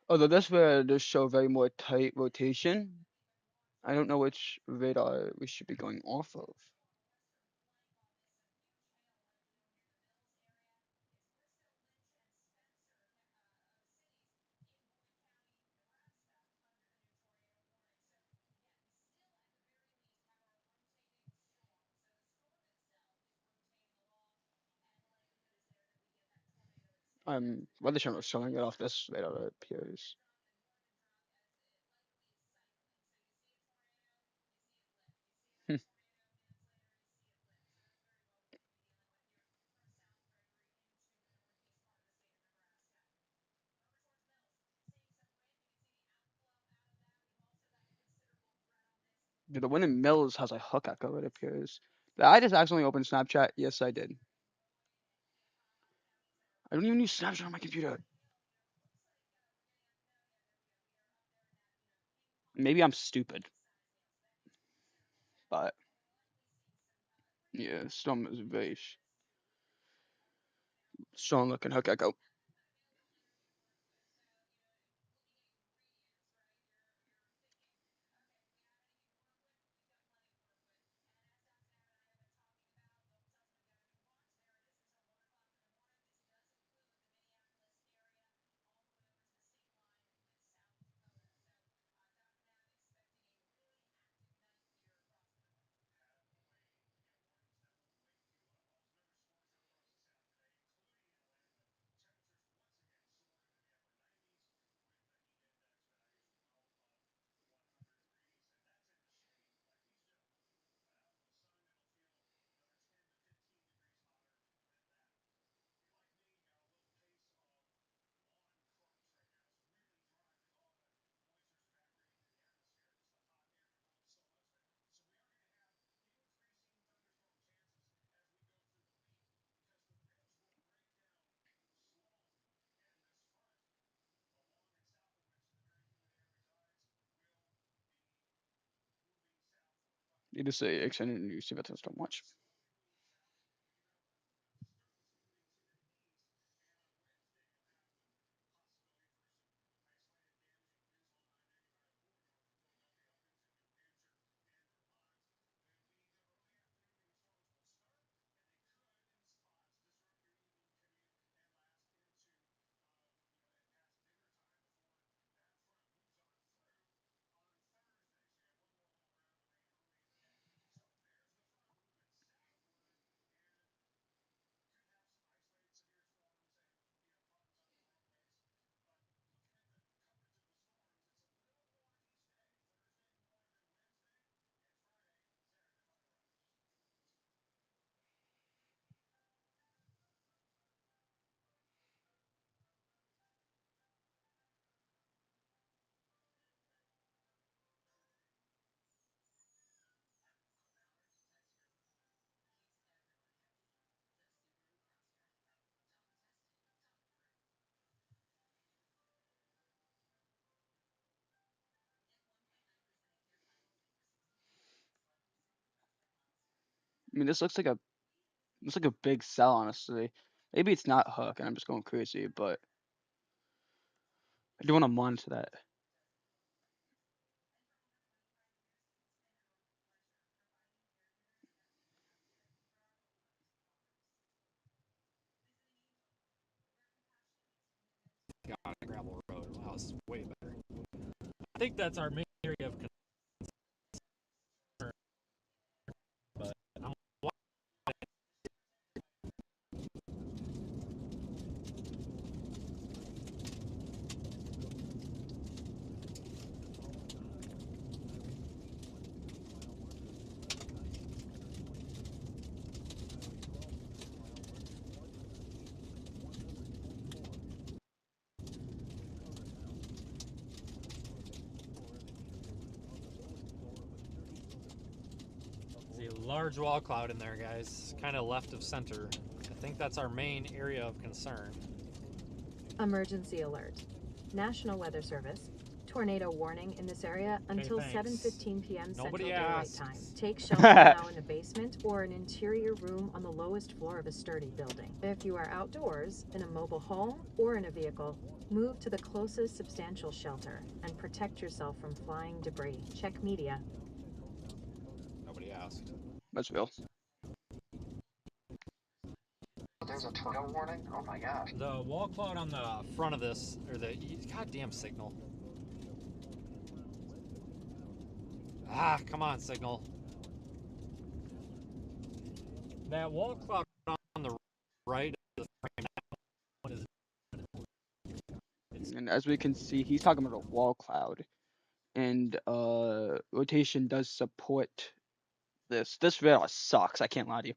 Although this radar does show very more tight rotation, I don't know which radar we should be going off of. Weather channel is showing it off this radar, it appears. Dude, the one in Mills has a hook echo, it appears. Did I just accidentally open Snapchat? Yes, I did. I don't even use Snapchat on my computer. Maybe I'm stupid, but yeah, Storm is very strong looking hook echo. Need to say extended use of thunderstorm watch. I mean, this looks like a big cell, honestly. Maybe it's not Hook, and I'm just going crazy, but I do want to monitor that. On a gravel road. Wow, this is way better. I think that's our main area of concern. But I'm see a large wall cloud in there, guys. Kind of left of center. I think that's our main area of concern. Emergency alert. National Weather Service. Tornado warning in this area until thanks. 7:15 p.m. Nobody Central Daylight asks. Time. Take shelter now in a basement or an interior room on the lowest floor of a sturdy building. If you are outdoors, in a mobile home, or in a vehicle, move to the closest substantial shelter and protect yourself from flying debris. Check media. Nobody asked. That's real. There's a tornado warning? Oh my gosh. The wall cloud on the front of this, or the goddamn signal. Ah, come on, signal. That wall cloud on the right of the frame And as we can see, he's talking about a wall cloud, and rotation does support this. This radar sucks. I can't lie to you.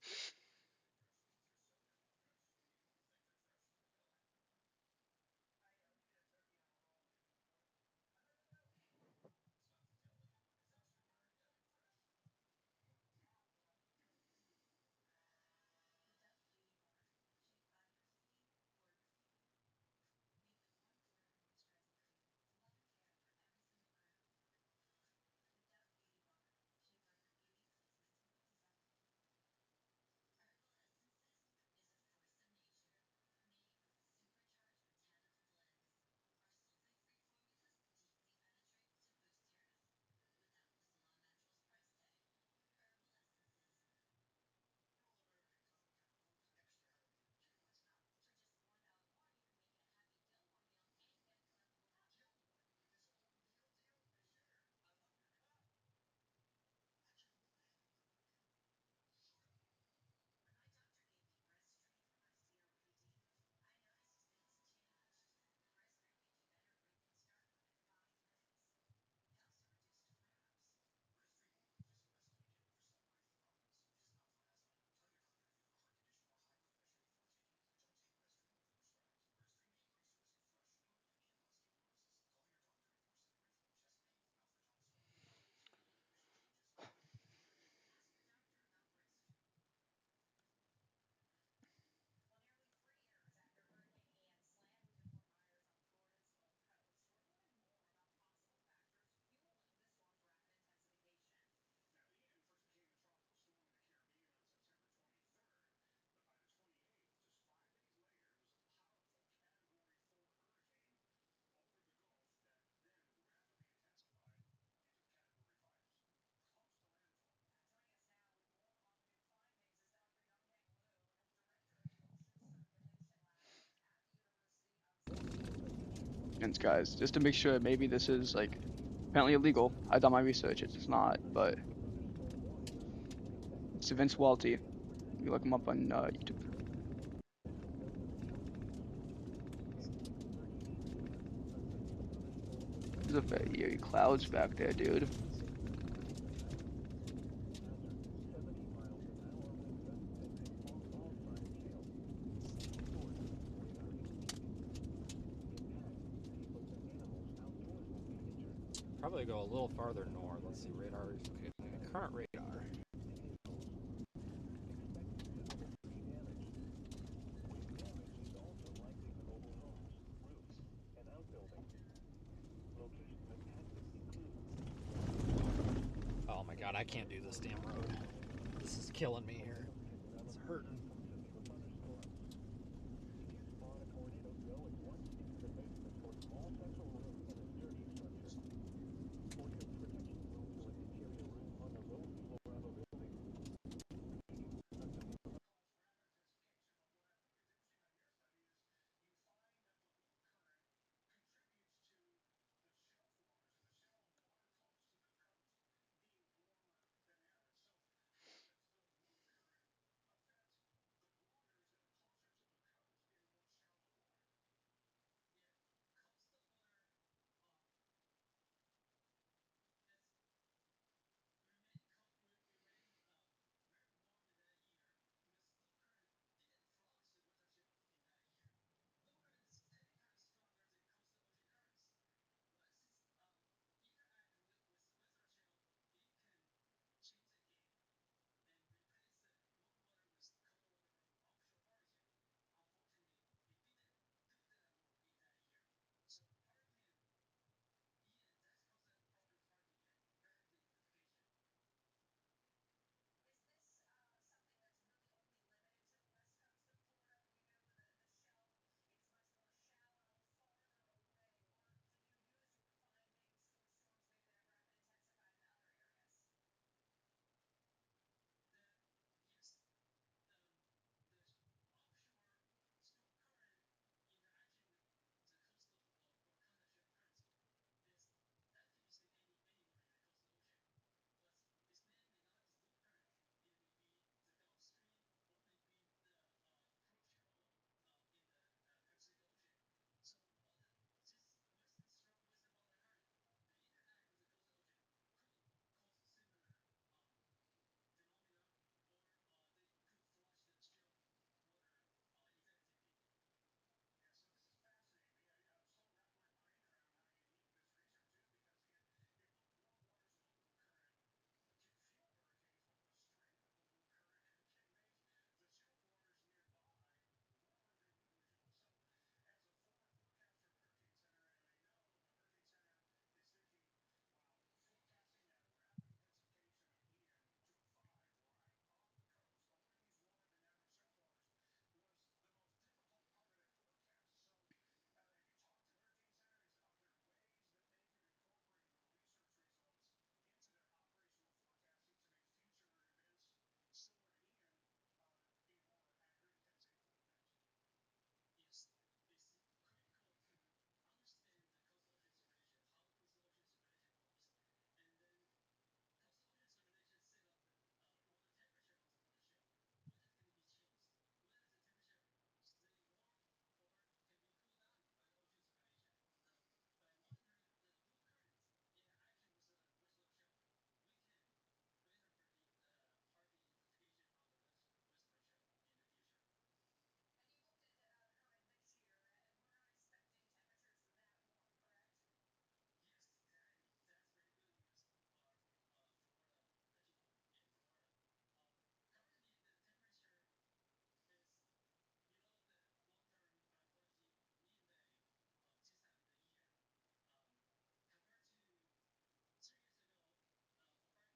and skies, just to make sure maybe this is like apparently illegal. I've done my research. It's not, but it's Vince Walty. You look him up on YouTube. There's a very eerie clouds back there, dude. Probably go a little farther north. Let's see, radar is okay. Current radar. Oh my god, I can't do this damn road. This is killing me here. It's hurting.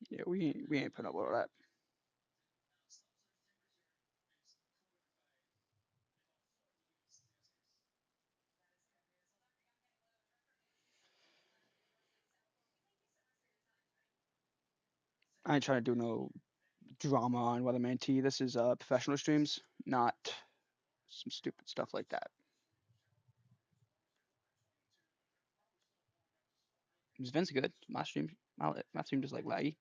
Yeah, we ain't putting up with all that. I ain't trying to do no drama on Weatherman T. This is professional streams, not some stupid stuff like that. Is Vince good? My stream just like laggy.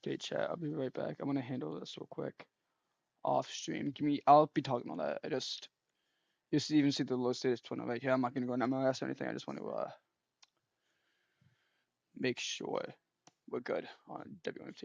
Okay, chat. I'll be right back. I'm gonna handle this real quick off stream. Give me. I'll be talking on that. I just even see the low status 20 right here. I'm not gonna go on MLS or anything. I just want to make sure we're good on WMT.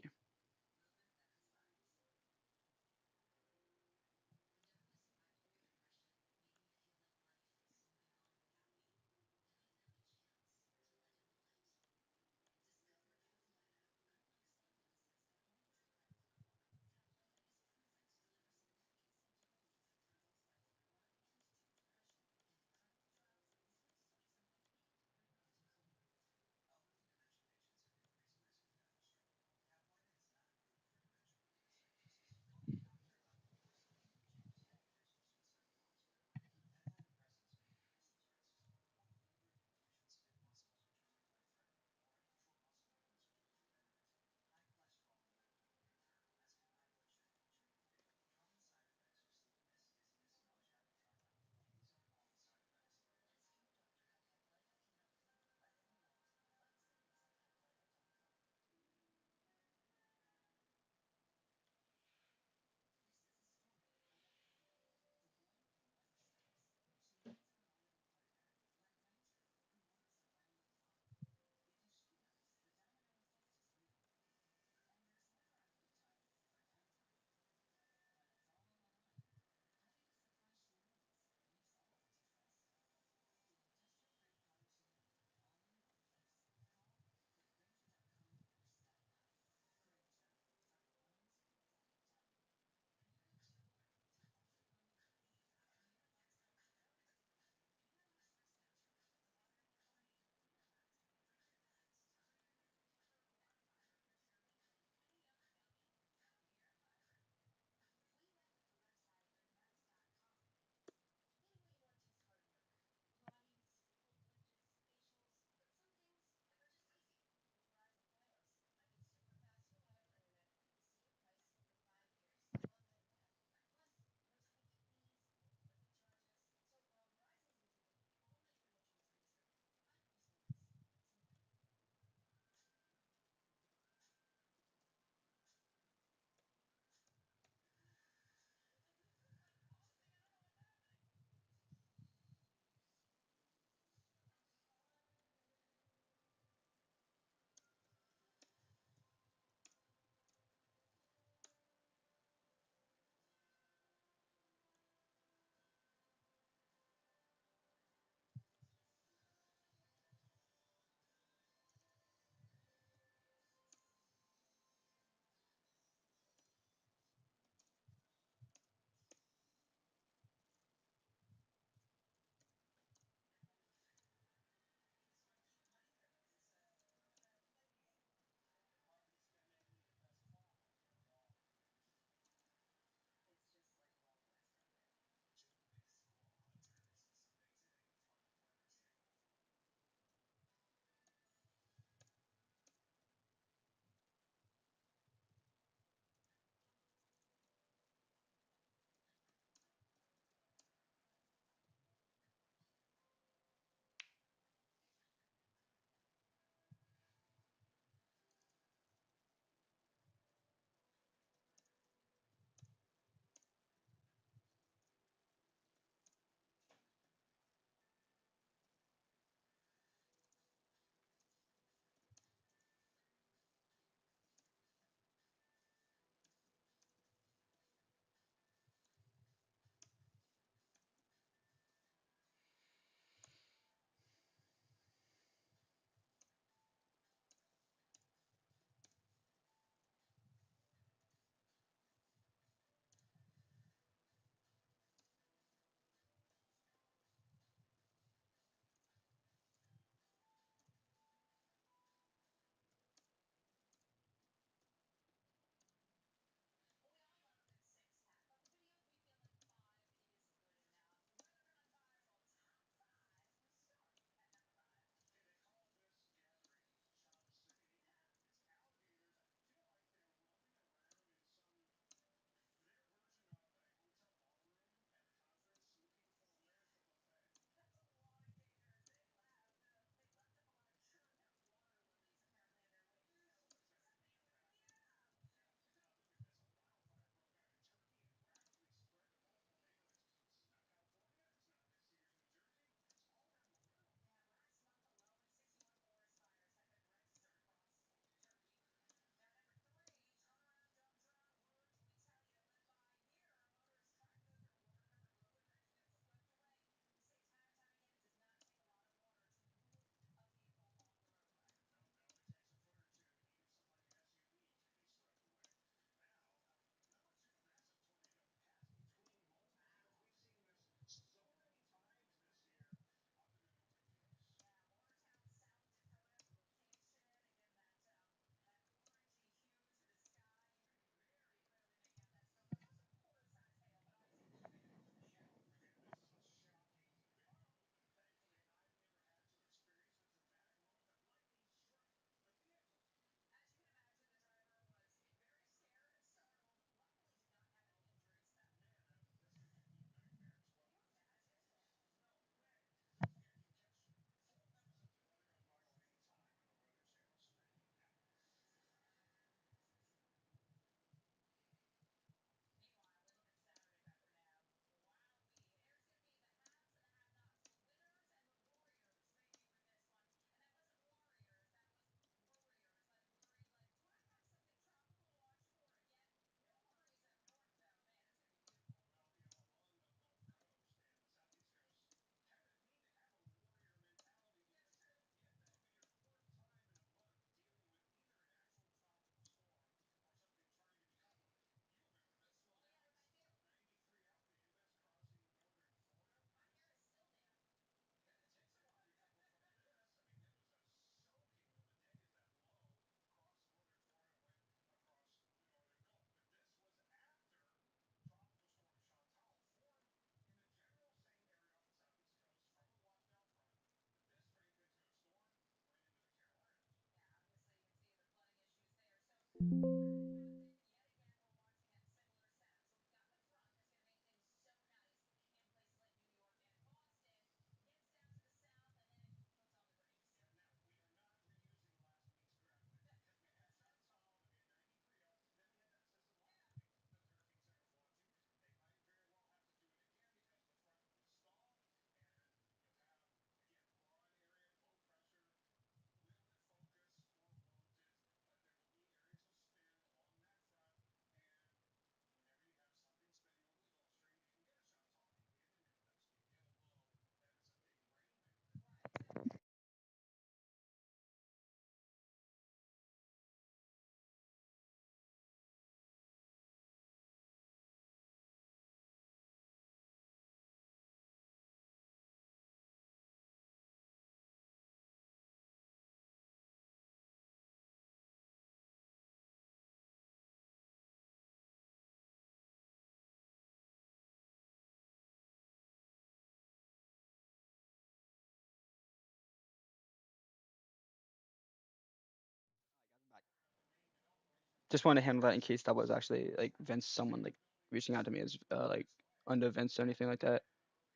Just want to handle that in case that was actually like Vince, someone like reaching out to me as like under Vince or anything like that.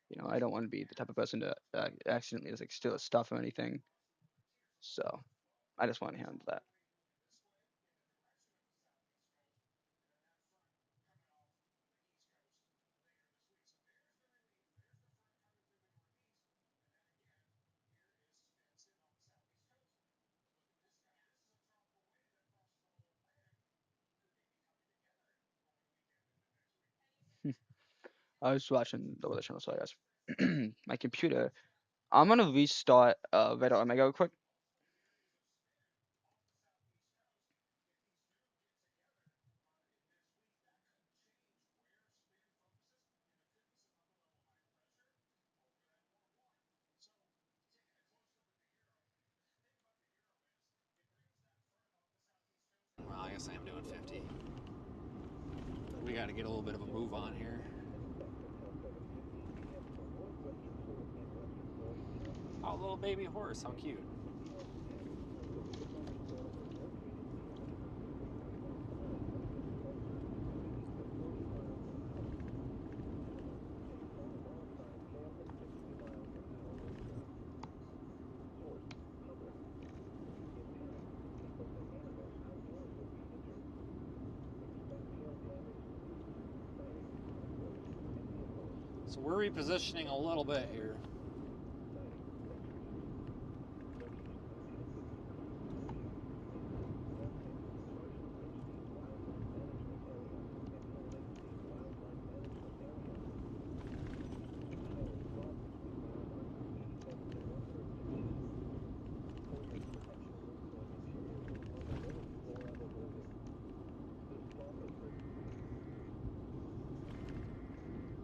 You know, I don't want to be the type of person to accidentally just like steal his stuff or anything. So I just want to handle that. I was watching the other channel, so I guess my computer. I'm gonna restart Red Omega real quick. Well, I guess I am doing 50. We got to get a little bit of a move on here. Oh, little baby horse, how cute. So we're repositioning a little bit here.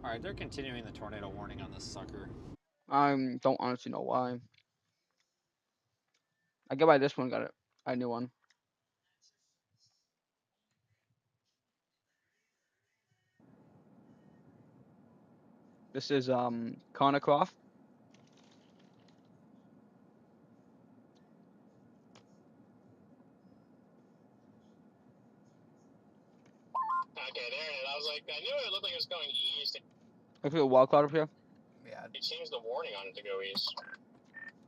All right, they're continuing the tornado warning on this sucker. I don't honestly know why. I get why this one got a new one. This is Conocroft. Okay, there it is. I was like, I knew it looked like it was going east. Look at the wild cloud up here. Yeah, It changed the warning on it to go east.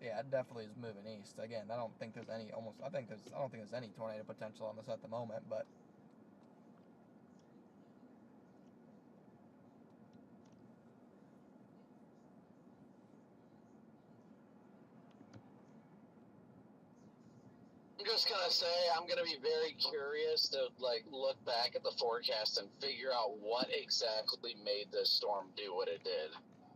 yeah, it definitely is moving east. Again, I don't think there's any I don't think there's any tornado potential on this at the moment, but I'm just gonna say I'm gonna be very curious to like look back at the forecast and figure out what exactly made this storm do what it did.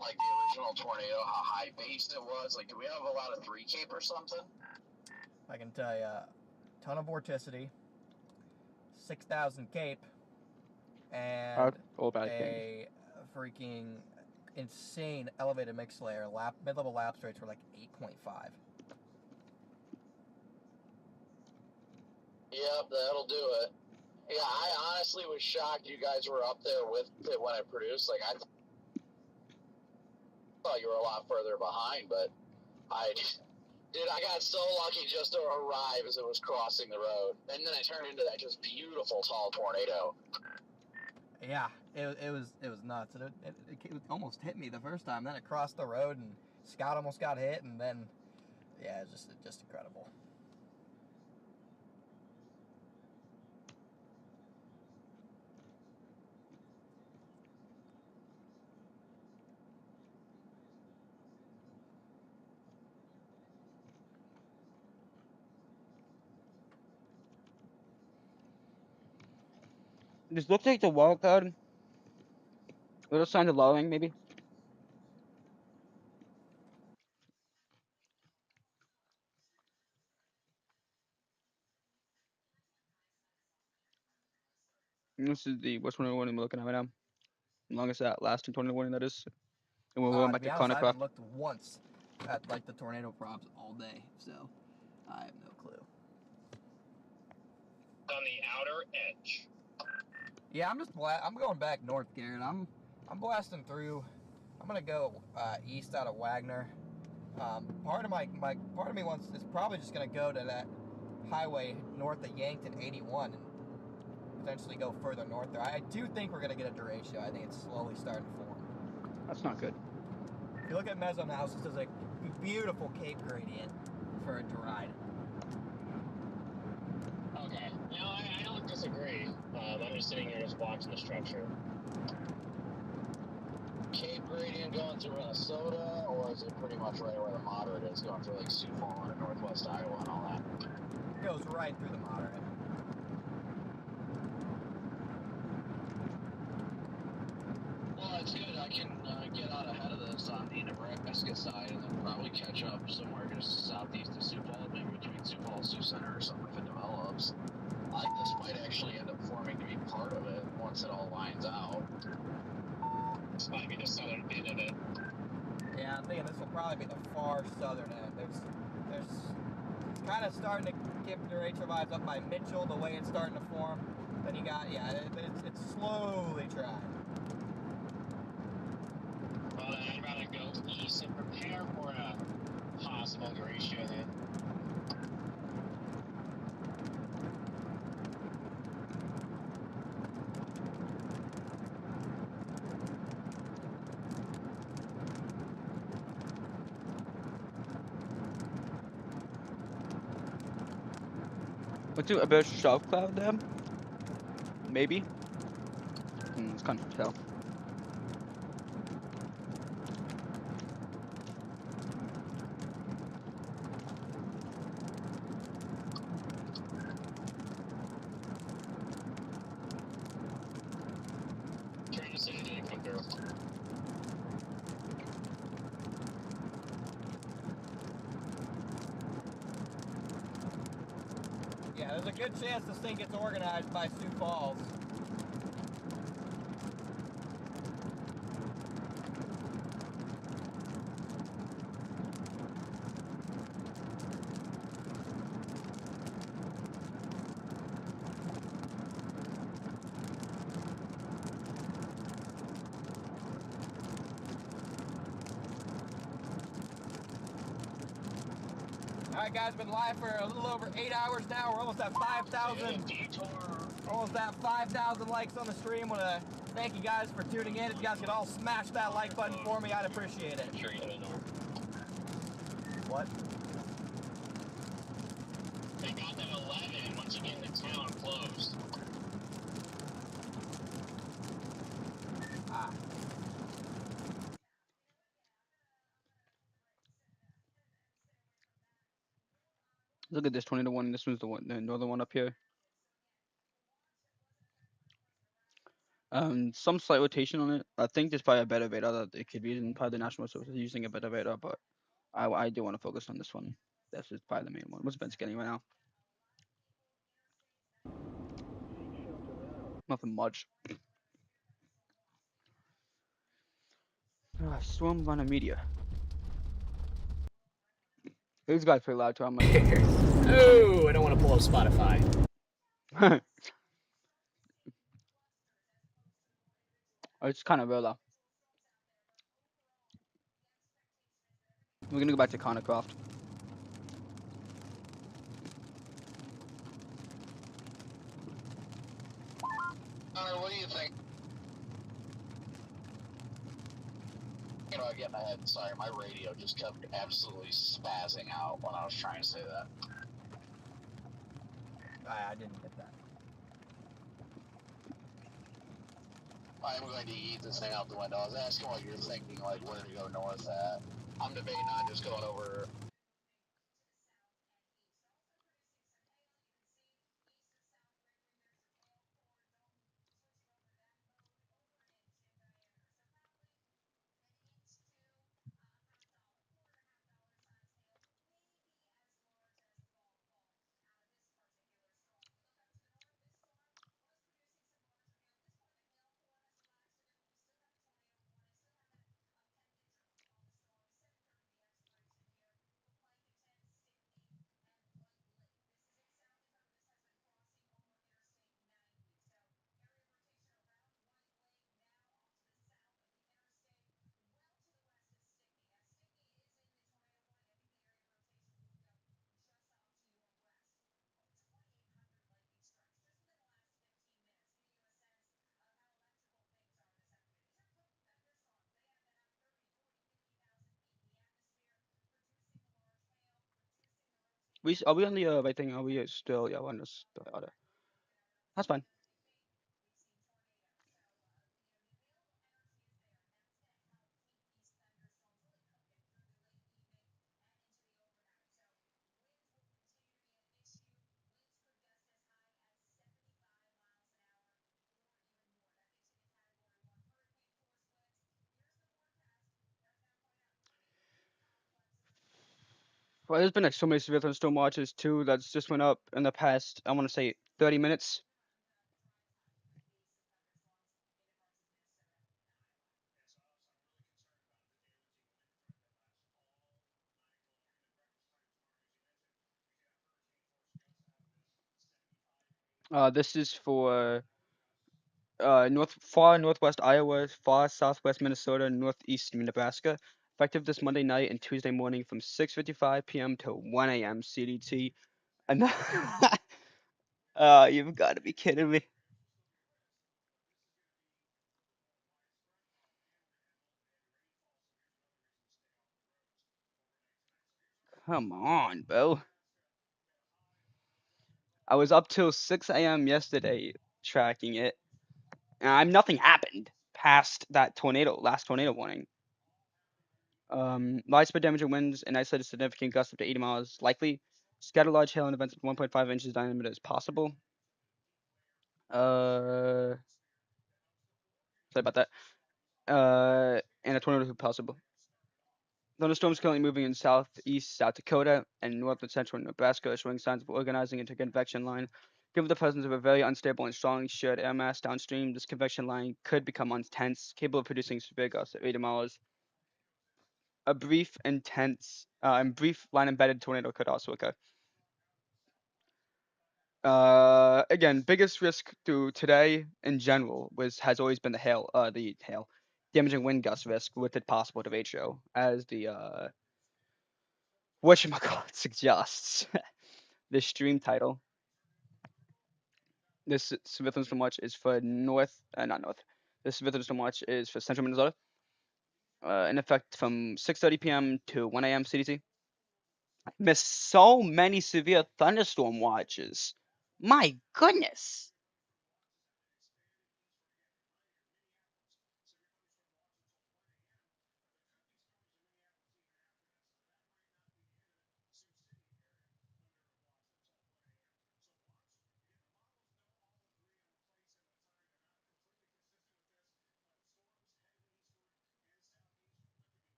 Like the original tornado, how high based it was. Like, do we have a lot of 3 Cape or something? I can tell you, ton of vorticity, 6,000 Cape, and All bad a freaking insane elevated mix layer. Mid-level lapse rates were like 8.5. Yep, that'll do it. Yeah, I honestly was shocked you guys were up there with it when I produced. Like, I thought you were a lot further behind, but Dude, I got so lucky just to arrive as it was crossing the road, and then it turned into that just beautiful tall tornado. Yeah, it was nuts. And it almost hit me the first time. Then it crossed the road, and Scott almost got hit, and then yeah, it's just incredible. This looks like the wild cloud. Little signs of lowering, maybe. And this is the what's one I'm looking at right now. Longest that lasting tornado warning that is. And we're going To back be to honest, I Conocroft. haven't looked once at like the tornado props all day, so I have no clue. On the outer edge. Yeah, I'm going back north, Garrett. I'm blasting through. I'm gonna go east out of Wagner. Part of me wants is probably just gonna go to that highway north of Yankton 81 and potentially go further north there. I do think we're gonna get a derecho. I think it's slowly starting to form. That's not good. If you look at Mesonaus, this is a beautiful cape gradient for it to ride. Okay. No, I don't disagree. I'm just sitting here just watching the structure. Cape gradient going through Minnesota, or is it pretty much right where the moderate is, going through like Sioux Falls and northwest Iowa and all that? It goes right through the moderate. Well, it's good. I can get out ahead of this on the Nebraska side and then probably catch up somewhere just southeast of Sioux Falls, maybe between Sioux Falls, Sioux Center, or something if it develops. I think this might actually end up forming to be part of it once it all lines out. This might be the southern end of it. Yeah, I'm thinking this will probably be the far southern end. There's kind of starting to get derecho vibes up by Mitchell, the way it's starting to form. Then you got, it's slowly trying. Well, I'd rather go east and prepare for a possible derecho then. Let's do a bit of shelf cloud then. Maybe. It's kind of tell. Trying to see if it come through. Yeah, there's a good chance this thing gets organized by Sioux Falls. Alright guys, been live for a little over 8 hours now. We're almost at 5,000. Almost at 5,000 likes on the stream. Wanna thank you guys for tuning in. If you guys could all smash that like button for me, I'd appreciate it. Sure you don't know. What? They got them 11 once you get into town closed. Ah. Look at this tornado one. This one's the northern one up here. Some slight rotation on it. I think there's probably a better radar that it could be using. Probably the National Resources using a better radar, but I do want to focus on this one. This is probably the main one. What's Ben's getting right now? Nothing much. Storm Runner Media. These guys pretty loud too. I'm like, Oh, I don't want to pull up Spotify. it's kind of real loud. We're gonna go back to Conocroft. thinking about getting ahead. Sorry, my radio just kept absolutely spazzing out when I was trying to say that. I didn't get that. I'm going to eat this thing out the window. I was asking what you're thinking, like where to go north at. I'm debating on just going over. Are we on the right thing? Are we still? Yeah, we're on this other. That's fine. Well, there's been like so many severe thunderstorm watches too. That's just went up in the past. I want to say 30 minutes. This is for far northwest Iowa, far southwest Minnesota, northeast Nebraska. Effective this Monday night and Tuesday morning from 6:55 p.m. to 1 a.m. CDT. And you've got to be kidding me. Come on, bro. I was up till 6 a.m. yesterday tracking it, and nothing happened past that last tornado warning. Widespread damage and winds and isolated significant gusts up to 80 miles likely. Scatter large hail and events of 1.5 inches diameter is possible. Sorry about that. And a tornado is possible. Thunderstorms currently moving in southeast South Dakota and north and central Nebraska, showing signs of organizing into a convection line. Given the presence of a very unstable and strongly shared air mass downstream, this convection line could become intense, capable of producing severe gusts at 80 miles. A brief, intense, and brief line-embedded tornado could also occur. Again, biggest risk through today in general has always been the hail, damaging wind gust risk with it possible derecho, as the whatchamacallit suggests. The stream title. This severe thunderstorm watch is for not north. This severe thunderstorm watch is for central Minnesota. In effect from 6:30 p.m. to 1 a.m. CDT. Missed so many severe thunderstorm watches. My goodness.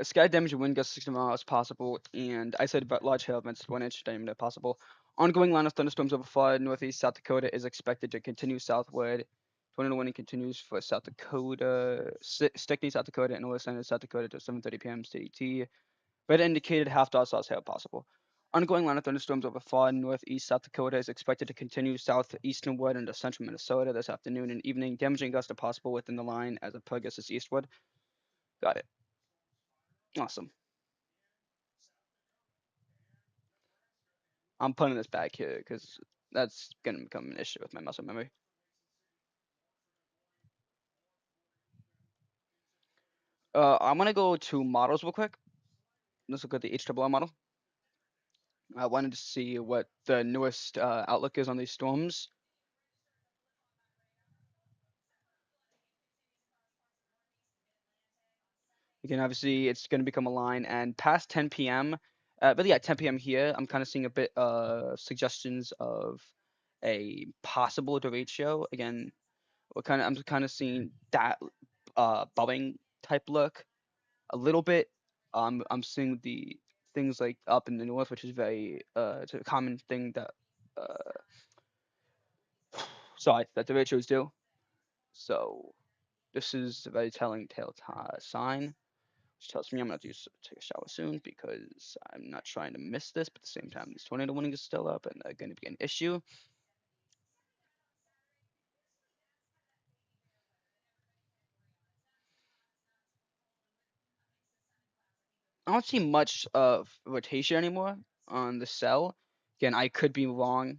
A sky damage and wind gusts 60 miles possible, and I said about large hail events 1 inch diameter possible. Ongoing line of thunderstorms over far northeast South Dakota is expected to continue southward. Tornado warning continues for South Dakota, Stickney, South Dakota, and north center South Dakota to 7:30 p.m. CDT. Red indicated half docile hail possible. Ongoing line of thunderstorms over far northeast South Dakota is expected to continue southeasternward into central Minnesota this afternoon and evening. Damaging gusts are possible within the line as it progresses eastward. Got it. Awesome. I'm putting this back here because That's gonna become an issue with my muscle memory. I'm gonna go to models real quick. Let's look at the HRR model. I wanted to see what the newest outlook is on these storms. Again, obviously, it's going to become a line, and past 10 p.m., really at 10 p.m. here, I'm kind of seeing a bit suggestions of a possible derecho. Again, I'm kind of seeing that Boeing type look a little bit. I'm seeing the things like up in the north, which is very it's a common thing that sorry that derechos do. So this is a very telling sign, which tells me I'm gonna have to take a shower soon because I'm not trying to miss this. But at the same time, this tornado warning is still up, and they're going to be an issue. I don't see much of rotation anymore on the cell. Again, I could be wrong.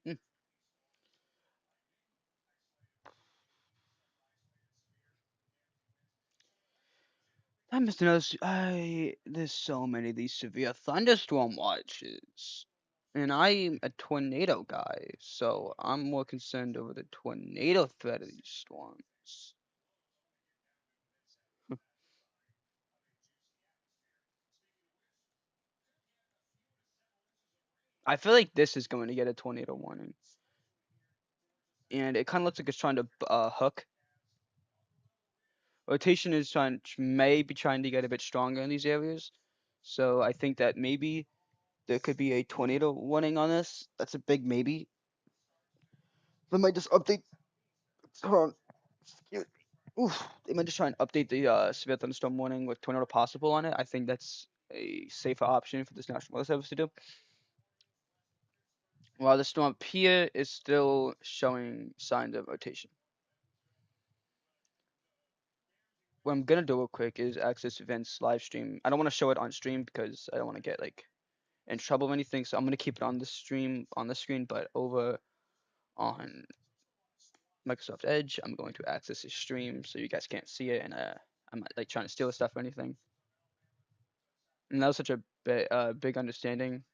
Hmm. I missed another. There's so many of these severe thunderstorm watches, and I'm a tornado guy, so I'm more concerned over the tornado threat of these storms. I feel like this is going to get a tornado warning, and it kind of looks like it's trying to hook. Rotation is may be trying to get a bit stronger in these areas, so I think that maybe there could be a tornado warning on this. That's a big maybe. They might just update. Hold on. Excuse me. Oof. They might just try and update the severe thunderstorm warning with tornado possible on it. I think that's a safer option for this National Weather Service to do. While the storm up here is still showing signs of rotation. What I'm gonna do real quick is access events live stream. I don't want to show it on stream because I don't want to get like in trouble or anything. So I'm gonna keep it on the stream on the screen, but over on Microsoft Edge, I'm going to access the stream so you guys can't see it, and I'm not like trying to steal the stuff or anything. And that was such a big understanding.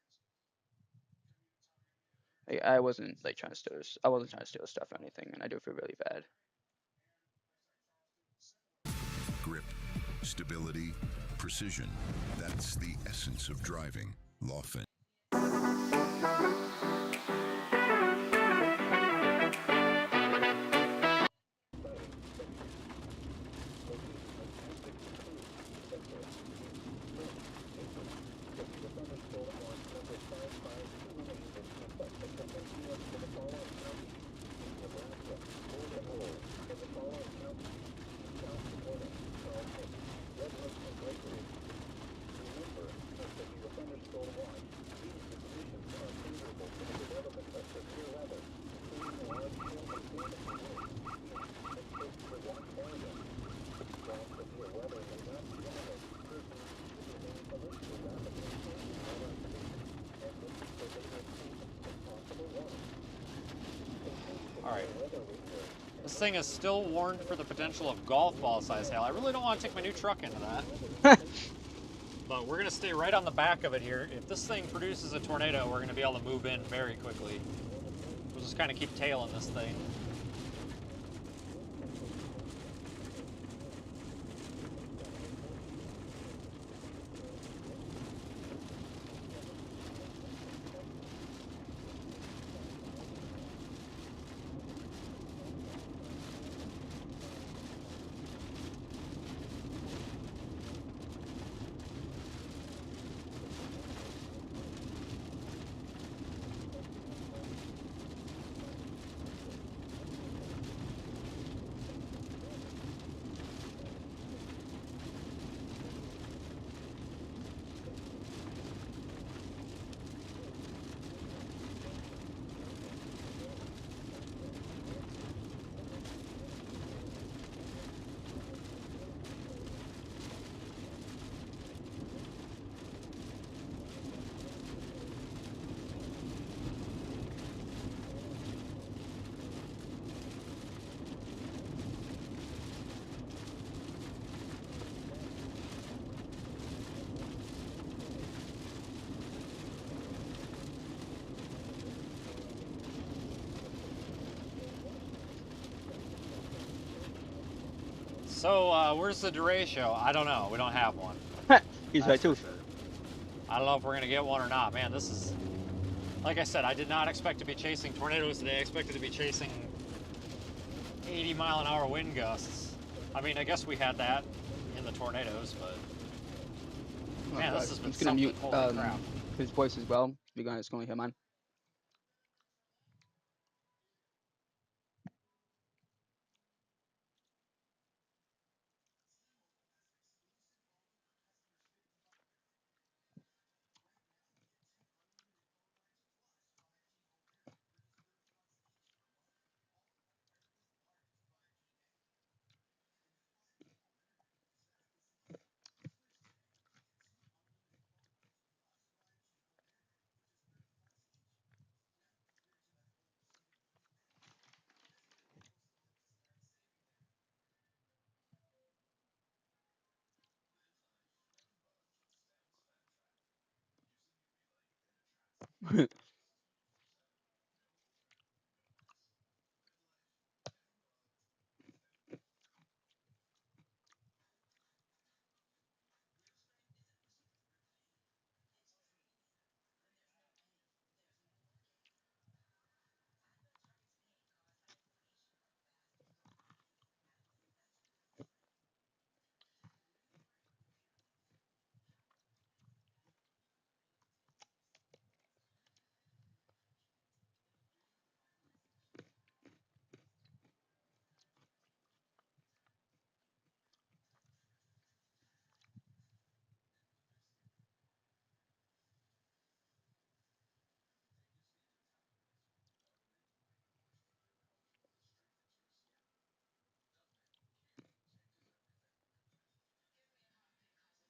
I wasn't like trying to steal. I wasn't trying to steal stuff or anything, and I do feel really bad. Grip, stability, precision. That's the essence of driving. Lawfin. thing is still warned for the potential of golf ball size hail. I really don't want to take my new truck into that. But we're going to stay right on the back of it here. If this thing produces a tornado, we're going to be able to move in very quickly. We'll just kind of keep tailing this thing. So, where's the derecho? I don't know. We don't have one. He's That's right too. for sure. I don't know if we're gonna get one or not. Man, this is, like I said, I did not expect to be chasing tornadoes today. I expected to be chasing 80-mile-an-hour wind gusts. I mean, I guess we had that in the tornadoes, but man, this has been I'm just gonna something. mute Holy crap! his voice as well. You're gonna just gonna hear mine.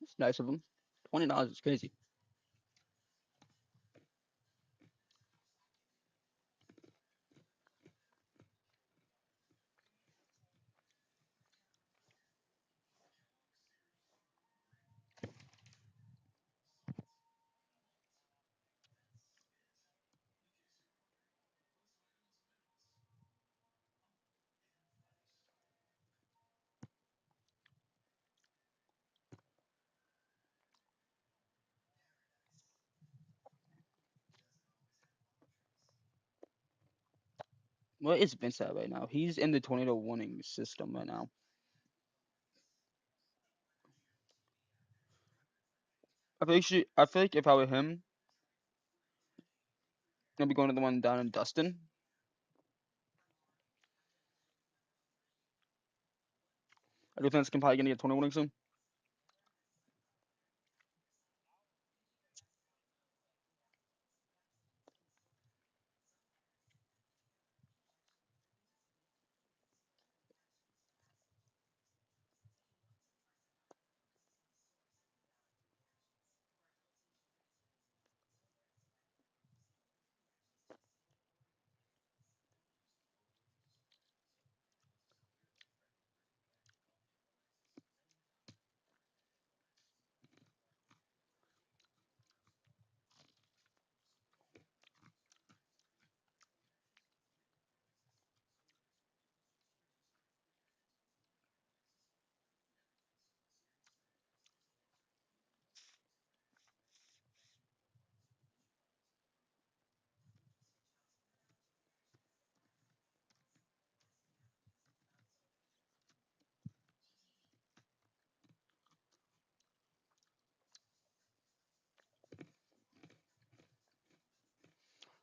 It's nice of him. $20 is crazy. What is Vince at right now? He's in the tornado warning system right now. I feel like if I were him, I'd be going to the one down in Dustin. I do think it's probably gonna get tornado warning soon.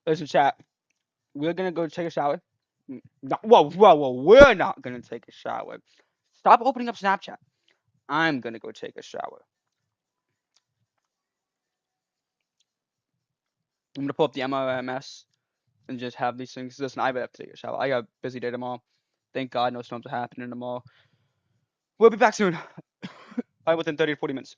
Listen, chat. We're gonna go take a shower. No, whoa. We're not gonna take a shower. Stop opening up Snapchat. I'm gonna go take a shower. I'm gonna pull up the MRMS and just have these things. Listen, I have to take a shower. I got a busy day tomorrow. Thank God no storms are happening tomorrow. We'll be back soon. Probably within 30 to 40 minutes.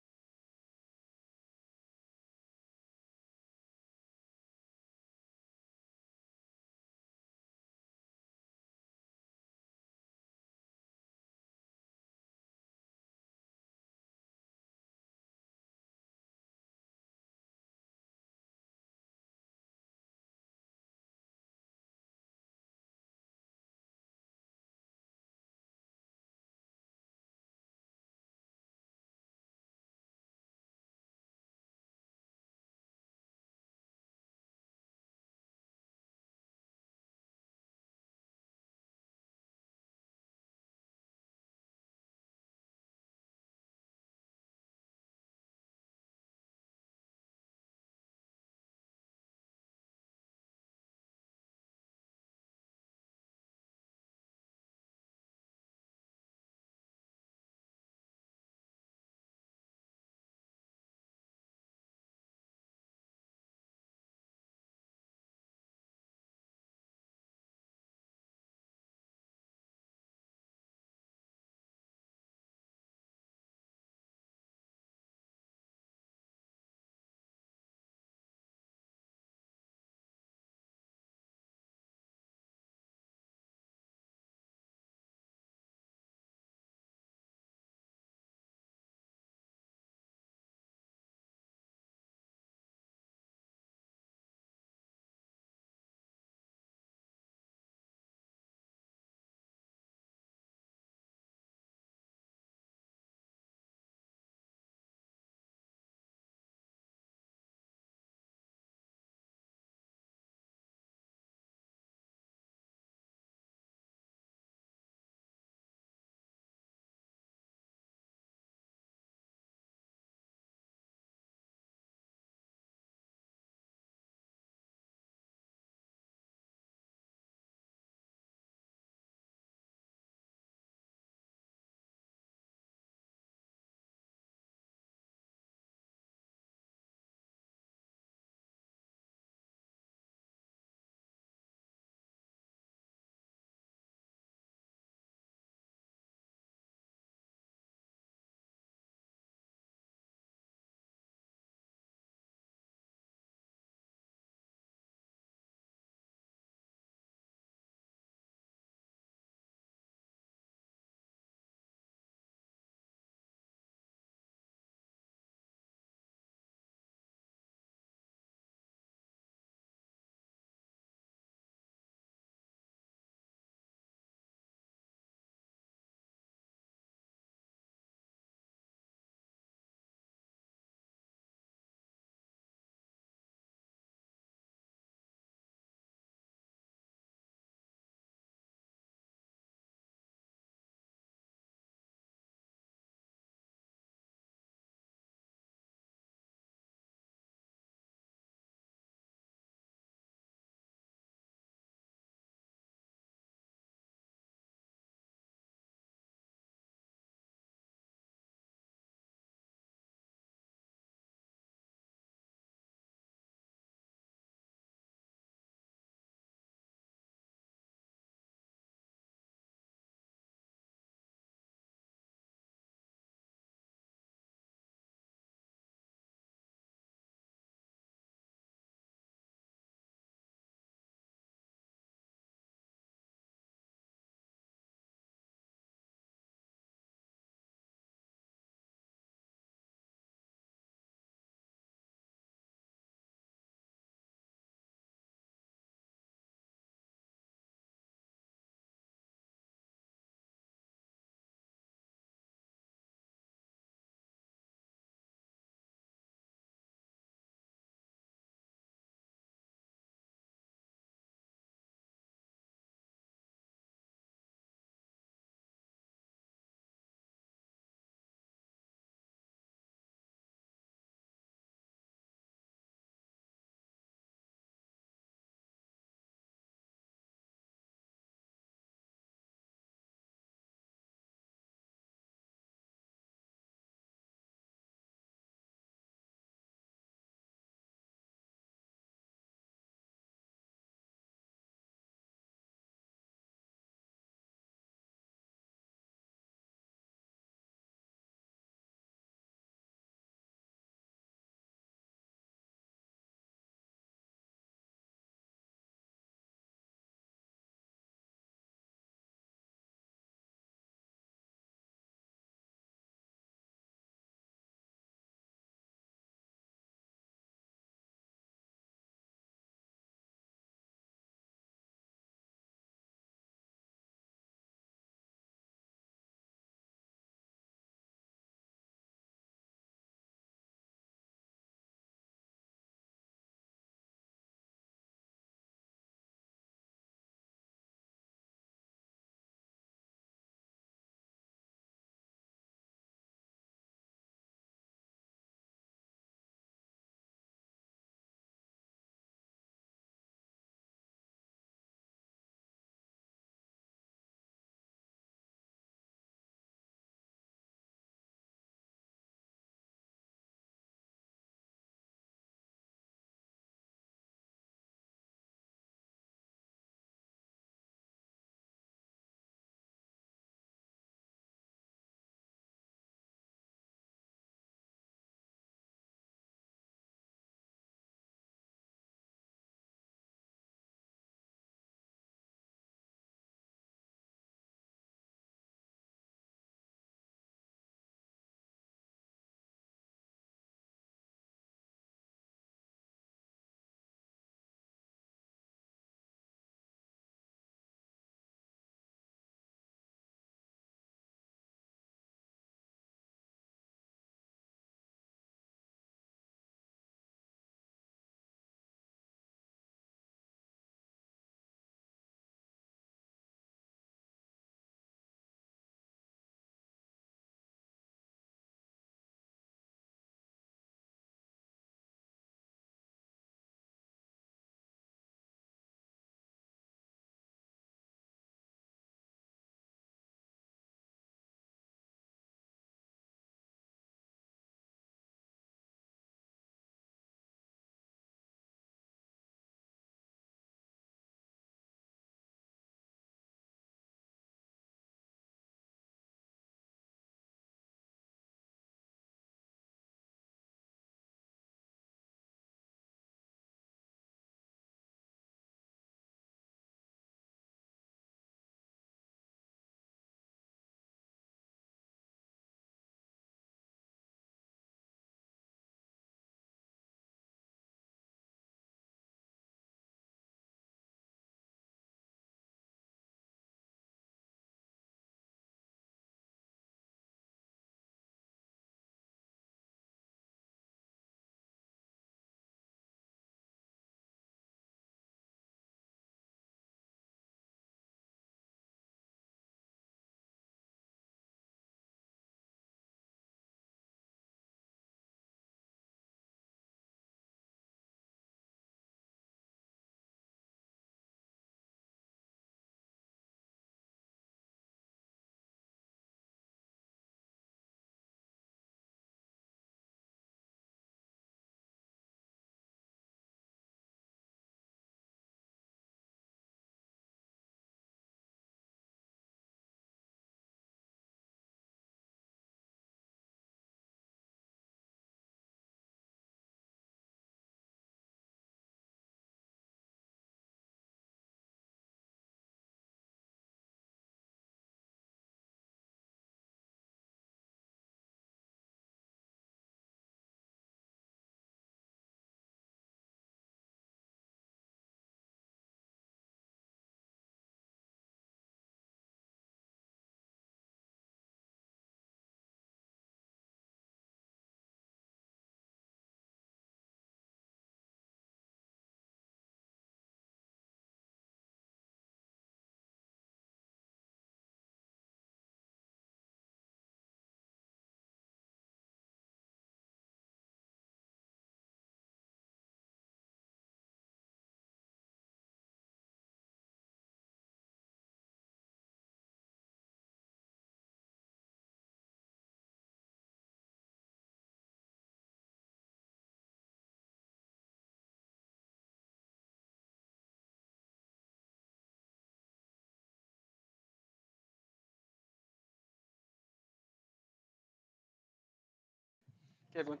Okay, everyone.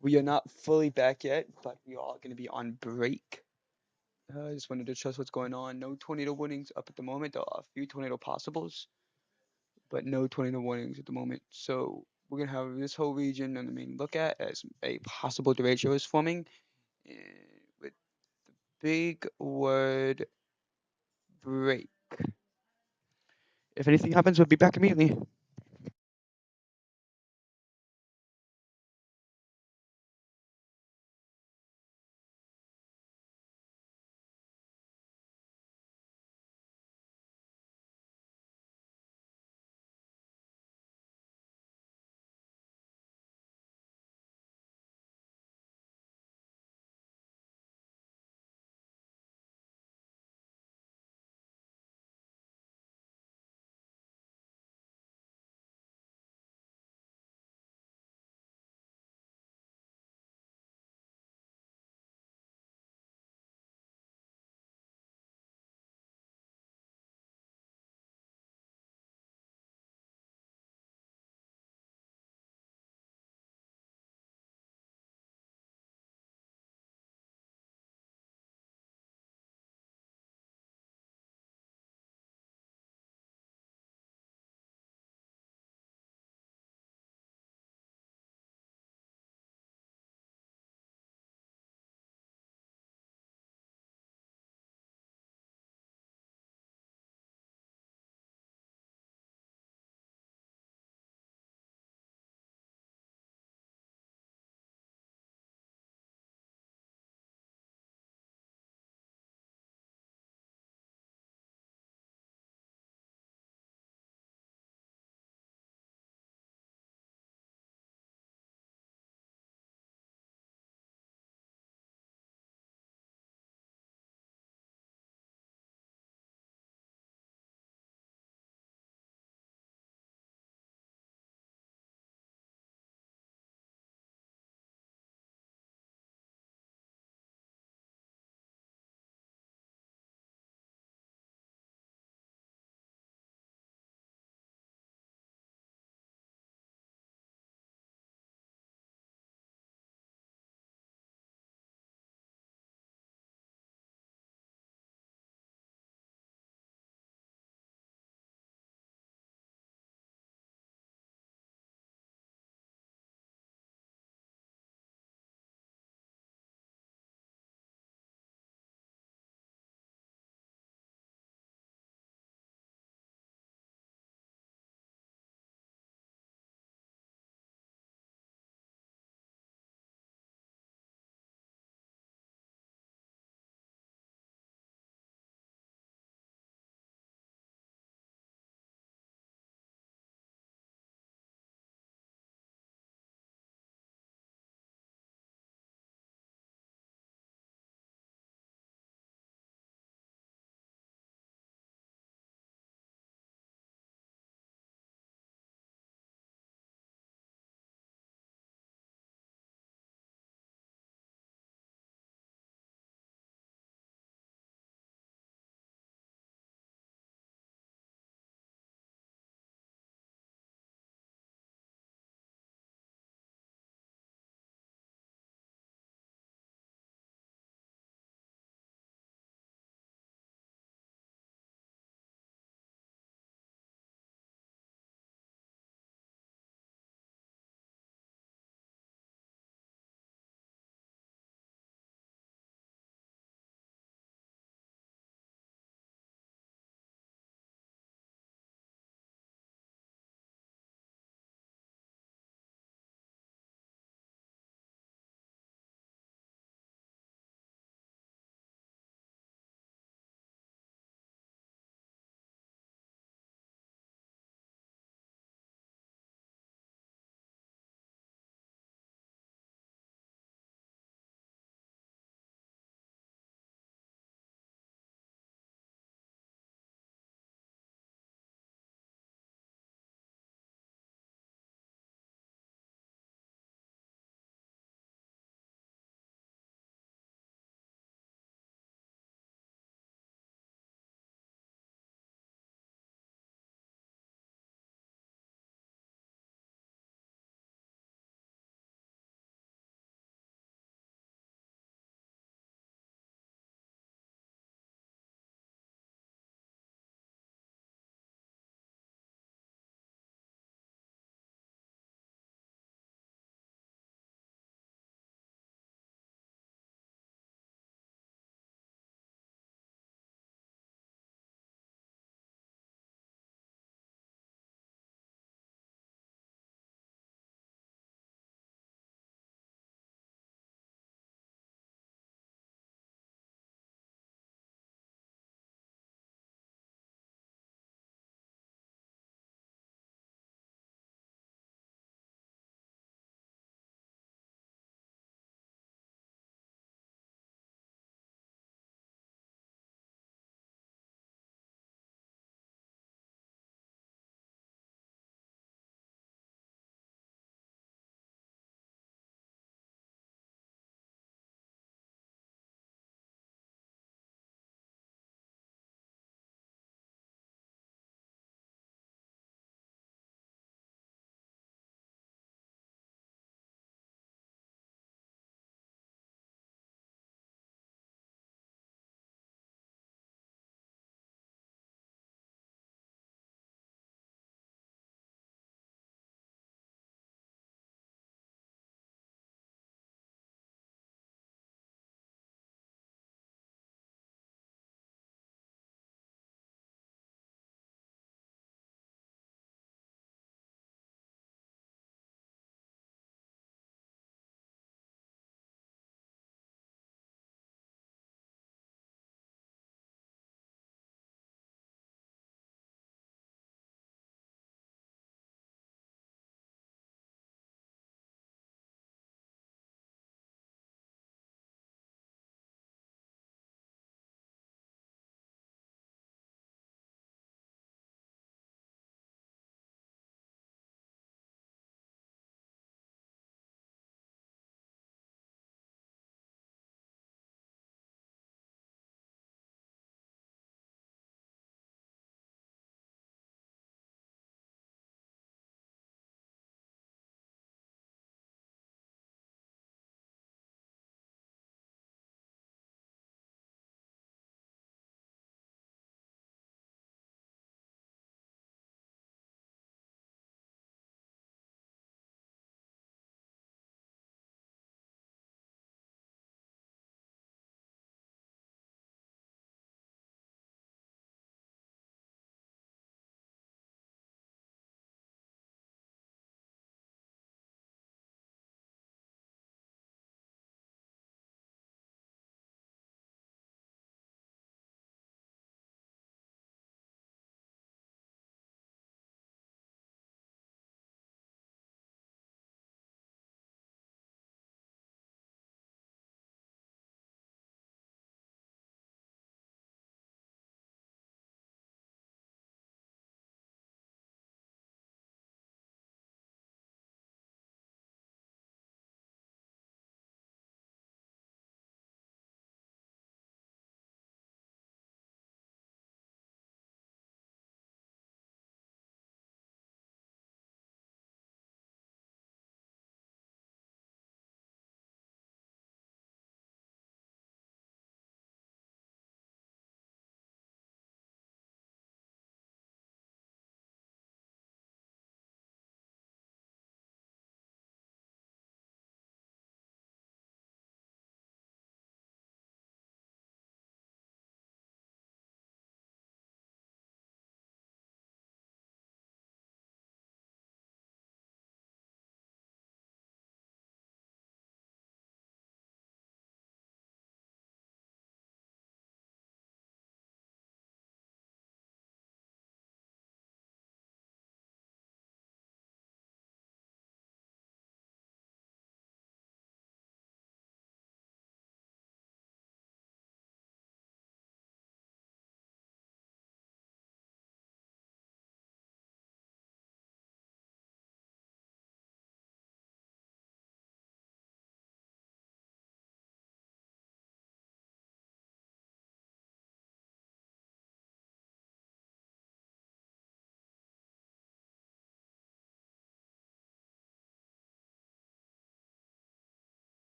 We are not fully back yet, but we are going to be on break. I just wanted to trust what's going on. No tornado warnings up at the moment. There are a few tornado possibles, but no tornado warnings at the moment. So we're going to have this whole region on the main look at as a possible derecho is forming. And with the big word break. If anything happens, we'll be back immediately.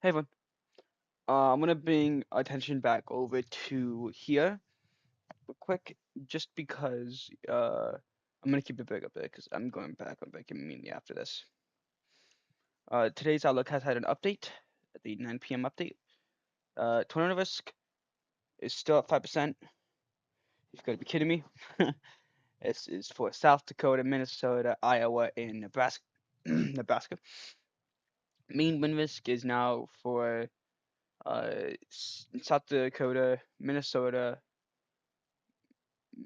Hey everyone. I'm gonna bring attention back over to here real quick, just because I'm gonna keep it big up there because I'm going back immediately after this. Today's outlook has had an update, the 9 p.m. update. Tornado risk is still at 5%. You've got to be kidding me. This is for South Dakota, Minnesota, Iowa, and Nebraska. Nebraska. Mean wind risk is now for South Dakota, Minnesota,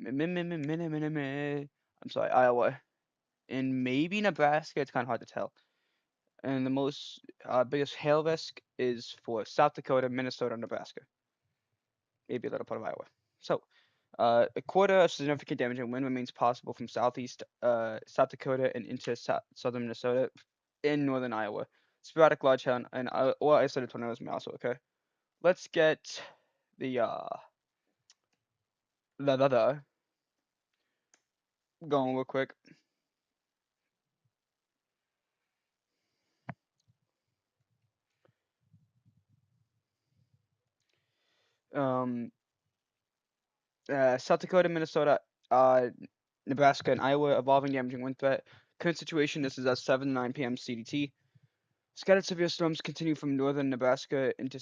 I'm sorry, Iowa, and maybe Nebraska. It's kind of hard to tell. And the most biggest hail risk is for South Dakota, Minnesota, and Nebraska. Maybe a little part of Iowa. So, a quarter of significant damage and wind remains possible from southeast South Dakota and into southern Minnesota in northern Iowa. Sporadic large hail and or isolated tornadoes may also occur. Let's get the the going real quick. Um, South Dakota, Minnesota, Nebraska, and Iowa, evolving damaging wind threat. Current situation, this is at 7 9 p.m. CDT. Scattered severe storms continue from northern Nebraska into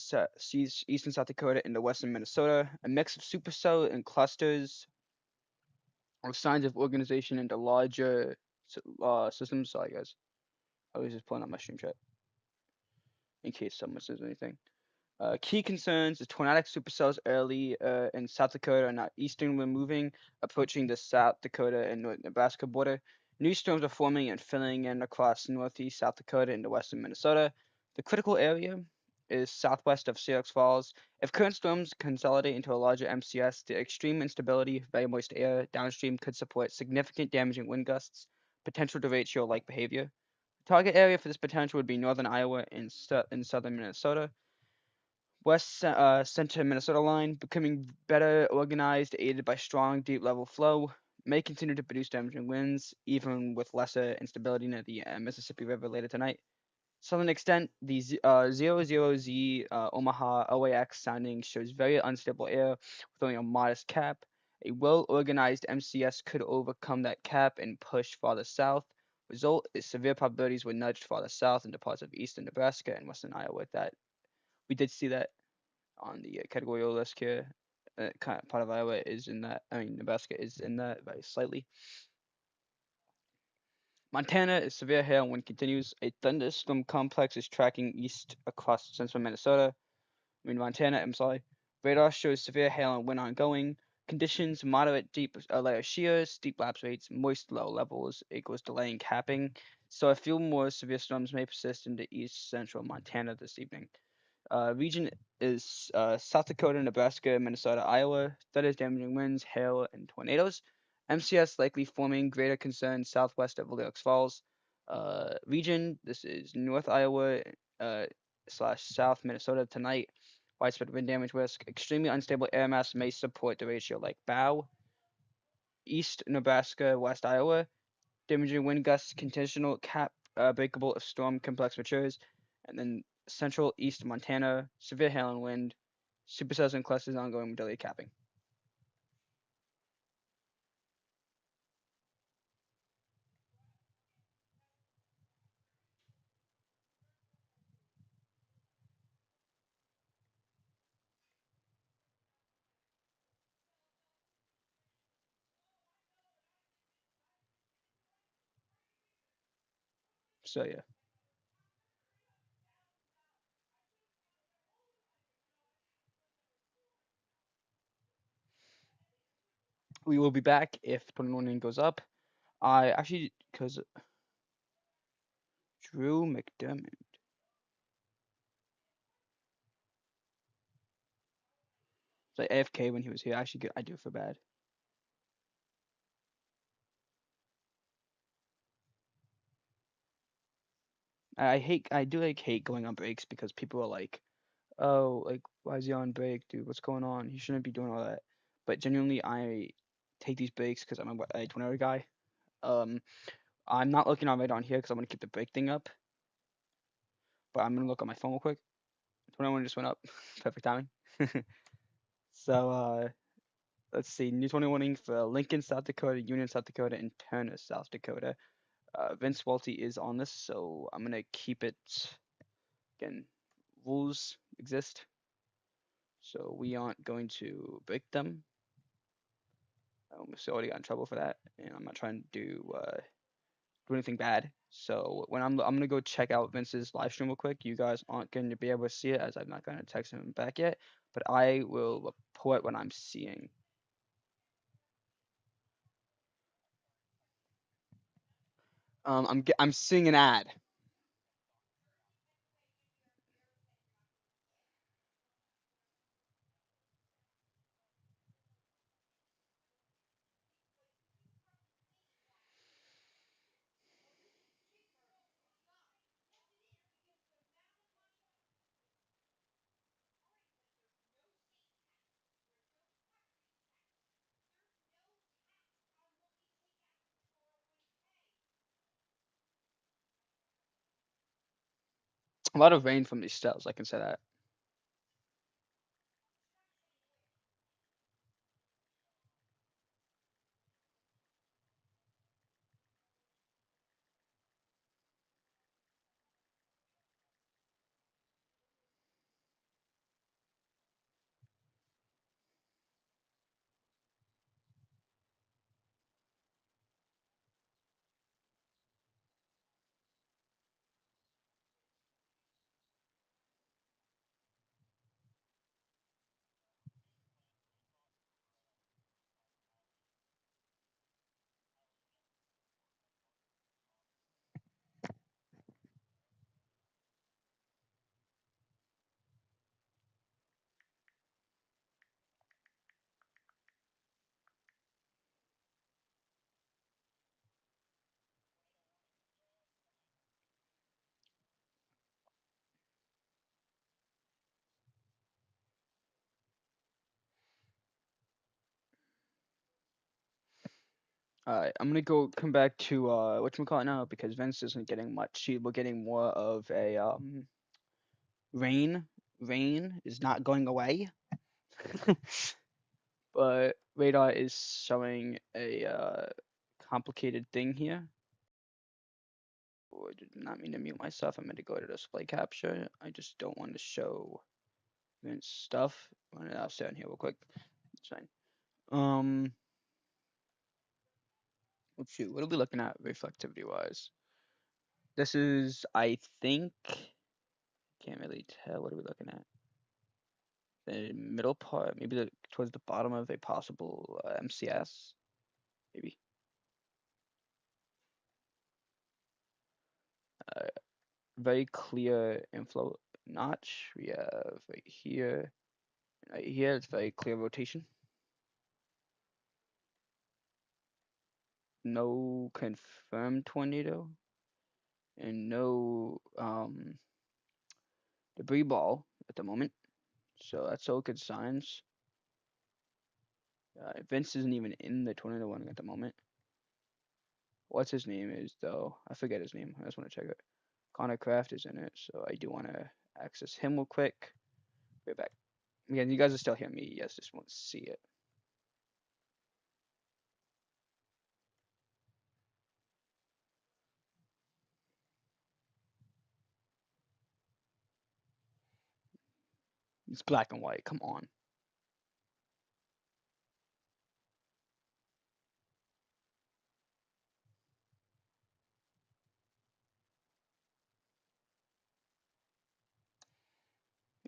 eastern South Dakota into western Minnesota. A mix of supercell and clusters or signs of organization into larger systems. Sorry, guys. I was just pulling up my stream chat in case someone says anything. Key concerns: the tornadic supercells early in South Dakota are now easternly moving, approaching the South Dakota and North Nebraska border. New storms are forming and filling in across northeast South Dakota into western Minnesota. The critical area is southwest of Sioux Falls. If current storms consolidate into a larger MCS, the extreme instability of very moist air downstream could support significant damaging wind gusts, potential derecho-like behavior. The target area for this potential would be northern Iowa and southern Minnesota. West center Minnesota line, becoming better organized, aided by strong deep level flow, may continue to produce damaging winds, even with lesser instability near the Mississippi River later tonight. Southern extent, the 00Z Omaha OAX sounding shows very unstable air with only a modest cap. A well organized MCS could overcome that cap and push farther south. Result is severe probabilities were nudged farther south into parts of eastern Nebraska and western Iowa. That we did see that on the categorical list here. Kind of part of Iowa is in that. I mean, Nebraska is in that very slightly. Montana is severe hail and wind continues. A thunderstorm complex is tracking east across central Minnesota. Montana. I'm sorry. Radar shows severe hail and wind ongoing. Conditions: moderate deep layer shears, steep lapse rates, moist low levels equals delaying capping. So a few more severe storms may persist into east central Montana this evening. Region is South Dakota, Nebraska, Minnesota, Iowa. That is damaging winds, hail, and tornadoes. MCS likely forming greater concern southwest of Sioux Falls. Region, this is North Iowa slash South Minnesota tonight. Widespread wind damage risk. Extremely unstable air mass may support derecho like bow. East Nebraska, West Iowa. Damaging wind gusts, conditional cap breakable if storm complex matures. And then central east Montana, severe hail and wind, supercells and clusters ongoing with delayed capping. So yeah. We will be back if 21 goes up. I actually, because Drew McDermott. It's like AFK when he was here. Actually, I do feel bad. I do hate going on breaks because people are like, oh, like, why is he on break, dude? What's going on? He shouldn't be doing all that. But genuinely, I take these breaks because I'm a tornado guy. I'm not looking on right on here because I'm gonna keep the break thing up. But I'm gonna look on my phone real quick. 21 just went up. Perfect timing. So let's see. New 21ing for Lincoln, South Dakota, Union, South Dakota, and Turner, South Dakota. Vince Welty is on this, so I'm gonna keep it. Again, rules exist, so we aren't going to break them. I almost already got in trouble for that, and I'm not trying to do anything bad. So when I'm gonna go check out Vince's live stream real quick. You guys aren't going to be able to see it as I'm not going to text him back yet, but I will report what I'm seeing. I'm seeing an ad. A lot of rain from these stills, I can say that. Alright, I'm gonna go come back to whatchamacallit now because Vince isn't getting much. We're getting more of a rain. Rain is not going away. But radar is showing a complicated thing here. I did not mean to mute myself. I'm going to go to display capture. I just don't want to show Vince stuff. I'll stay on here real quick. It's fine. Let's see. What are we looking at reflectivity wise? This is, I think, can't really tell. What are we looking at? The middle part, maybe towards the bottom of a possible MCS, maybe. Very clear inflow notch. We have right here. Right here, it's very clear rotation. No confirmed tornado. And no debris ball at the moment. So that's all good signs. Vince isn't even in the tornado warning at the moment. What's his name is though? I forget his name. I just want to check it. Connor Craft is in it, so I do want to access him real quick. Right back. Again, you guys are still hearing me. Yes, just want to see it. It's black and white. Come on.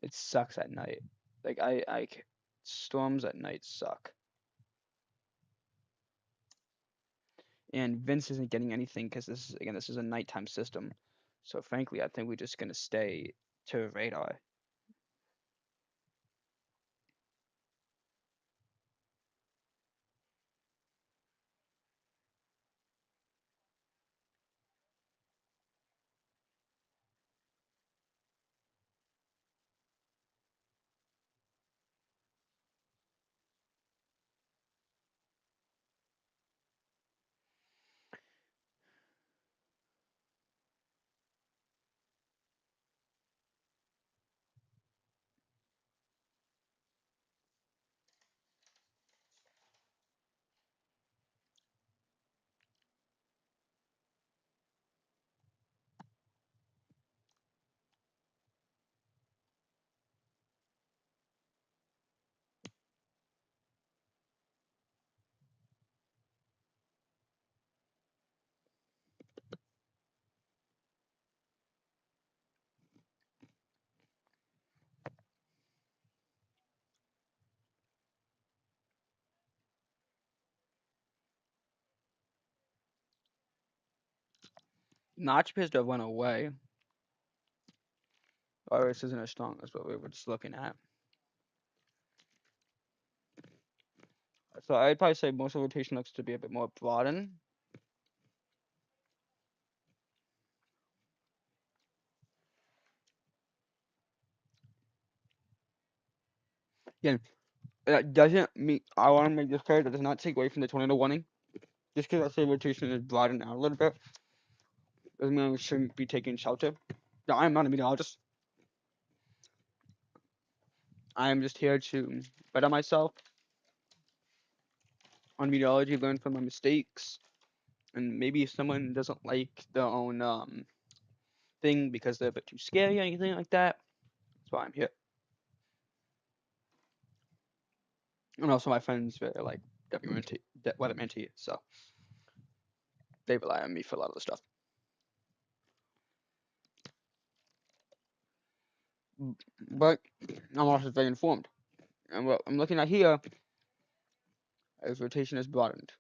It sucks at night. Like storms at night suck. And Vince isn't getting anything because this is a nighttime system. So frankly, I think we're just gonna stay to radar. Notch appears to have went away. Or this isn't as strong as what we were just looking at. So I'd probably say most of the rotation looks to be a bit more broadened. Again, that doesn't mean I want to make this clear. That does not take away from the tornado warning. Just because I say rotation is broadened out a little bit doesn't mean we shouldn't be taking shelter. Now, I'm not a meteorologist. I am just here to better myself on meteorology, learn from my mistakes, and maybe if someone doesn't like their own thing because they're a bit too scary or anything like that, that's why I'm here. And also my friends are like WMT, weatherman so they rely on me for a lot of the stuff. But I'm also very informed. And what I'm looking at here is rotation is broadened.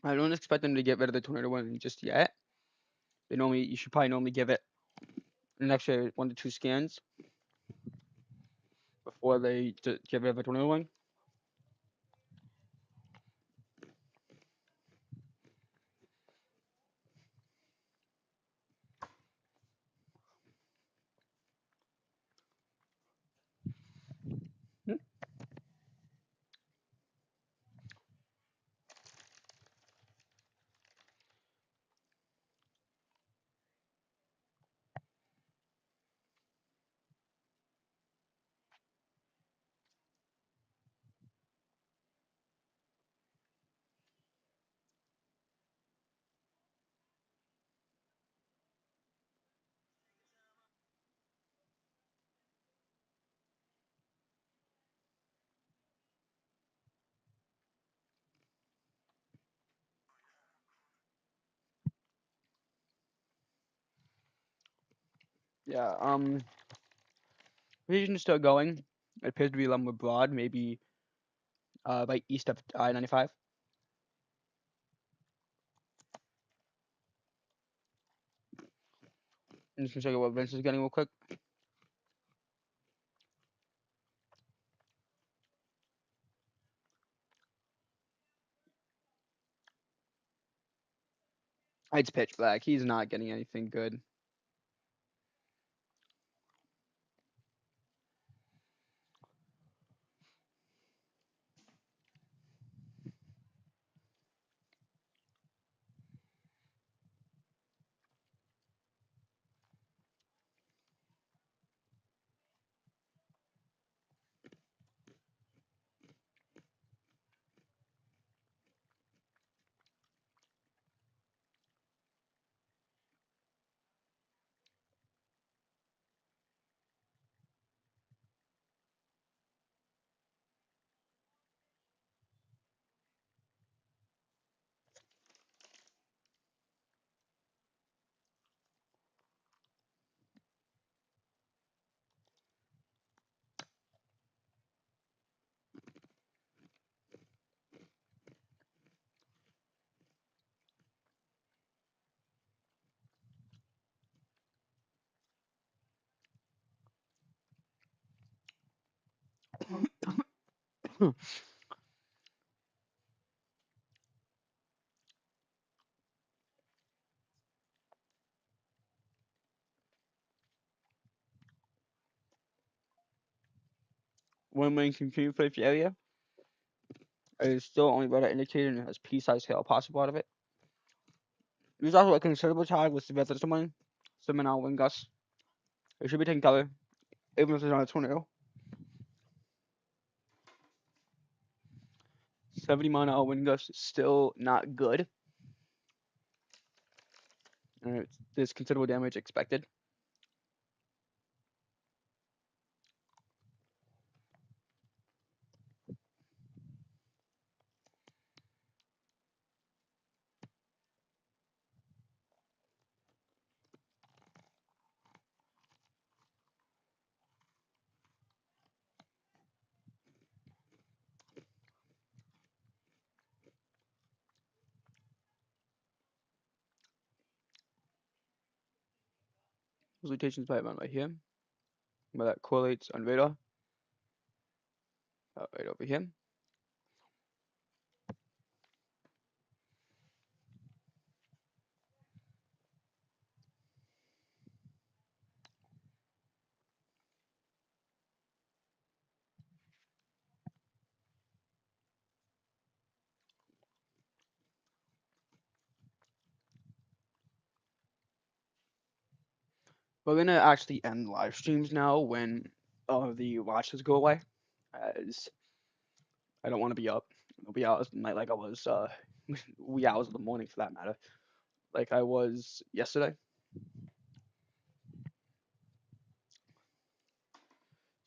I don't expect them to get rid of the tornado warning just yet. You should probably normally give it an extra 1 to 2 scans before they get rid of the tornado warning. Yeah, rotation is still going. It appears to be a lot more broad, maybe right east of I-95. I'm just gonna check out what Vince is getting real quick. It's pitch black. He's not getting anything good. Wind wing continue for the area. It is still only weather indicated and has pea-sized hail possible out of it. There's also a considerable tide with severe thunderstorm, 7-mile wind gusts. It should be taking cover, even if there's not a tornado. 70-mile-an-hour wind gusts is still not good. And there's considerable damage expected. Rotation's probably around right here. Where that correlates on radar. Right over here. We're gonna actually end live streams now when the watches go away, as I don't want to be up. I'll be out at night like I was wee hours of the morning for that matter, like I was yesterday.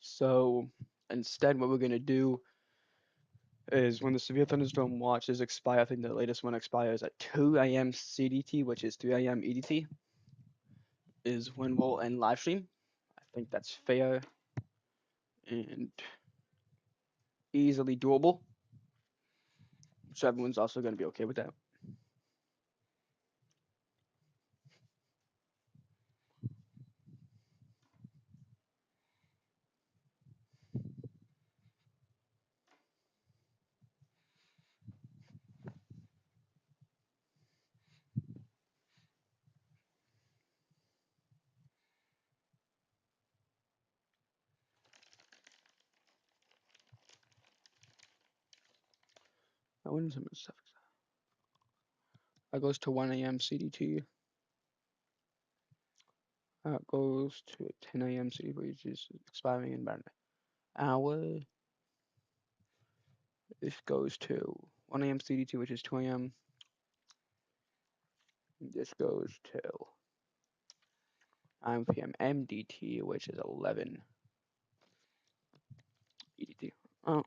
So instead, what we're gonna do is when the severe thunderstorm watches expire, I think the latest one expires at 2 a.m. CDT, which is 3 a.m. EDT, is when we'll end live stream. I think that's fair and easily doable. So everyone's also gonna be okay with that. I wouldn't some stuff. That goes to 1 a.m. CDT. That goes to 10 a.m. CDT, which is expiring in about an hour. This goes to 1 a.m. CDT, which is 2 a.m. This goes to 9 p.m. MDT, which is 11 EDT. Oh,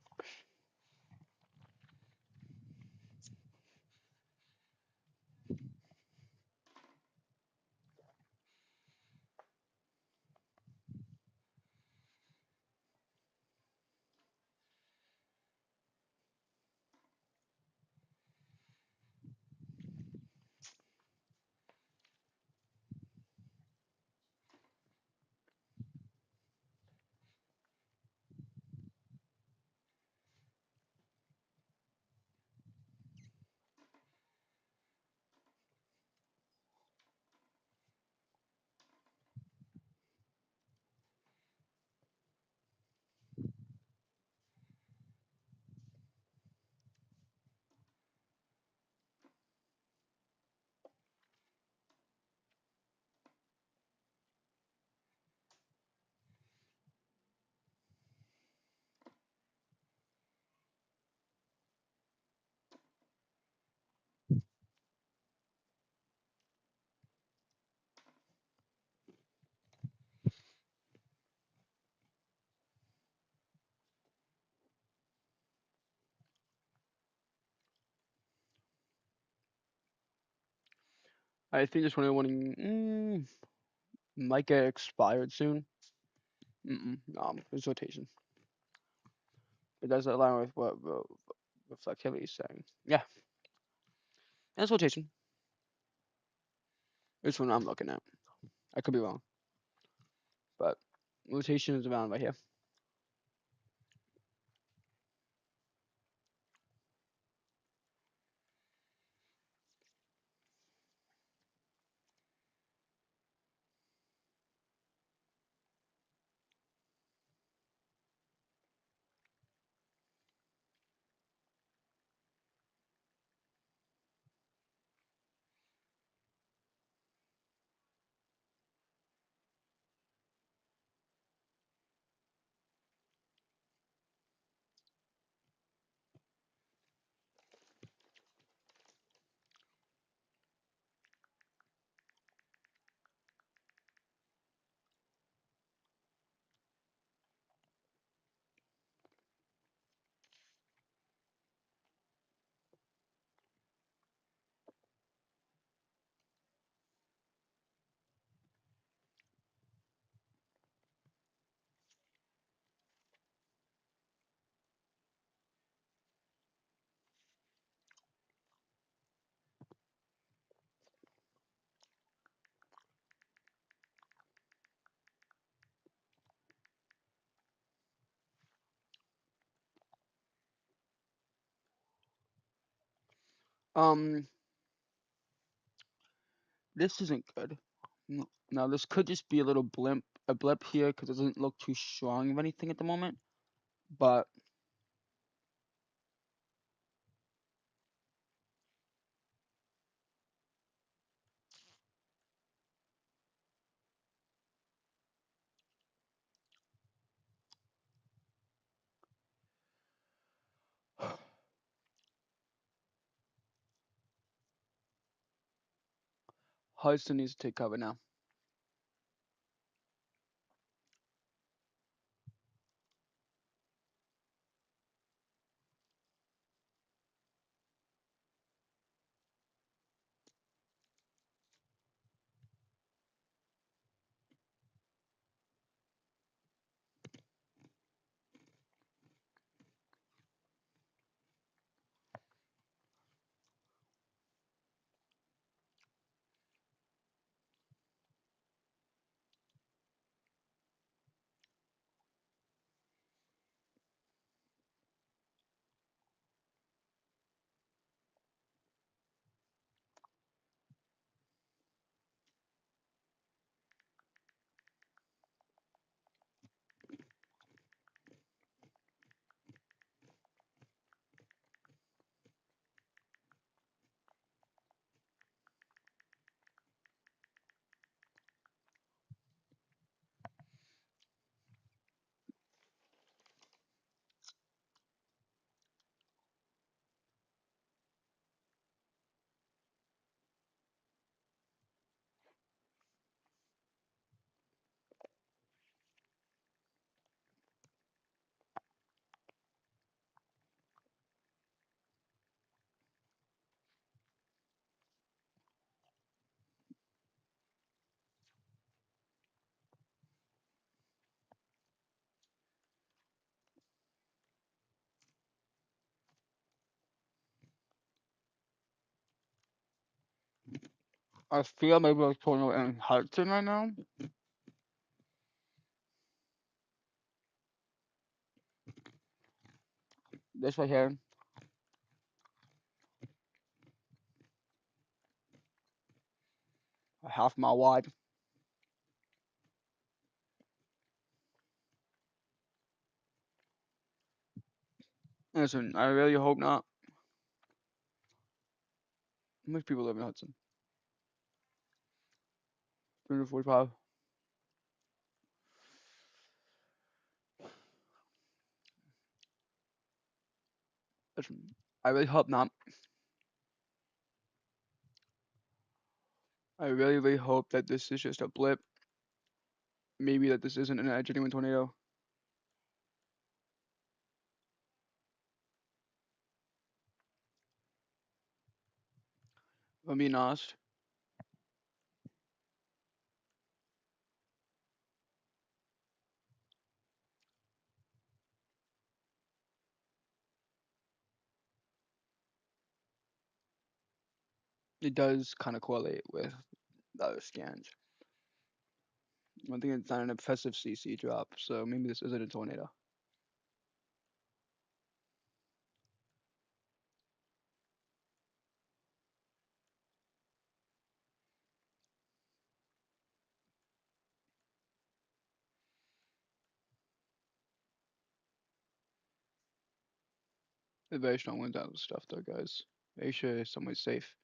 I think this one might get expired soon. No, it's rotation. It does align with what Reflectivity is saying. Yeah, that's rotation. This one I'm looking at. I could be wrong, but rotation is around right here. Um, this isn't good. Now this could just be a little a blip here because it doesn't look too strong of anything at the moment. But Hudson needs to take cover now. I feel maybe I was tornado in Hudson right now. This right here, a half mile wide. Listen, I really hope not. How much people live in Hudson? 345. Listen, I really hope not. I really, really hope that this is just a blip. Maybe that this isn't a genuine tornado. If I'm being honest. It does kind of correlate with the other scans. One thing it's not an excessive CC drop, so maybe this isn't a tornado. Very strong winds out of stuff though, guys. Make sure somewhere's safe.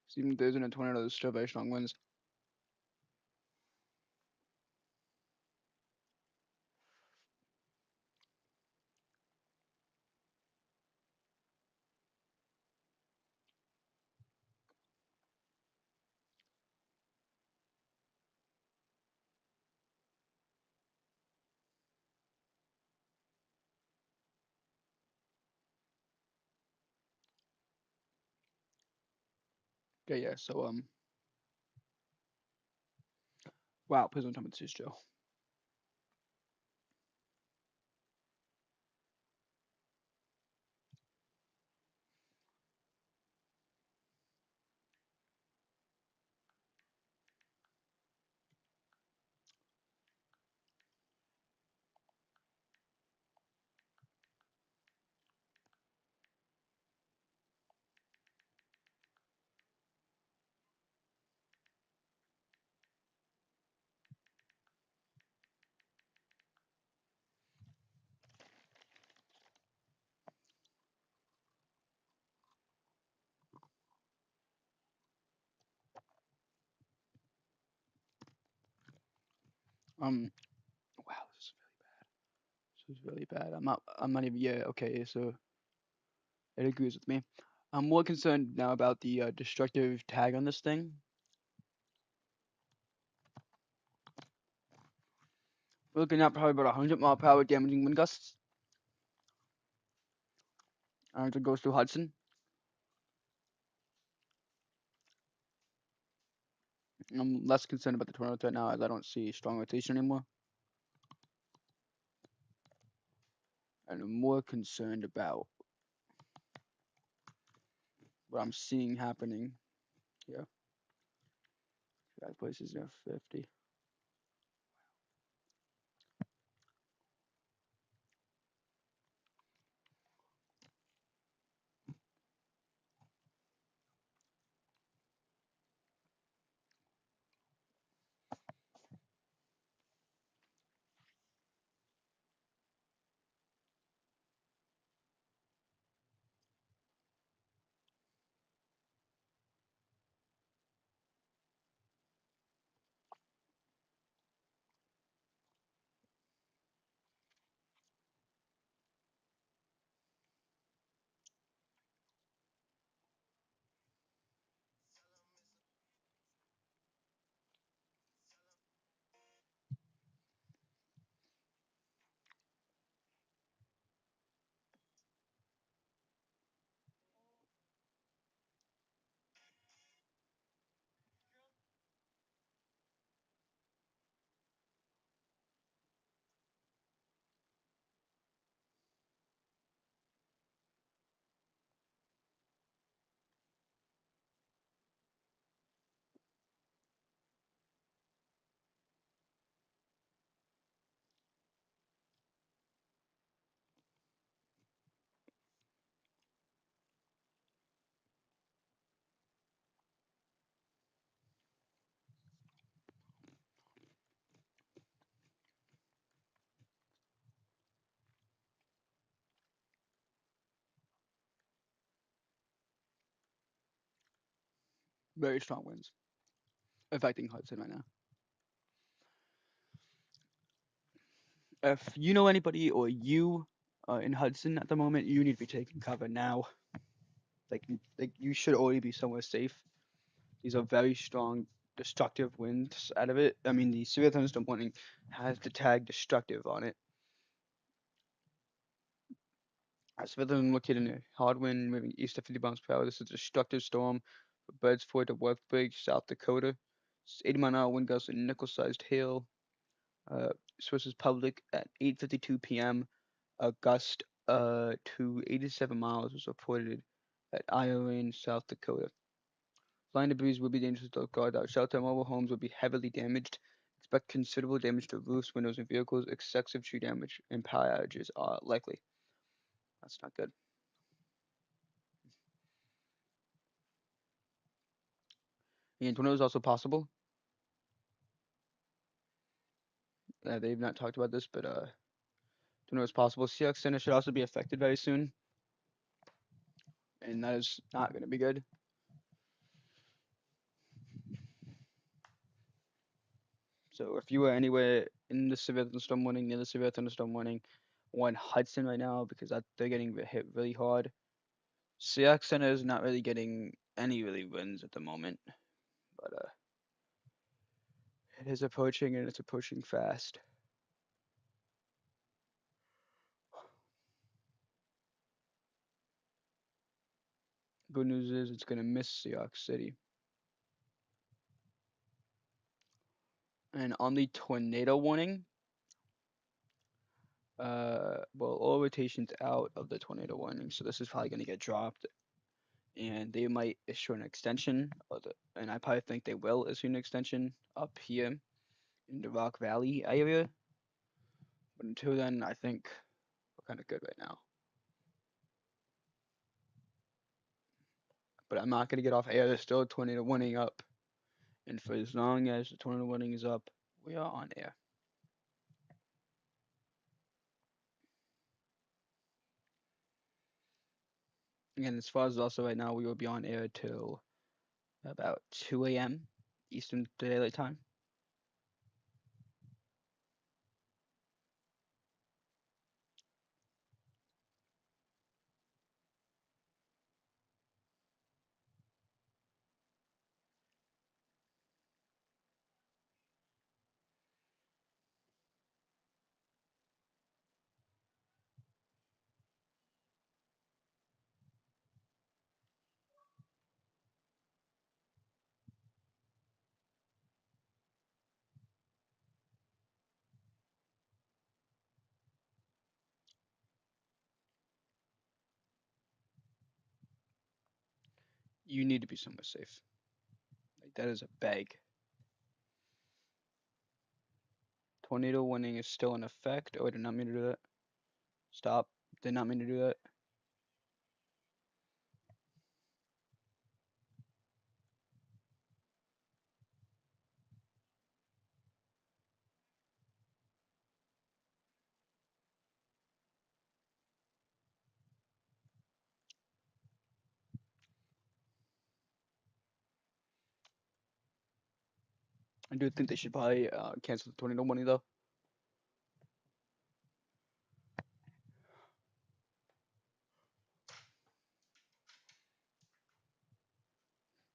'Cause even if there isn't a tornado, there's still very strong winds. Okay, yeah, so wow, please don't tell me this is Joe. Wow, this is really bad. I'm not even. Yeah. Okay. So it agrees with me. I'm more concerned now about the destructive tag on this thing. We're looking at probably about 100 mile per hour damaging wind gusts. As it goes through Hudson. I'm less concerned about the tornadoes right now as I don't see strong rotation anymore. And I'm more concerned about what I'm seeing happening here. That place is near 50. Very strong winds affecting Hudson right now. If you know anybody or you in Hudson at the moment, you need to be taking cover now. Like you should already be somewhere safe. These are very strong, destructive winds out of it. I mean, the severe thunderstorm warning has the tag destructive on it. Severe thunderstorm located in a hard wind moving east of 50 miles per hour. This is a destructive storm for Birdsford to Worthbridge, South Dakota. It's 80-mile-an-hour wind gusts and nickel-sized hail. Sources public at 8:52 p.m. A gust to 87 miles was reported at Iron, South Dakota. Flying debris will be dangerous to guard out. Shelter mobile homes will be heavily damaged. Expect considerable damage to roofs, windows, and vehicles. Excessive tree damage and power outages are likely. That's not good. And tornado is also possible. They've not talked about this, but tornado is possible. Seahawks Center should also be affected very soon, and that is not going to be good. So if you were anywhere in the severe thunderstorm warning, near the severe thunderstorm warning, on Hudson right now because they're getting hit really hard. Seahawks Center is not really getting any really wins at the moment, but it is approaching and it's approaching fast. Good news is it's gonna miss Seahawks City. And on the tornado warning, well, all rotations out of the tornado warning, so this is probably gonna get dropped, and they might issue an extension, and I probably think they will issue an extension up here in the Rock Valley area. But until then, I think we're kind of good right now. But I'm not gonna get off air. There's still a tornado warning up, and for as long as the tornado warning is up, we are on air. And as far as also right now, we will be on air till about 2 a.m. Eastern Daylight Time. You need to be somewhere safe. Like that is a beg. Tornado warning is still in effect. Oh, I did not mean to do that. Stop. Did not mean to do that. I do think they should probably cancel the tornado warning though.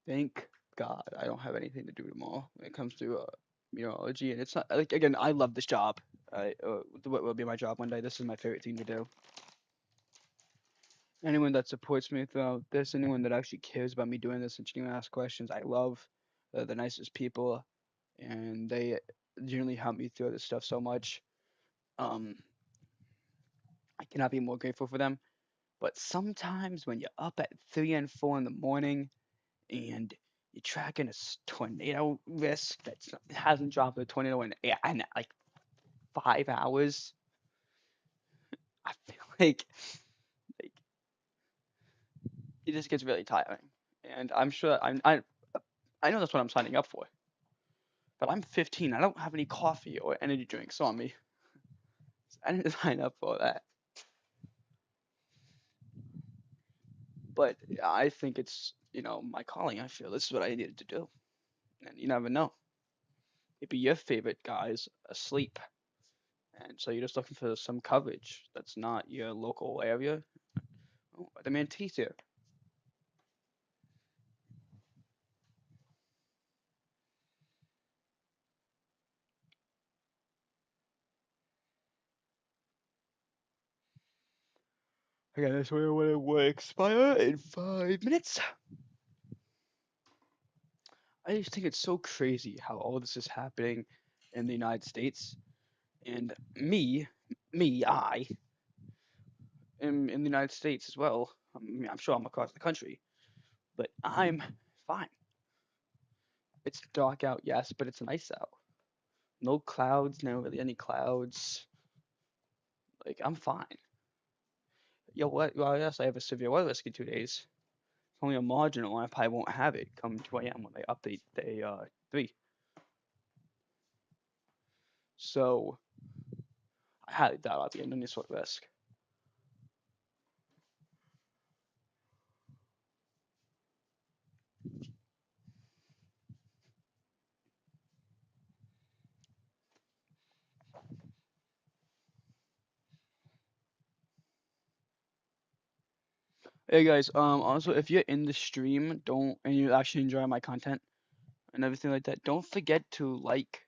Thank God I don't have anything to do tomorrow when it comes to meteorology, and it's not like again I love this job. What will be my job one day. This is my favorite thing to do. Anyone that supports me throughout this, anyone that actually cares about me doing this and genuinely ask questions, I love. They're the nicest people, and they genuinely help me through this stuff so much. Um, I cannot be more grateful for them. But sometimes when you're up at 3 and 4 in the morning and you're tracking a tornado risk that hasn't dropped a tornado in like 5 hours, I feel like it just gets really tiring. And I'm sure I know that's what I'm signing up for. But I'm 15. I don't have any coffee or energy drinks on me. I didn't sign up for that. But I think it's my calling. I feel this is what I needed to do. And you never know. Maybe your favorite guy's asleep. And so you're just looking for some coverage that's not your local area. Oh, the mantis here. Okay, this will expire in 5 minutes. I just think it's so crazy how all this is happening in the United States. And I am in the United States as well. I mean, I'm sure I'm across the country, but I'm fine. It's dark out, yes, but it's nice out. No clouds, no really any clouds. Like, I'm fine. Yo, what? Well, yes, I have a severe weather risk in 2 days. It's only a marginal, and I probably won't have it come 2 a.m. when they update day 3. So, I highly doubt I'll be in any sort of risk. Hey guys, also if you're in the stream, don't and you actually enjoy my content and everything like that, don't forget to like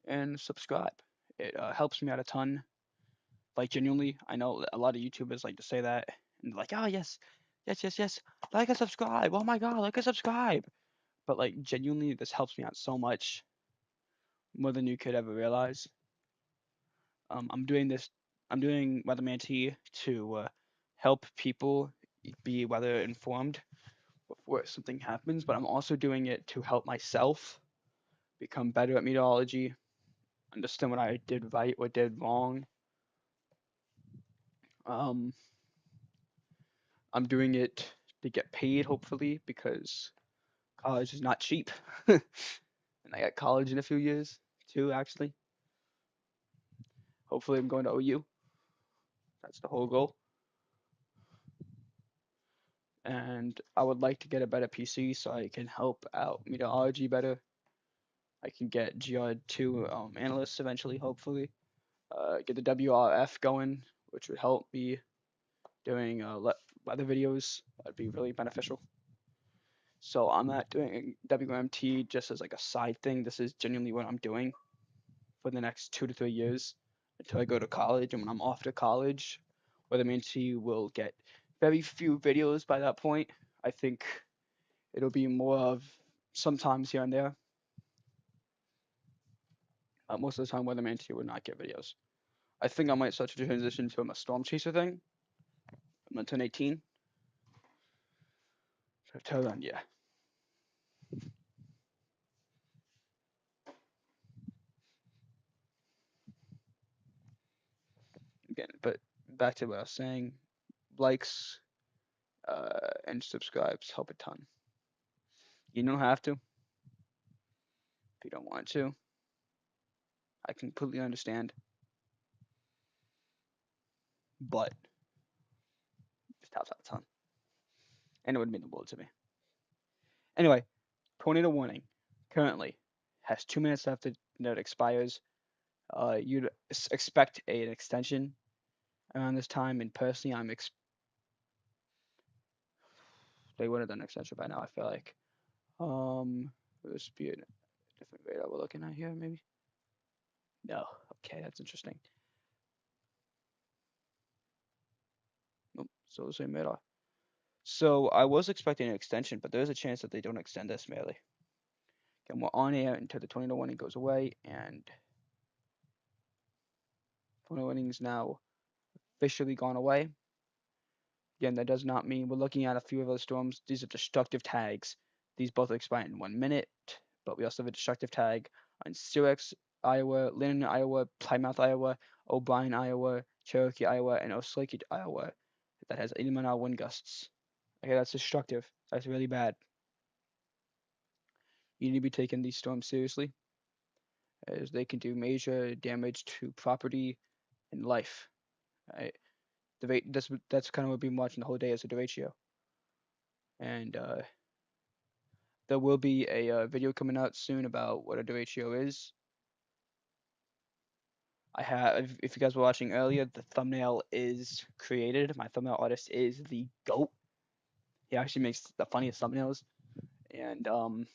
and subscribe. It helps me out a ton. Like genuinely, I know a lot of YouTubers like to say that and they're like, oh yes, yes, yes, yes, like and subscribe. Oh my God, like and subscribe. But like genuinely, this helps me out so much more than you could ever realize. I'm doing this. I'm doing Weatherman T to help people be weather informed before something happens, but I'm also doing it to help myself become better at meteorology, understand what I did right, what did wrong. Um, I'm doing it to get paid, hopefully, because college is not cheap. And I got college in a few years, too, actually. Hopefully, I'm going to OU. That's the whole goal. And I would like to get a better PC so I can help out meteorology better. I can get GR2 analysts eventually, hopefully. Get the WRF going, which would help me doing weather videos. That'd be really beneficial. So I'm not doing WMT just as like a side thing. This is genuinely what I'm doing for the next 2 to 3 years until I go to college. And when I'm off to college, WMT will get very few videos by that point. I think it'll be more of sometimes here and there. Most of the time, Weatherman 2 would not get videos. I think I might start to transition to a storm chaser thing. I'm gonna turn 18. So till then, yeah. Again, but back to what I was saying, likes and subscribes help a ton. You don't have to if you don't want to. I completely understand, but just helps out a ton, and it would mean the world to me. Anyway, tornado warning currently has 2 minutes left and it expires. You'd expect an extension around this time, and personally, they would have done an extension by now. I feel like. This be a different radar we're looking at here, maybe. No. Okay, that's interesting. Nope, still the same radar. So I was expecting an extension, but there's a chance that they don't extend this merely. Again, we're on air until the tornado warning goes away, and tornado warning is now officially gone away. Again, that does not mean we're looking at a few of those storms. These are destructive tags. These both expire in 1 minute, but we also have a destructive tag on Syrex, Iowa, Linden, Iowa, Plymouth, Iowa, O'Brien, Iowa, Cherokee, Iowa, and Oslake, Iowa that has 80-mile-an-hour wind gusts. Okay, that's destructive. That's really bad. You need to be taking these storms seriously, as they can do major damage to property and life. Right? That's kind of what we've been watching the whole day as a derecho. And there will be a video coming out soon about what a derecho is. I have, if you guys were watching earlier, the thumbnail is created. My thumbnail artist is the GOAT. He actually makes the funniest thumbnails, and I'm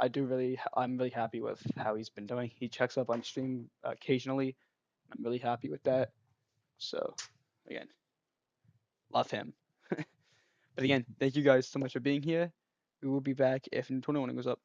really happy with how he's been doing. He checks up on stream occasionally. I'm really happy with that. So, again, love him. But again, thank you guys so much for being here. We will be back if 21 goes up.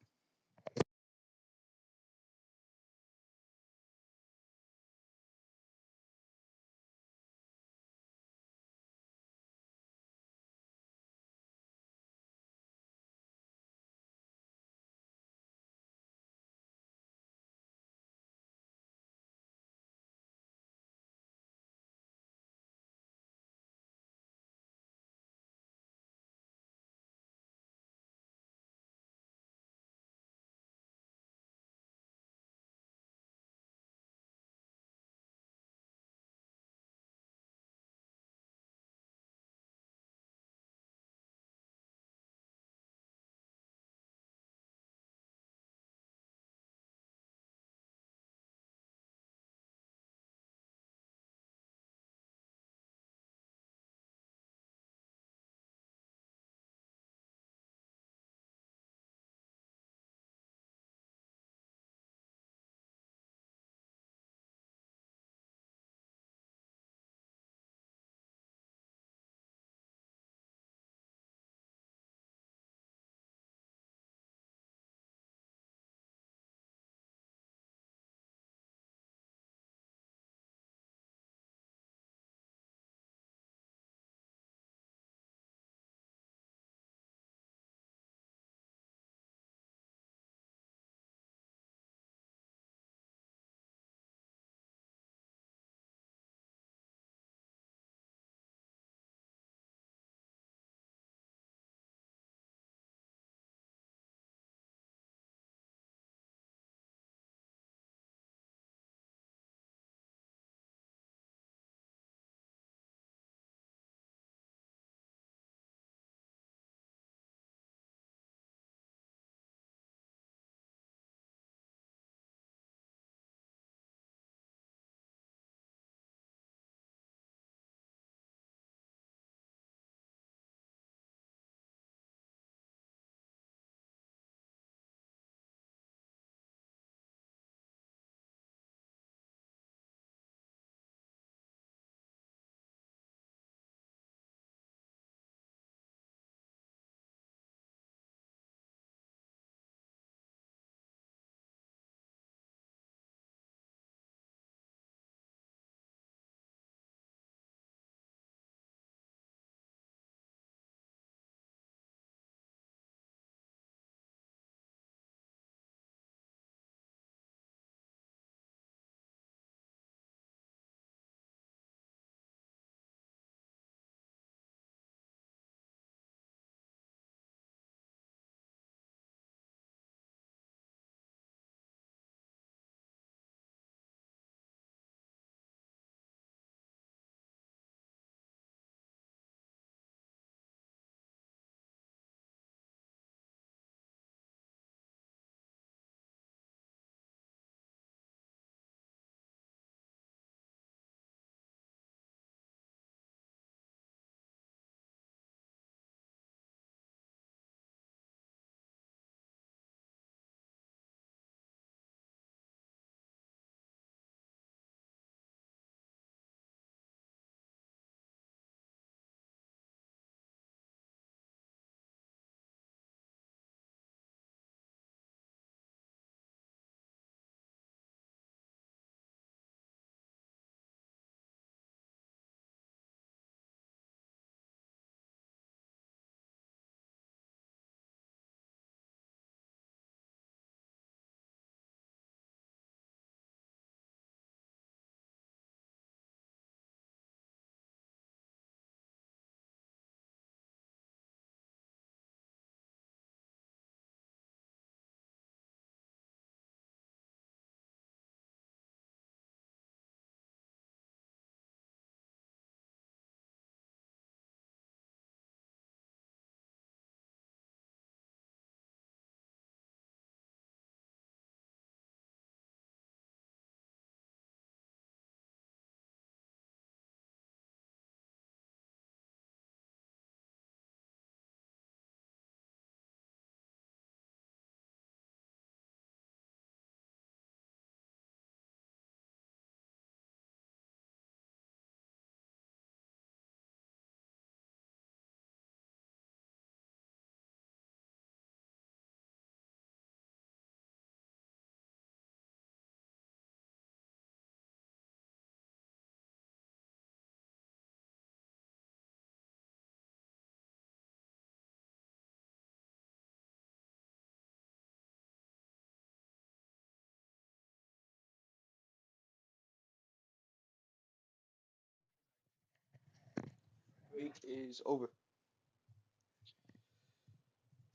break is over.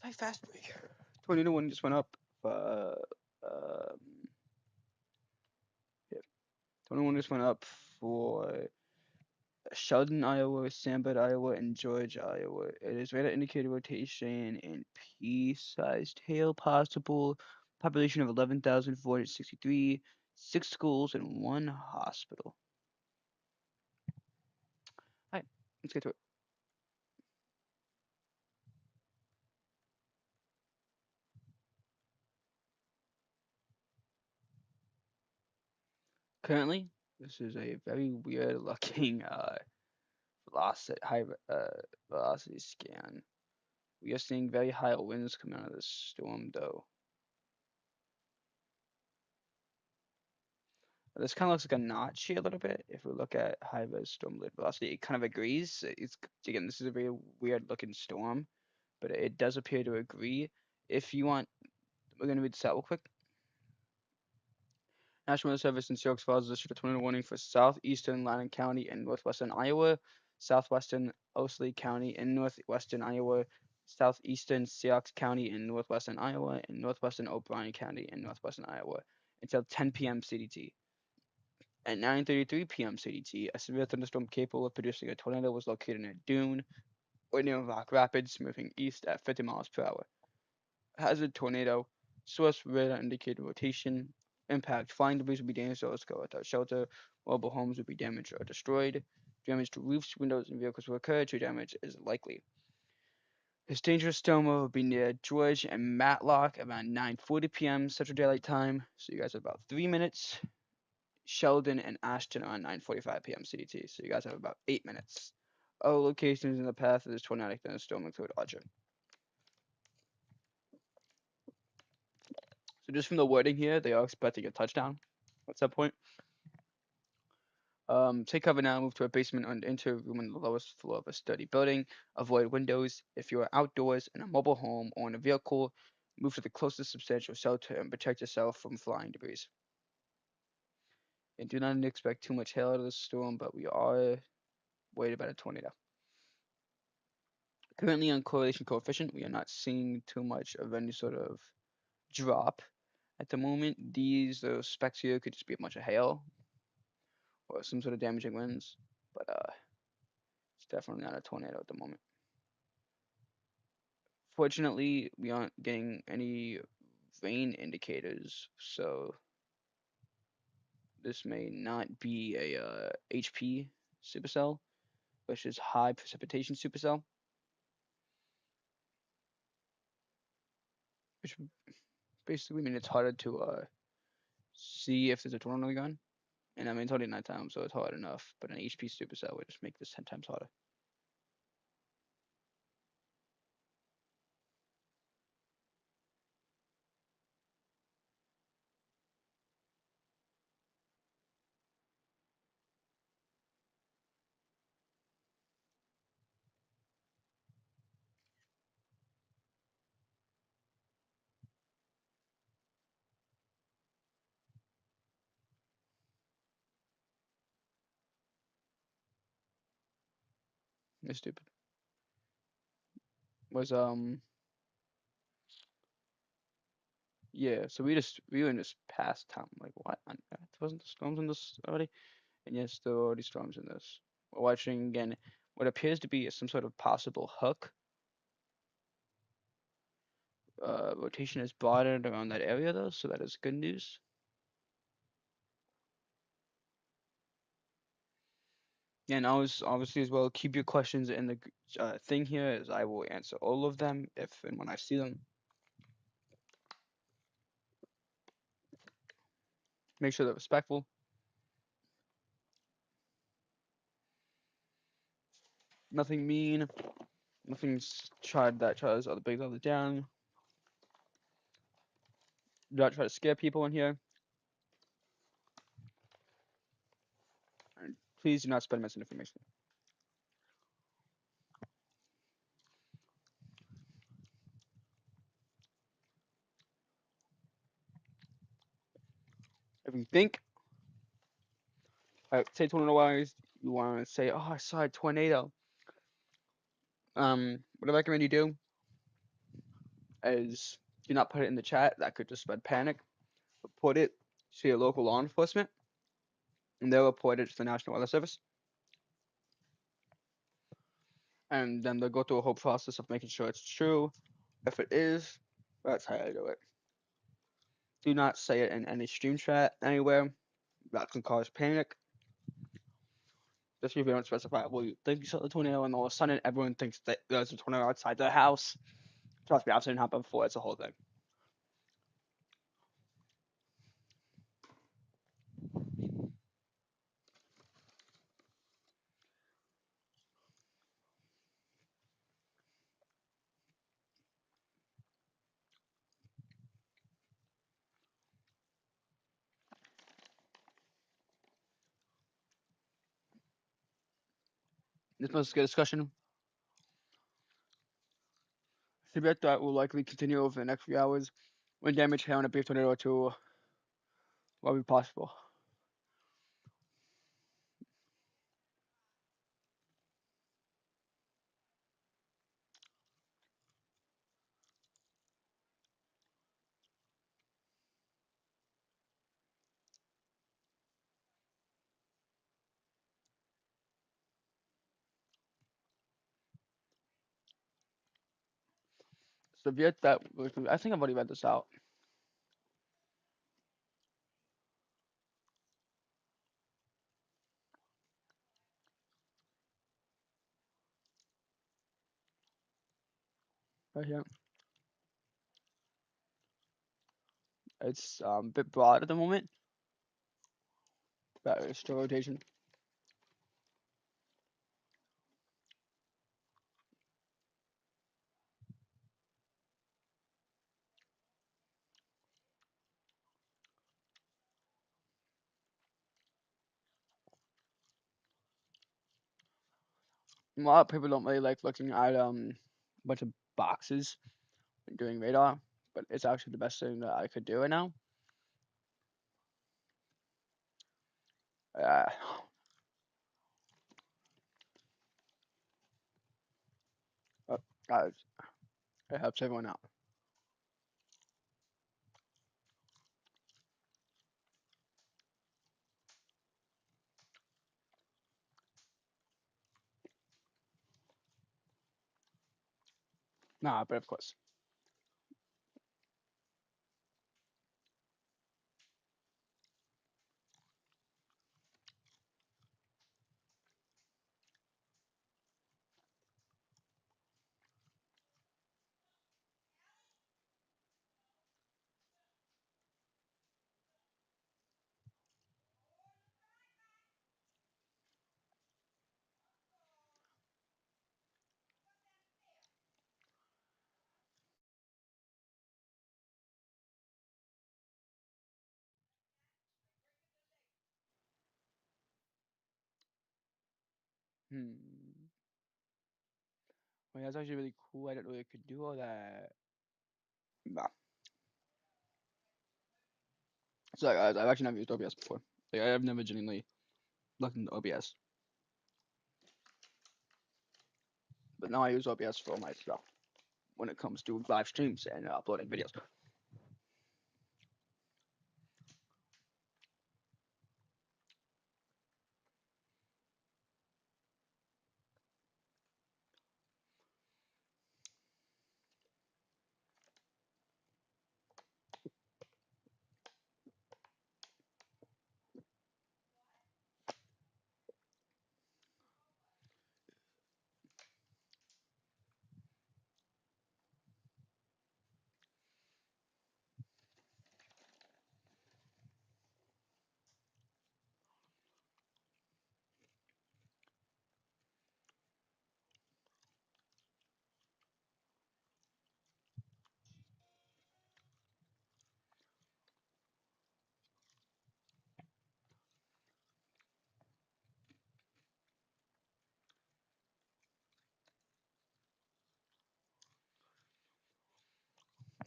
Very fast break. Tornado one just went up. Um, yeah, tornado one just went up for Sheldon, Iowa, Sambud, Iowa, and George, Iowa. It is radar indicated rotation and pea-sized hail possible. Population of 11,463, 6 schools, and 1 hospital. Alright, let's get to it. Currently, this is a very weird looking velocity scan. We are seeing very high winds coming out of this storm, though. This kind of looks like a notch here a little bit. If we look at high res storm lid velocity, it kind of agrees. It's again, this is a very weird looking storm, but it does appear to agree. If you want, we're gonna read this out real quick. National Weather Service in Sioux Falls issued a tornado warning for southeastern Loudoun County and northwestern Iowa, southwestern Osage County and northwestern Iowa, southeastern Sioux County and northwestern Iowa, and northwestern O'Brien County and northwestern Iowa until 10 p.m. CDT. At 9:33 p.m. CDT, a severe thunderstorm capable of producing a tornado was located near Dune or near Rock Rapids, moving east at 50 miles per hour. Hazard tornado, source radar indicated rotation, impact flying debris would be damaged or go without shelter, mobile homes would be damaged or destroyed, damage to roofs, windows, and vehicles will occur, tree damage is likely. This dangerous storm will be near George and Matlock around 9:40 p.m. Central Daylight Time, so you guys have about 3 minutes. Sheldon and Ashton around 9:45 p.m. CDT, so you guys have about 8 minutes. All locations in the path of this tornadic thunderstorm include Archer. So just from the wording here, they are expecting a touchdown at some point. Take cover now, move to a basement and enter a room on the lowest floor of a sturdy building. Avoid windows. If you are outdoors in a mobile home or in a vehicle, move to the closest substantial shelter and protect yourself from flying debris. And do not expect too much hail out of this storm, but we are worried about a tornado. Currently on correlation coefficient, we are not seeing too much of any sort of drop at the moment. These specks here could just be a bunch of hail or some sort of damaging winds, but it's definitely not a tornado at the moment. Fortunately, we aren't getting any rain indicators, so this may not be a HP supercell, which is high precipitation supercell, which basically means it's harder to see if there's a tornado going. And I mean, it's only nighttime, so it's hard enough, but an HP supercell would just make this 10 times harder. It's stupid. Was Yeah, so we were in this past time. Like, what on earth? Wasn't the storms in this already? And yes, there were already storms in this. We're watching again what appears to be some sort of possible hook. Rotation is broadened around that area though, so that is good news. And always, obviously as well, keep your questions in the thing here, as I will answer all of them if and when I see them. Make sure they're respectful. Nothing mean. Nothing's tries other brings others down. Do not try to scare people in here. And please do not spread misinformation. If you think, say tornado wise, you want to say, oh, I saw a tornado. What I recommend you do is do not put it in the chat. That could just spread panic. Report it to your local law enforcement, and they'll report it to the National Weather Service. And then they'll go through a whole process of making sure it's true. If it is, that's how I do it. Do not say it in any stream chat anywhere. That can cause panic. Especially if you don't specify, well, you think you saw the tornado, and all of a sudden everyone thinks that there's a tornado outside their house. Trust me, I've seen it happen before. It's a whole thing. This was a good discussion. Severe threat will likely continue over the next few hours. Wind damage, hail, and a brief tornado or two will be possible. Severe threat. I think I've already read this out. Right here. It's a bit broad at the moment. But it's still rotation. A lot of people don't really like looking at a bunch of boxes and doing radar, but it's actually the best thing that I could do right now. Uh, Guys, it helps everyone out. Nah, but of course. Hmm. Well, that's actually really cool. I didn't know it could do all that. Nah. So guys, I've actually never used OBS before. Like, I've never genuinely looked into OBS. But now I use OBS for my stuff when it comes to live streams and uploading videos.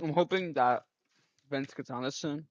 I'm hoping that Vince gets on this soon.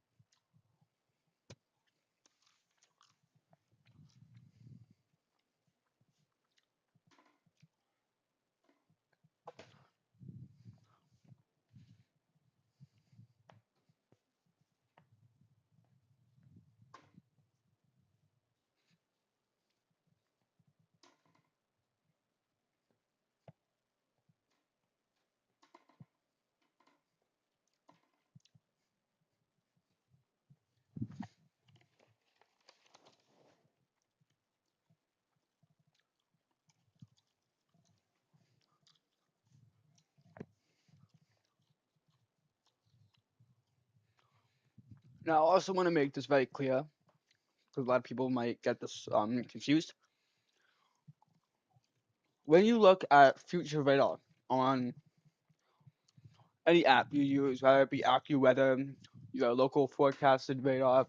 Now, I also want to make this very clear because a lot of people might get this confused. When you look at future radar on any app you use, whether it be AccuWeather, your local forecasted radar,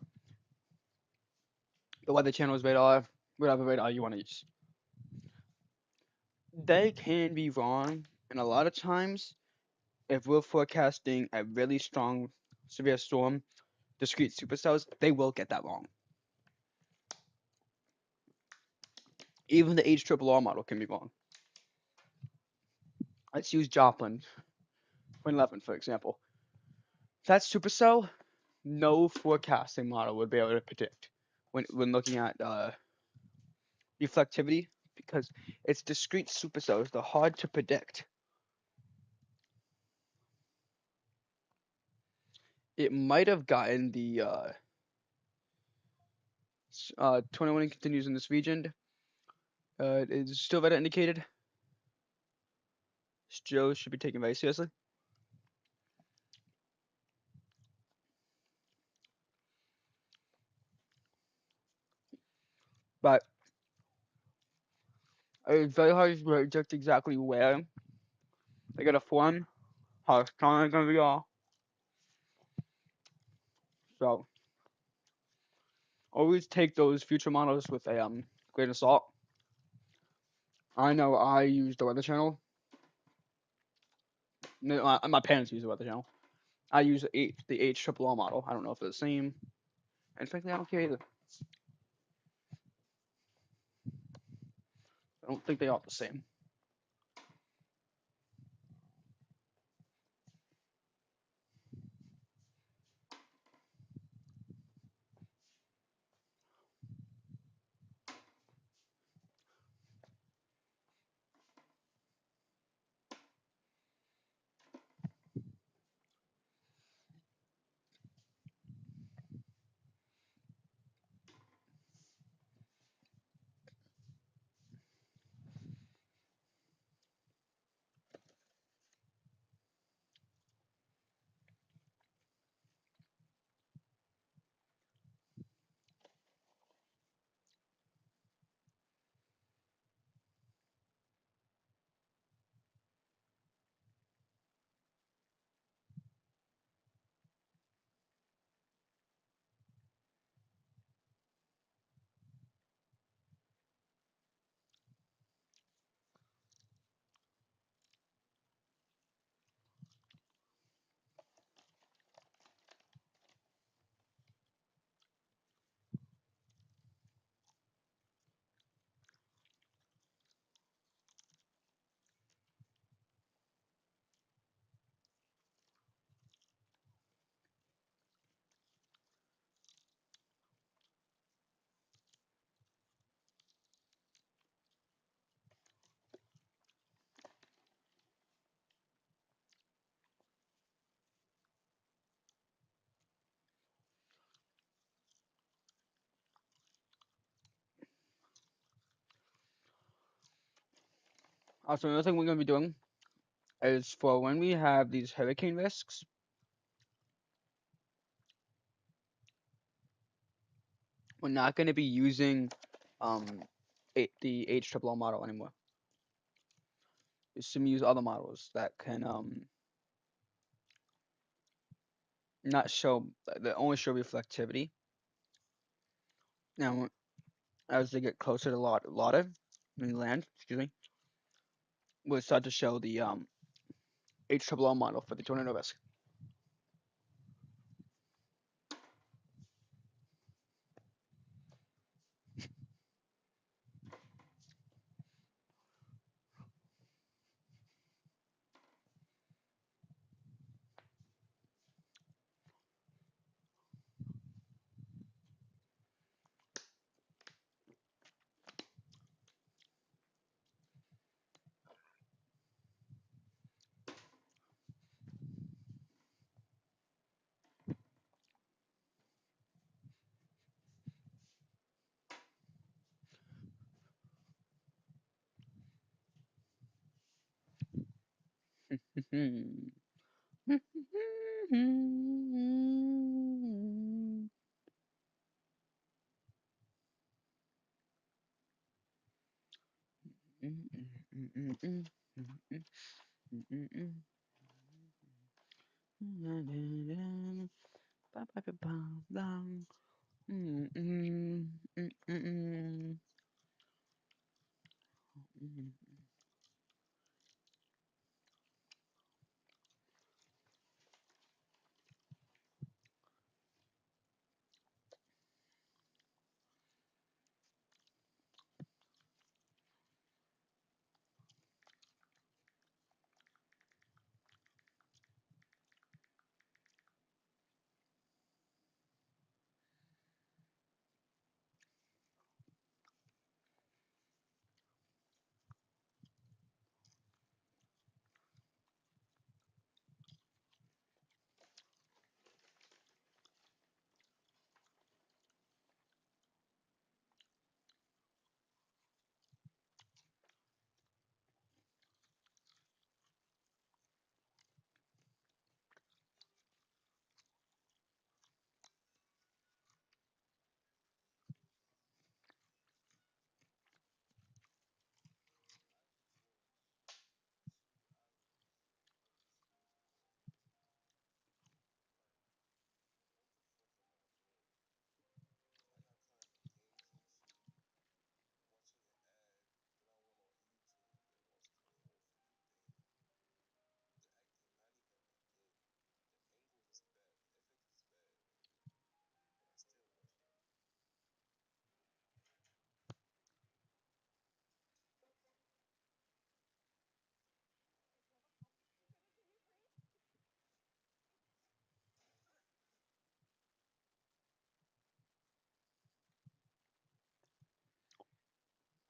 the Weather Channel's radar, whatever radar you want to use, they can be wrong, and a lot of times, if we're forecasting a really strong, severe storm, discrete supercells, they will get that wrong. Even the HRRR model can be wrong. Let's use Joplin 2011, for example. That supercell, no forecasting model would be able to predict when looking at reflectivity because it's discrete supercells. They're hard to predict. It might have gotten the 21 continues in this region. It's still weather indicated. Still should be taken very seriously. But it's very hard to predict exactly where they're gonna form, how strong they're gonna be all. So always take those future models with a grain of salt. I know I use the Weather Channel. No, my parents use the Weather Channel. I use the HRRR model. I don't know if they're the same. And frankly, I don't care either. I don't think they are the same. Also, another thing we're gonna be doing is for when we have these hurricane risks, we're not gonna be using the HRRR model anymore. Just to use other models that can not show that only show reflectivity. Now, as they get closer to water, land, excuse me, we'll start to show the HRRR model for the tornado risk.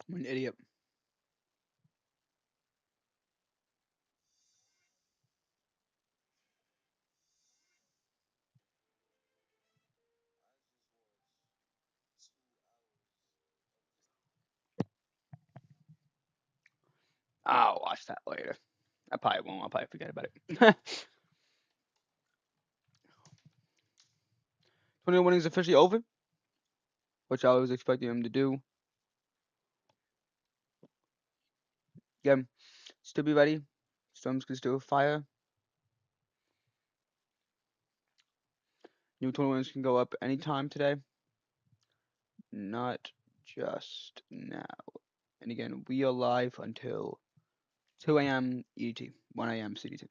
I'm an idiot. I'll watch that later. I probably won't. I'll probably forget about it. Tornado warning is officially over, which I was expecting him to do. Again, still be ready. Storms can still fire. New tornado warnings can go up anytime today, not just now. And again, we are live until 2 a.m. EDT, 1 a.m. CDT.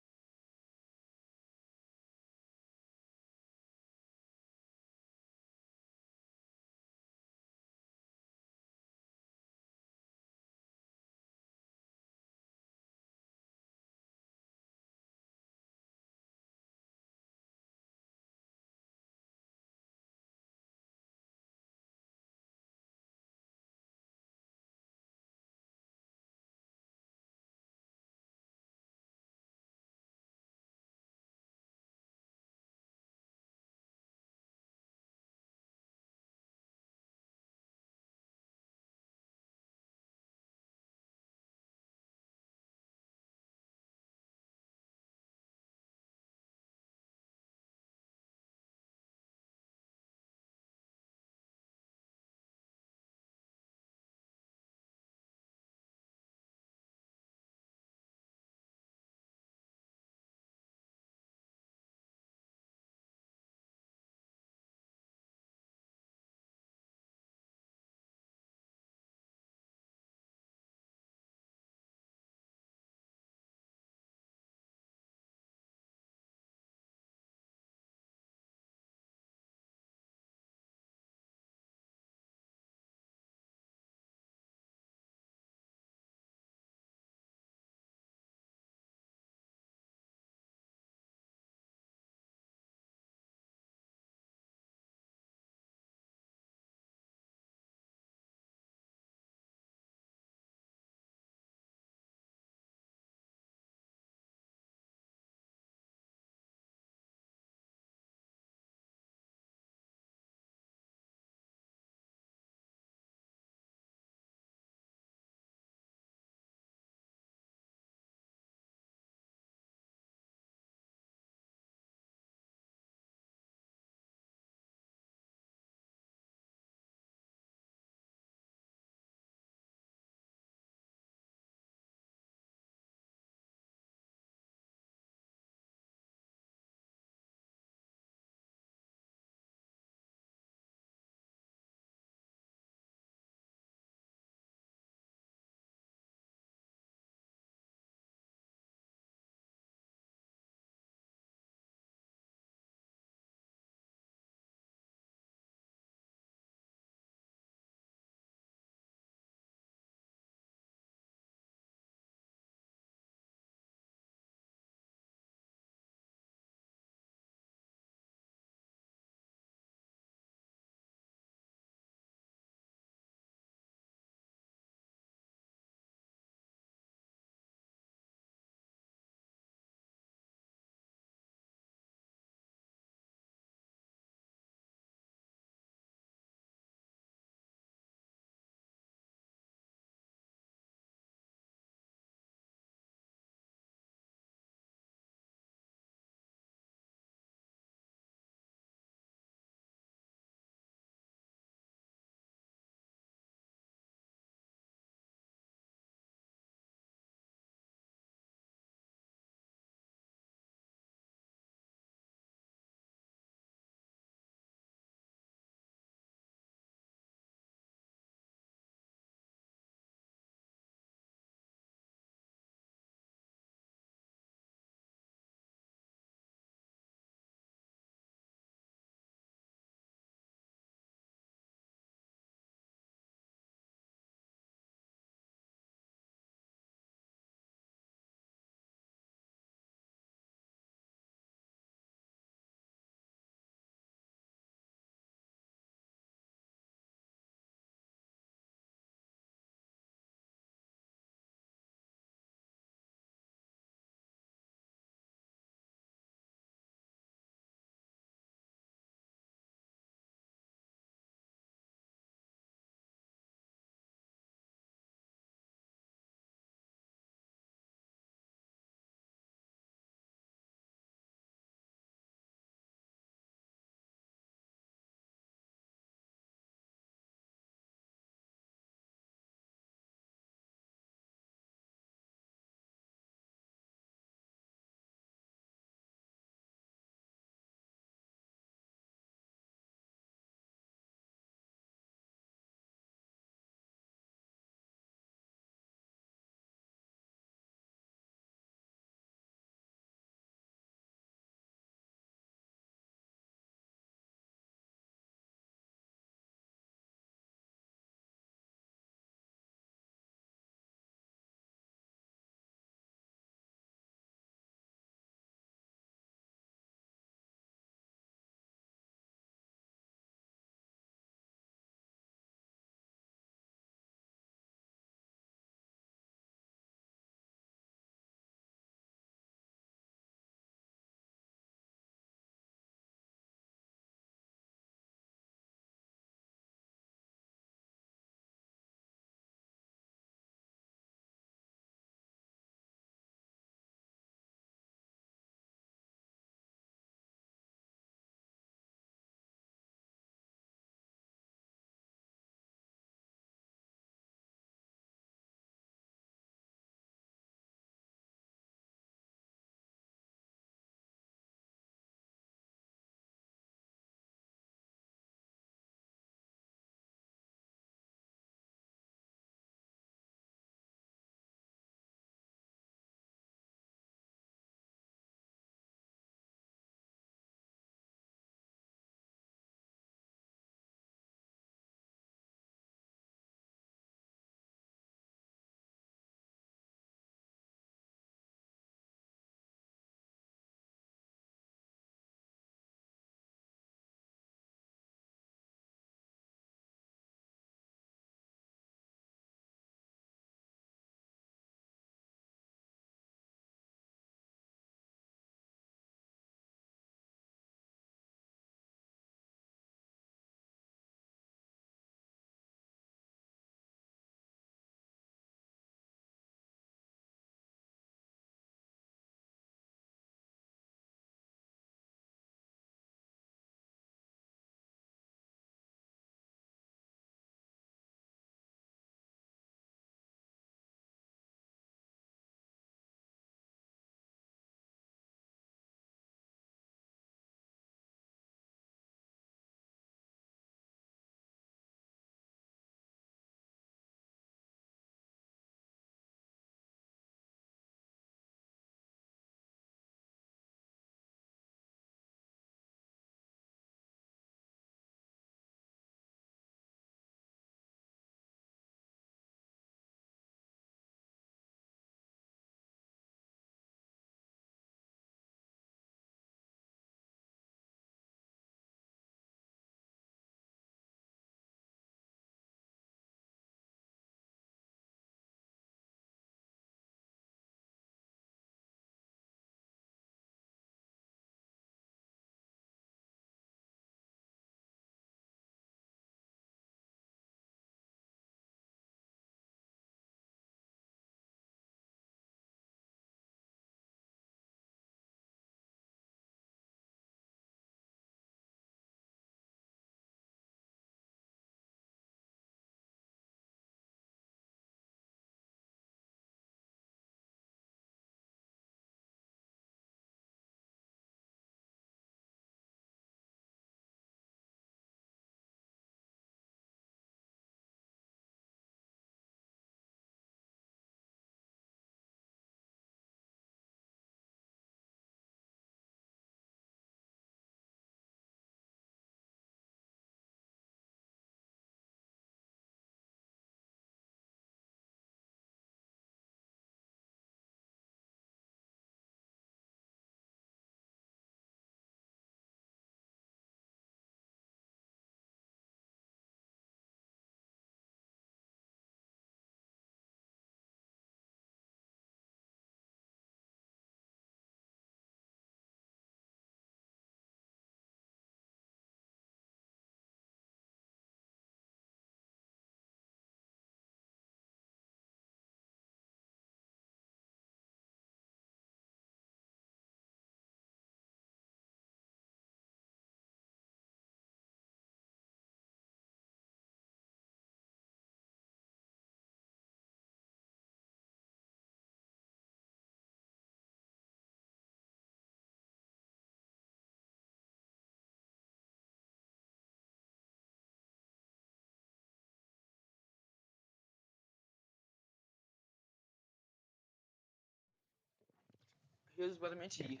Here's Weatherman T.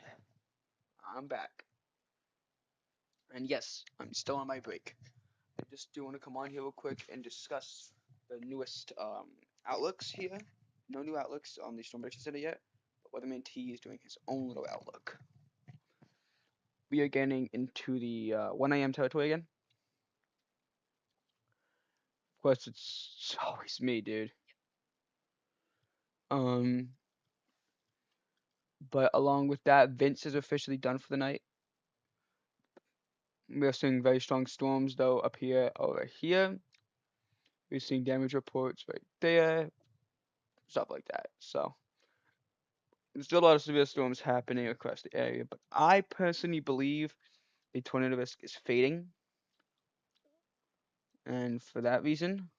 I'm back. And yes, I'm still on my break. I just do want to come on here real quick and discuss the newest outlooks here. No new outlooks on the Storm Prediction Center yet, but Weatherman T is doing his own little outlook. We are getting into the 1 a.m. territory again. Of course, it's always me, dude. But along with that, Vince is officially done for the night. We are seeing very strong storms though up here over here. We're seeing damage reports right there, stuff like that. So there's still a lot of severe storms happening across the area, but I personally believe the tornado risk is fading, and for that reason,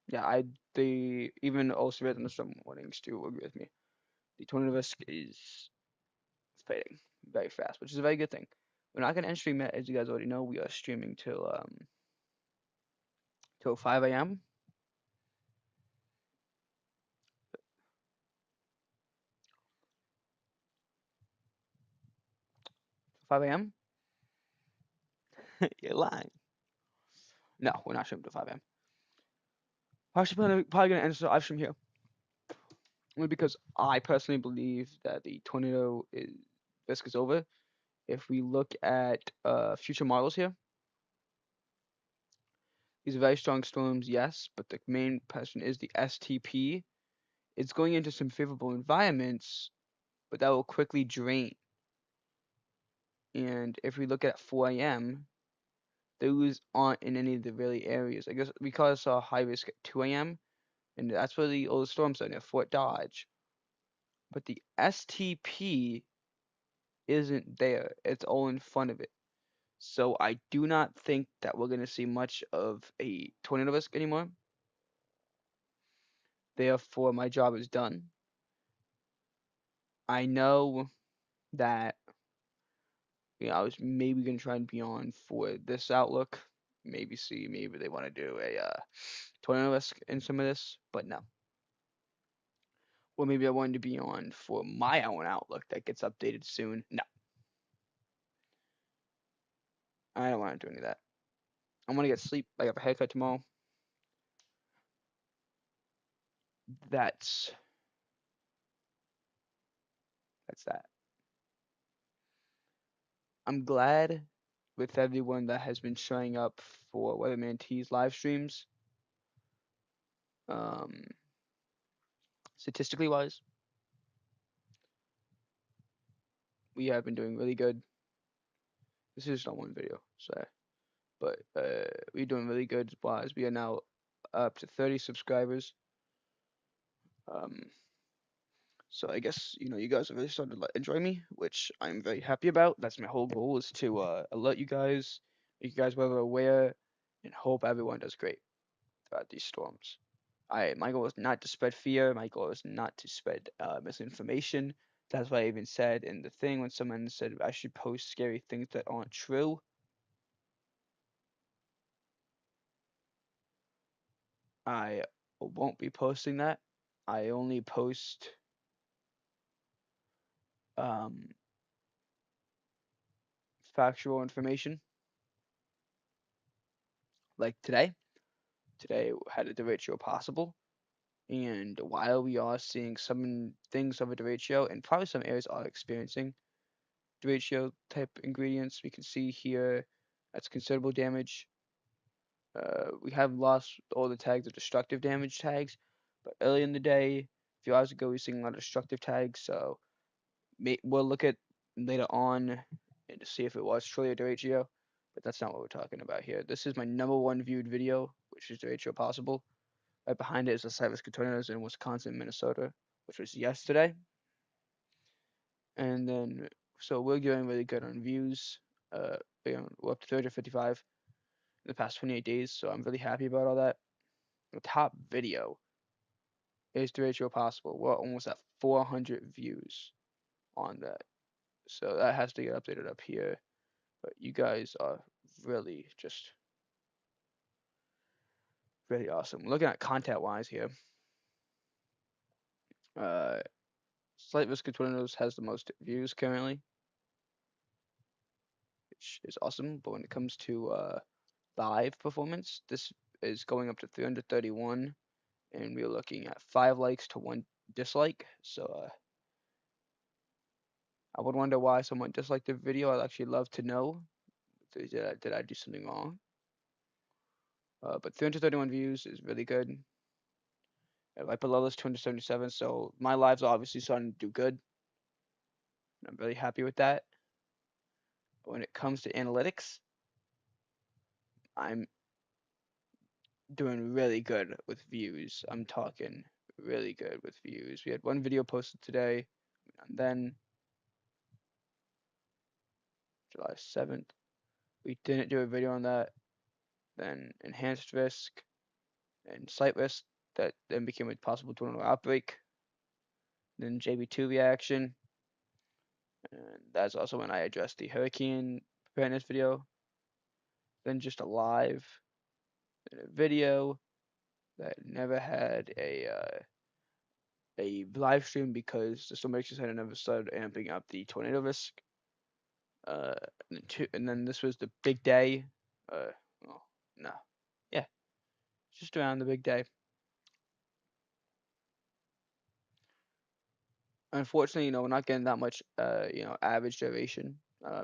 yeah, the even all severe thunderstorm warnings do agree with me. The tornado risk is fading very fast, which is a very good thing. We're not gonna end stream yet, as you guys already know. We are streaming till 5 a.m. 5 a.m. You're lying. No, we're not streaming till 5 a.m. Probably gonna end the live stream here. Only because I personally believe that the risk is over. If we look at future models here, these are very strong storms, yes, but the main question is the STP. It's going into some favorable environments, but that will quickly drain. And if we look at 4 a.m., those aren't in any of the really areas. I guess we call this a high risk at 2 a.m., and that's where the old storms are near Fort Dodge. But the STP isn't there. It's all in front of it. So I do not think that we're going to see much of a tornado risk anymore. Therefore, my job is done. I know that I was maybe going to try and be on for this outlook. Maybe they want to do a tornado risk in some of this, but no. Or maybe I wanted to be on for my own outlook that gets updated soon. No. I don't want to do any of that. I want to get sleep. I have a haircut tomorrow. That's that. I'm glad with everyone that has been showing up for Weatherman T's live streams. Statistically wise, we have been doing really good. This is not one video, so but we're doing really good wise. We are now up to 30 subscribers. So I guess you guys are really starting to enjoy me, which I'm very happy about. That's my whole goal, is to alert you guys, make you guys well aware, and hope everyone does great throughout these storms. My goal is not to spread fear. My goal is not to spread misinformation. That's what I even said in the thing when someone said I should post scary things that aren't true. I won't be posting that. I only post factual information. Like today. Today had a derecho possible. And while we are seeing some things of a derecho, and probably some areas are experiencing derecho type ingredients, we can see here that's considerable damage. We have lost all the tags of destructive damage tags, but early in the day, a few hours ago, we were seeing a lot of destructive tags. So we'll look at later on and to see if it was truly a derecho, but that's not what we're talking about here. This is my #1 viewed video, which is derecho possible. Right behind it is the Cypress tornadoes in Wisconsin, Minnesota, which was yesterday. And then, so we're doing really good on views. We're up to 355 in the past 28 days, so I'm really happy about all that. The top video is Derecho Possible. We're almost at 400 views on that. So that has to get updated up here. But you guys are really just really awesome. Looking at content wise here, Slight Risk of Tornadoes has the most views currently, which is awesome. But when it comes to live performance, this is going up to 331, and we're looking at 5 likes to 1 dislike. So I would wonder why someone disliked the video. I'd actually love to know. Did I do something wrong? But 331 views is really good. Right below this, 277. So my lives are obviously starting to do good. I'm really happy with that. When it comes to analytics, I'm doing really good with views. I'm talking really good with views. We had 1 video posted today, and then July 7th, we didn't do a video on that. Then enhanced risk and slight risk that then became a possible tornado outbreak. Then JB2 reaction, and that's also when I addressed the hurricane preparedness video. Then just a live video that never had a live stream because the storm makers had never started amping up the tornado risk. And then this was the big day. Oh, no, yeah, just around the big day. Unfortunately, we're not getting that much, average duration.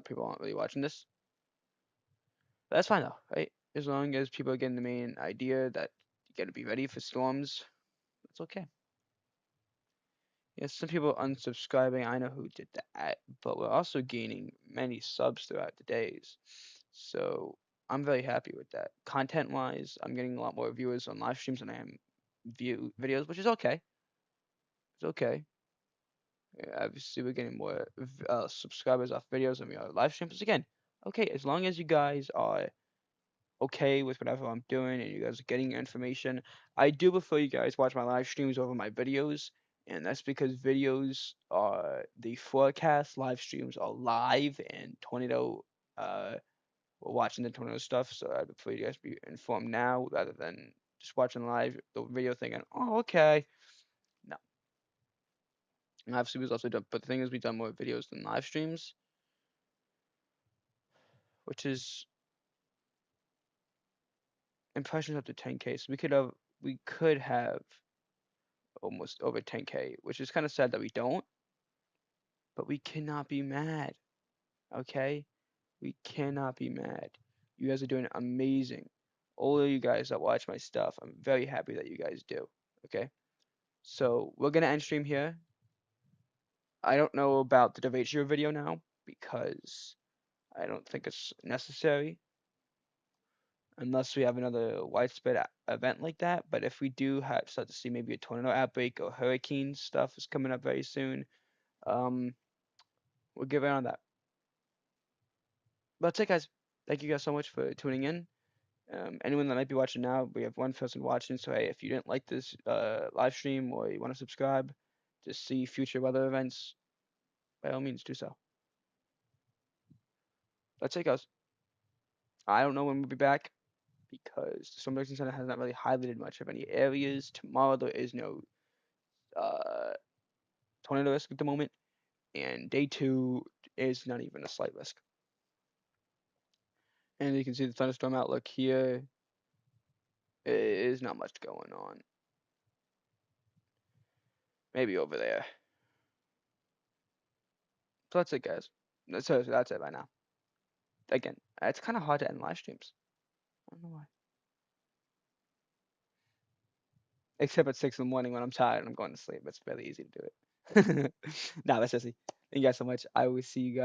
People aren't really watching this. But that's fine though, right? As long as people are getting the main idea that you got to be ready for storms, that's okay. Yeah, some people unsubscribing. I know who did that, but we're also gaining many subs throughout the days. So I'm very happy with that. Content-wise, I'm getting a lot more viewers on live streams than I am view videos, which is okay. It's okay. Yeah, obviously, we're getting more subscribers off videos than we are live streams. Again, okay, as long as you guys are okay with whatever I'm doing and you guys are getting your information. I do prefer you guys watch my live streams over my videos, and that's because videos are the forecast, live streams are live, and tornado, we're watching the tornado stuff, so I prefer you guys be informed now rather than just watching live the video thinking, oh, okay. No. And obviously, we've also done, but the thing is, we've done more videos than live streams, which is impressions up to 10K. So we could have almost over 10K, which is kind of sad that we don't, but we cannot be mad, okay? We cannot be mad. You guys are doing amazing. All of you guys that watch my stuff, I'm very happy that you guys do, okay? So we're gonna end stream here. I don't know about the Derecho video now because I don't think it's necessary unless we have another widespread event like that. But if we do start to see maybe a tornado outbreak or hurricane stuff is coming up very soon, um, we'll give it on that. But that's it, guys. Thank you guys so much for tuning in. Anyone that might be watching now, we have 1 person watching. So hey, if you didn't like this live stream or you want to subscribe to see future weather events, by all means do so. That's it, guys. I don't know when we'll be back because the Storm Prediction Center has not really highlighted much of any areas. Tomorrow there is no tornado risk at the moment, and day 2 is not even a slight risk. And you can see the thunderstorm outlook here. There is not much going on. Maybe over there. So that's it, guys. So that's it by now. Again, it's kind of hard to end live streams. I don't know why. Except at 6 in the morning when I'm tired and I'm going to sleep. It's really easy to do it. Nah, that's just it. Thank you guys so much. I will see you guys.